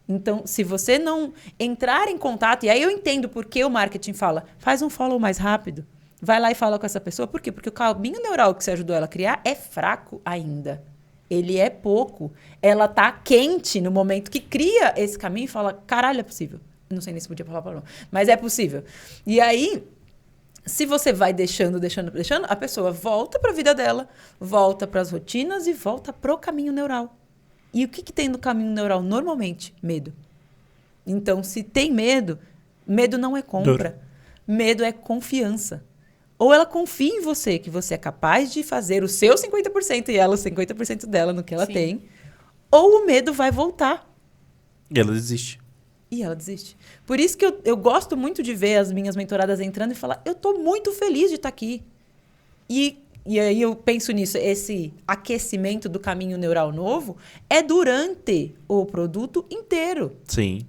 Então, se você não entrar em contato, e aí eu entendo por que o marketing fala, faz um follow mais rápido. Vai lá e fala com essa pessoa. Por quê? Porque o caminho neural que você ajudou ela a criar é fraco ainda. Ele é pouco. Ela tá quente no momento que cria esse caminho e fala, caralho, é possível. Não sei nem se podia falar palavrão, mas é possível. E aí, se você vai deixando, a pessoa volta para a vida dela, volta para as rotinas e volta pro caminho neural. E o que tem no caminho neural normalmente? Medo. Então, se tem medo, medo não é compra. Medo é confiança. Ou ela confia em você, que você é capaz de fazer o seu 50% e ela os 50% dela no que ela tem. Ou o medo vai voltar. E ela desiste. E ela desiste. Por isso que eu gosto muito de ver as minhas mentoradas entrando e falar, eu tô muito feliz de estar aqui. E aí eu penso nisso, esse aquecimento do caminho neural novo é durante o produto inteiro. Sim.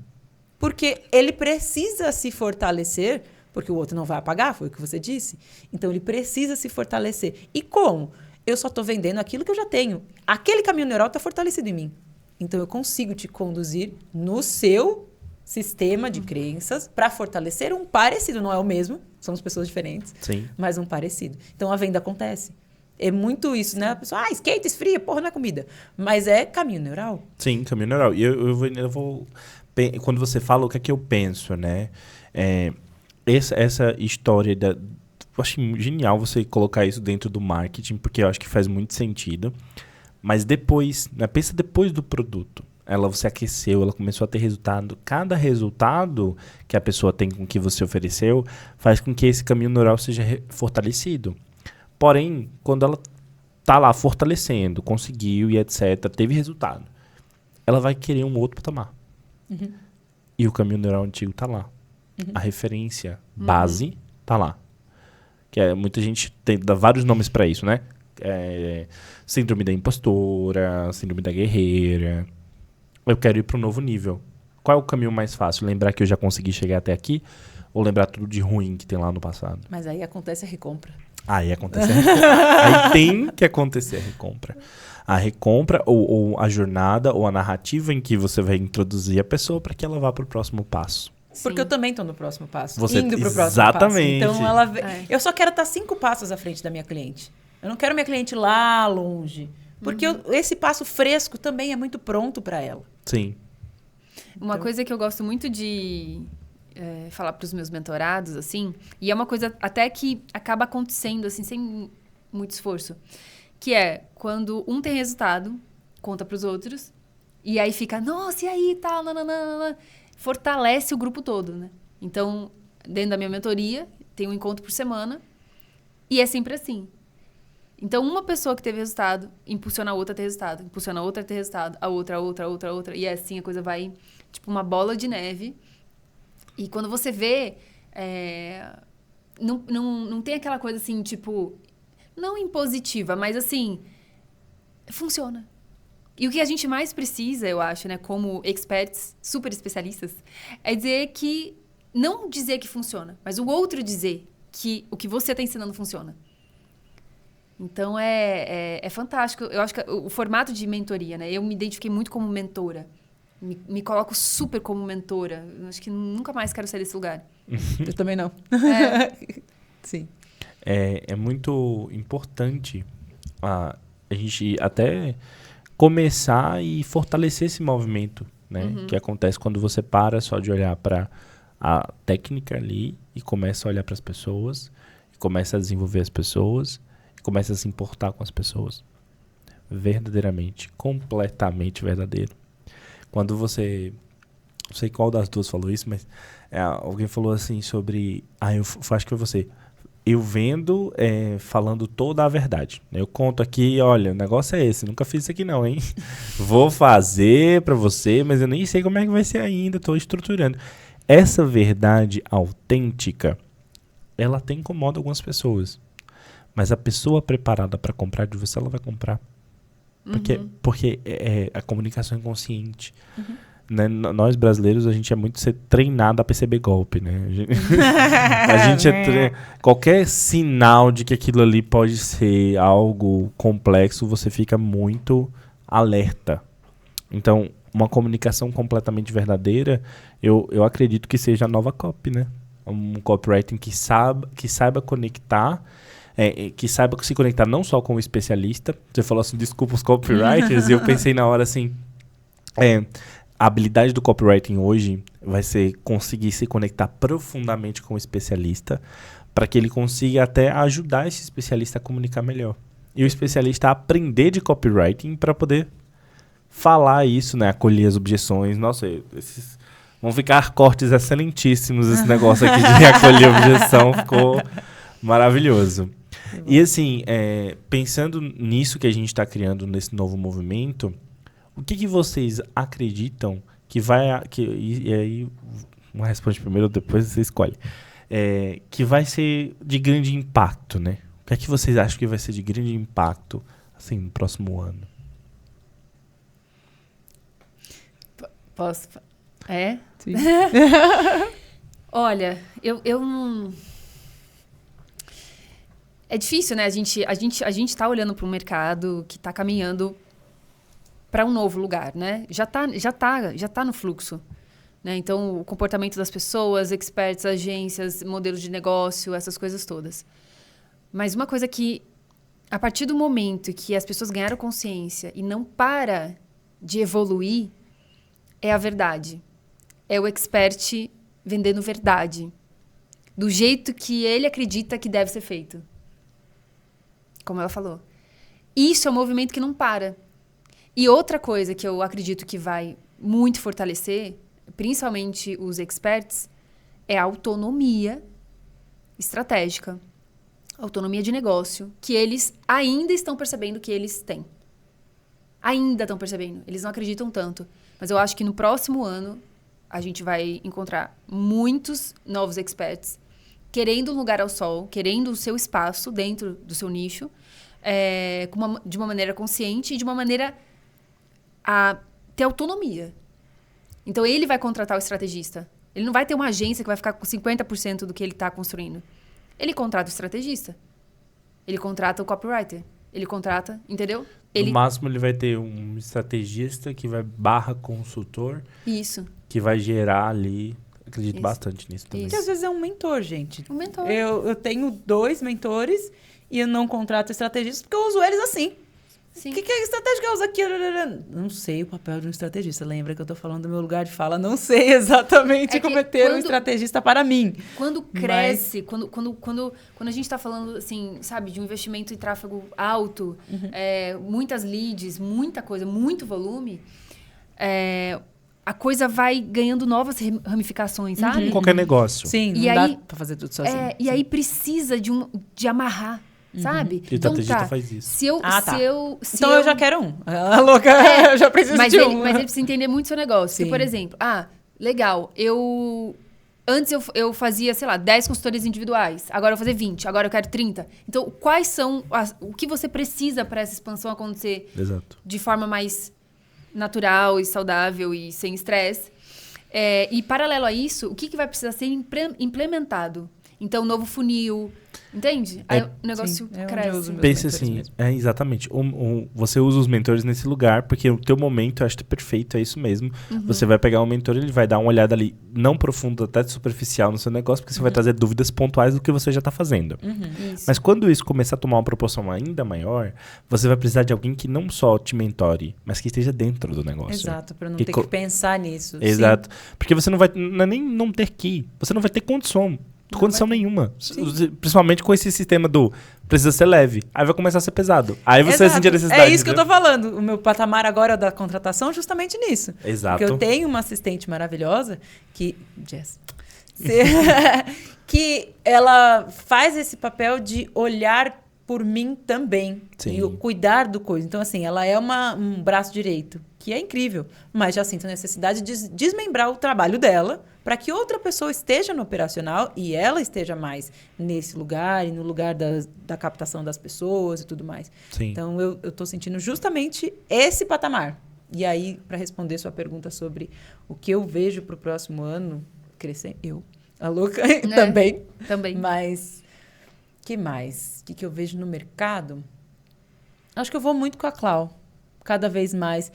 Porque ele precisa se fortalecer, porque o outro não vai apagar, foi o que você disse. Então ele precisa se fortalecer. E como? Eu só estou vendendo aquilo que eu já tenho. Aquele caminho neural está fortalecido em mim. Então eu consigo te conduzir no seu sistema de crenças para fortalecer um parecido. Não é o mesmo, somos pessoas diferentes, Sim. mas um parecido. Então a venda acontece. É muito isso, né? A pessoa, skate esfria, porra, não é comida. Mas é caminho neural. Sim, caminho neural. E eu vou... Quando você fala, o que é que eu penso, né? Essa história da... Eu acho genial você colocar isso dentro do marketing, porque eu acho que faz muito sentido. Mas depois, né? Pensa depois do produto. Você aqueceu, ela começou a ter resultado. Cada resultado que a pessoa tem com o que você ofereceu faz com que esse caminho neural seja fortalecido. Porém, quando ela tá lá fortalecendo, conseguiu e etc., teve resultado, ela vai querer um outro patamar. Uhum. E o caminho neural antigo tá lá. Uhum. A referência base tá lá. Muita gente dá vários nomes para isso, né? Síndrome da impostora, síndrome da guerreira. Eu quero ir para um novo nível. Qual é o caminho mais fácil? Lembrar que eu já consegui chegar até aqui ou lembrar tudo de ruim que tem lá no passado? Mas aí acontece a recompra. Aí acontece a recompra. Aí tem que acontecer a recompra. A recompra ou a jornada ou a narrativa em que você vai introduzir a pessoa para que ela vá para o próximo passo. Porque eu também estou no próximo passo. Você, indo pro próximo exatamente. passo. Então, eu só quero estar 5 passos à frente da minha cliente. Eu não quero minha cliente lá longe. Porque esse passo fresco também é muito pronto para ela. Sim. Uma coisa que eu gosto muito de falar para os meus mentorados, assim, e é uma coisa até que acaba acontecendo, assim, sem muito esforço, que é quando um tem resultado, conta para os outros, e aí fica, nossa, e aí, tal, nananana, fortalece o grupo todo, né? Então, dentro da minha mentoria, tem um encontro por semana, e é sempre assim. Então, uma pessoa que teve resultado impulsiona a outra a ter resultado, impulsiona a outra a ter resultado, a outra, e assim a coisa vai, tipo, uma bola de neve. E quando você vê, não tem aquela coisa assim, tipo, não impositiva, mas assim, funciona. E o que a gente mais precisa, eu acho, né, como experts, super especialistas, é não dizer que funciona, mas o outro dizer que o que você está ensinando funciona. Então, é fantástico. Eu acho que o formato de mentoria, né? Eu me identifiquei muito como mentora. Me coloco super como mentora. Eu acho que nunca mais quero sair desse lugar. Eu também não. Sim. É muito importante a gente até começar e fortalecer esse movimento, né? Que acontece quando você para só de olhar para a técnica ali e começa a olhar para as pessoas, e começa a desenvolver as pessoas, começa a se importar com as pessoas. Verdadeiramente, completamente verdadeiro. Quando você... Não sei qual das duas falou isso, mas alguém falou assim sobre... eu acho que foi você. Eu vendo, falando toda a verdade. Eu conto aqui, olha, o negócio é esse. Nunca fiz isso aqui não, hein? Vou fazer pra você, mas eu nem sei como é que vai ser ainda. Tô estruturando. Essa verdade autêntica, ela até incomoda algumas pessoas. Mas a pessoa preparada para comprar de você, ela vai comprar. Porque a comunicação é inconsciente. Né? Nós, brasileiros, a gente é muito treinado a perceber golpe. Né? A gente qualquer sinal de que aquilo ali pode ser algo complexo, você fica muito alerta. Então, uma comunicação completamente verdadeira, eu acredito que seja a nova copy, né? Um copywriting que saiba conectar, que saiba se conectar não só com o especialista. Você falou assim, desculpa os copywriters, e eu pensei na hora assim, a habilidade do copywriting hoje vai ser conseguir se conectar profundamente com o especialista para que ele consiga até ajudar esse especialista a comunicar melhor. E o especialista a aprender de copywriting para poder falar isso, né? Acolher as objeções. Nossa, vão ficar cortes excelentíssimos esse negócio aqui de acolher objeção. Ficou maravilhoso. E assim, pensando nisso que a gente está criando nesse novo movimento, o que vocês acreditam que vai... e aí, uma responde primeiro, depois você escolhe. Que vai ser de grande impacto, né? O que é que vocês acham que vai ser de grande impacto, assim, no próximo ano? Posso? Sim. Olha, eu não... É difícil, né? A gente tá olhando para um mercado que está caminhando para um novo lugar, né? Já tá no fluxo, né? Então, o comportamento das pessoas, experts, agências, modelos de negócio, essas coisas todas. Mas uma coisa que, a partir do momento que as pessoas ganharam consciência e não para de evoluir, é a verdade. É o expert vendendo verdade. Do jeito que ele acredita que deve ser feito. Como ela falou. Isso é um movimento que não para. E outra coisa que eu acredito que vai muito fortalecer, principalmente os experts, é a autonomia estratégica. Autonomia de negócio, que eles ainda estão percebendo que eles têm. Ainda estão percebendo. Eles não acreditam tanto. Mas eu acho que no próximo ano, a gente vai encontrar muitos novos experts querendo um lugar ao sol, querendo o seu espaço dentro do seu nicho, de uma maneira consciente e de uma maneira a ter autonomia. Então, ele vai contratar o estrategista. Ele não vai ter uma agência que vai ficar com 50% do que ele está construindo. Ele contrata o estrategista. Ele contrata o copywriter. Ele contrata, entendeu? No máximo, ele vai ter um estrategista que vai /consultor. Isso. Que vai gerar ali... Acredito Isso. bastante nisso também. Porque às vezes é um mentor, gente. Um mentor. Eu tenho 2 mentores e eu não contrato estrategistas porque eu uso eles assim. Sim. O que é estratégia que eu uso aqui? Não sei o papel de um estrategista. Lembra que eu tô falando do meu lugar de fala? Não sei exatamente como é ter um estrategista para mim. Quando cresce, quando a gente está falando, assim, sabe, de um investimento em tráfego alto, muitas leads, muita coisa, muito volume, a coisa vai ganhando novas ramificações, sabe? Qualquer negócio. Sim, E não aí, dá pra fazer tudo sozinho. E aí precisa de amarrar, sabe? E o estrategista faz isso. Então eu já quero um. A louca, eu já preciso mas de ele, um. Mas ele precisa entender muito o seu negócio. Sim. Porque, por exemplo, legal, antes eu fazia, sei lá, 10 consultorias individuais. Agora eu vou fazer 20. Agora eu quero 30. Então, quais são... o que você precisa para essa expansão acontecer Exato. de forma mais natural e saudável e sem estresse? E, paralelo a isso, o que vai precisar ser implementado? Então, novo funil... Entende? Aí o negócio cresce. Pense assim, exatamente. Você usa os mentores nesse lugar, porque o teu momento, eu acho que é perfeito, é isso mesmo. Você vai pegar um mentor, ele vai dar uma olhada ali, não profunda, até superficial no seu negócio, porque você vai trazer dúvidas pontuais do que você já está fazendo. Mas quando isso começar a tomar uma proporção ainda maior, você vai precisar de alguém que não só te mentore, mas que esteja dentro do negócio. Exato, para não ter que pensar nisso. Exato. Sim. Porque você não vai, não é nem não ter que, você não vai ter condição nenhuma. Sim. Principalmente com esse sistema do precisa ser leve. Aí vai começar a ser pesado. Aí você vai sentir a necessidade. É isso que eu tô falando. O meu patamar agora da contratação é justamente nisso. Exato. Porque eu tenho uma assistente maravilhosa que... Jess. que ela faz esse papel de olhar por mim também. Sim. E cuidar do coisa. Então, assim, ela é um braço direito, que é incrível. Mas já sinto a necessidade de desmembrar o trabalho dela para que outra pessoa esteja no operacional e ela esteja mais nesse lugar e no lugar da captação das pessoas e tudo mais. Sim. Então, eu estou sentindo justamente esse patamar. E aí, para responder sua pergunta sobre o que eu vejo para o próximo ano, crescer, a louca também. Mas, que mais? O que eu vejo no mercado? Acho que eu vou muito com a Clau, cada vez mais.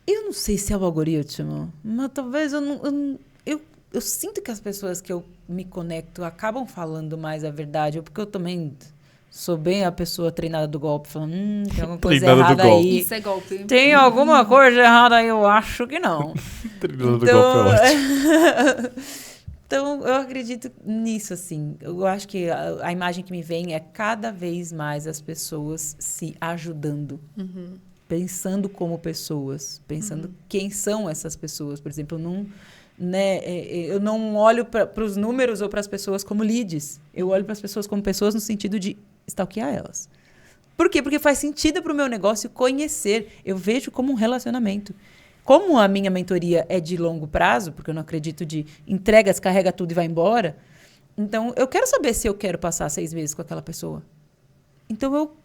Eu não sei se é o algoritmo, mas talvez eu sinto que as pessoas que eu me conecto acabam falando mais a verdade, ou porque eu também sou bem a pessoa treinada do golpe, falando, tem alguma coisa Treinada do errada golpe. aí. Isso é golpe. Tem alguma coisa errada aí, eu acho que não. Treinador do golpe é ótimo. Então, eu acredito nisso, assim. Eu acho que a imagem que me vem é cada vez mais as pessoas se ajudando. Pensando como pessoas. Pensando quem são essas pessoas. Por exemplo, eu não olho para os números ou para as pessoas como leads. Eu olho para as pessoas como pessoas no sentido de stalkear elas. Por quê? Porque faz sentido para o meu negócio conhecer. Eu vejo como um relacionamento. Como a minha mentoria é de longo prazo, porque eu não acredito de entregas, carrega tudo e vai embora, então eu quero saber se eu quero passar 6 meses com aquela pessoa. Então eu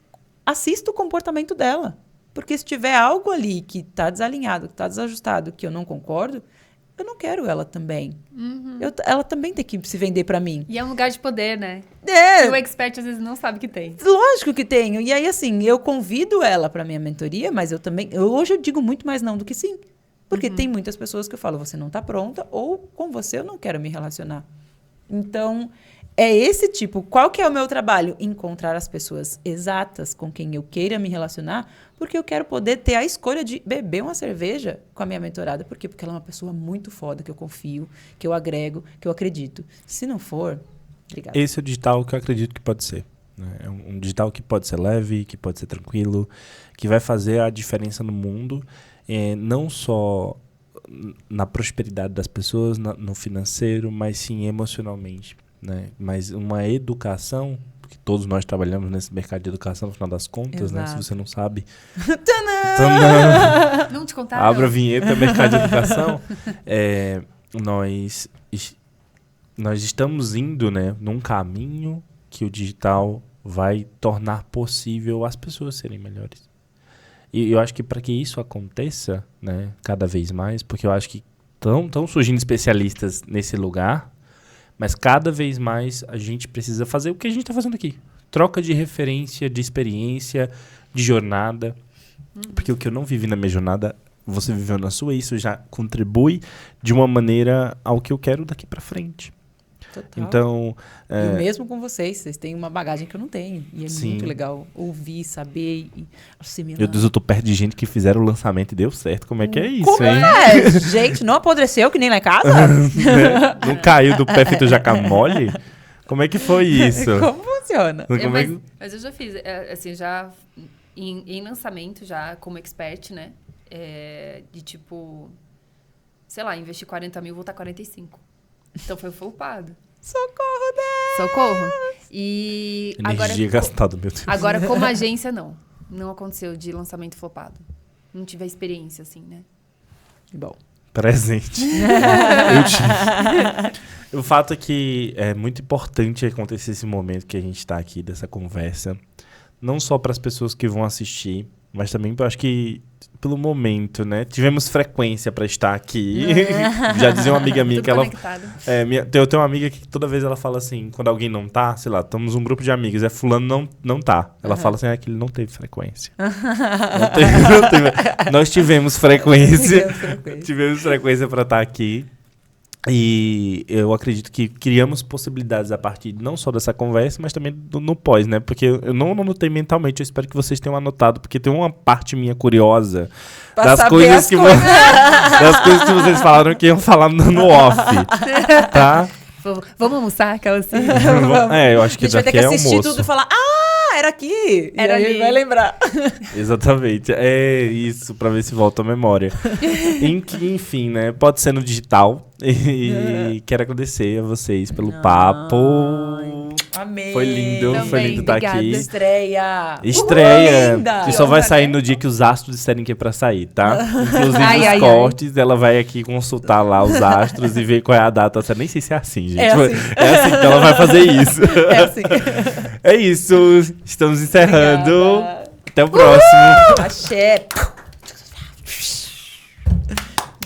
assisto o comportamento dela. Porque se tiver algo ali que está desalinhado, que está desajustado, que eu não concordo, eu não quero ela também. Ela também tem que se vender para mim. E é um lugar de poder, né? É. E o expert às vezes não sabe que tem. Lógico que tenho. E aí, assim, eu convido ela para minha mentoria, mas hoje eu digo muito mais não do que sim. Porque tem muitas pessoas que eu falo, você não está pronta, ou com você eu não quero me relacionar. Então, é esse tipo. Qual que é o meu trabalho? Encontrar as pessoas exatas com quem eu queira me relacionar, porque eu quero poder ter a escolha de beber uma cerveja com a minha mentorada. Por quê? Porque ela é uma pessoa muito foda, que eu confio, que eu agrego, que eu acredito. Se não for, obrigada. Esse é o digital que eu acredito que pode ser. Né? É um digital que pode ser leve, que pode ser tranquilo, que vai fazer a diferença no mundo, não só na prosperidade das pessoas, no financeiro, mas sim emocionalmente. Né? Mas uma educação, porque todos nós trabalhamos nesse mercado de educação, no final das contas, né? Se você não sabe... Não te contaram? Abra a vinheta, mercado de educação. Nós estamos indo, né, num caminho que o digital vai tornar possível as pessoas serem melhores. E eu acho que para que isso aconteça, né, cada vez mais, porque eu acho que estão surgindo especialistas nesse lugar, mas cada vez mais a gente precisa fazer o que a gente está fazendo aqui. Troca de referência, de experiência, de jornada. Porque o que eu não vivi na minha jornada, você viveu na sua, e isso já contribui de uma maneira ao que eu quero daqui para frente. Total. Então, E mesmo com vocês têm uma bagagem que eu não tenho. E é Sim. muito legal ouvir, saber e assimilar. meu Deus, eu tô perto de gente que fizeram o lançamento e deu certo. Como é que é isso, Como hein? é? Gente, não apodreceu que nem lá em casa? Né? Não caiu do pé feito jaca mole? Como é que foi isso? Como funciona? Como é que... Mas eu já fiz, assim, já em lançamento, já como expert, né? De tipo, sei lá, investir 40 mil, voltar 45. Então foi flopado. Socorro, Deus! Socorro. E Energia gastada, meu Deus. agora, como agência, não. Não aconteceu de lançamento flopado. Não tive a experiência, assim, né? Bom. Presente. Eu tive. O fato é que é muito importante acontecer esse momento que a gente está aqui, dessa conversa. Não só para as pessoas que vão assistir, mas também, eu acho que pelo momento, né? Tivemos frequência para estar aqui. Já dizia uma amiga minha Tudo que ela... conectado. Eu tenho uma amiga que toda vez ela fala assim, quando alguém não tá, sei lá, estamos um grupo de amigos, fulano não tá. Ela fala assim, que ele não teve frequência. não teve. Nós tivemos frequência. Tivemos frequência para estar aqui. E eu acredito que criamos possibilidades a partir não só dessa conversa, mas também no pós, né? Porque eu não anotei mentalmente, eu espero que vocês tenham anotado, porque tem uma parte minha curiosa das coisas que vocês falaram que iam falar no off, tá? Vamos almoçar, aquela assim. Eu acho que a gente vai ter daqui que é assistir almoço. tudo e falar, era aqui! Era e aí ali. vai lembrar. Exatamente, é isso, pra ver se volta a memória. Enfim, né, pode ser no digital. E quero agradecer a vocês pelo papo. Amei. Foi lindo, Também, foi lindo estar obrigada. aqui. Estreia! Estreia, Linda! que só vai honra, sair né? no dia que os astros disserem que é pra sair, tá? Inclusive Ai, os ai, cortes, ela vai aqui consultar lá os astros e ver qual é a data. Nem sei se é assim, gente. É assim. É assim que ela vai fazer isso. É assim. É isso, estamos encerrando. Obrigada. Até o próximo. Axé!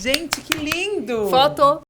Gente, que lindo! Foto.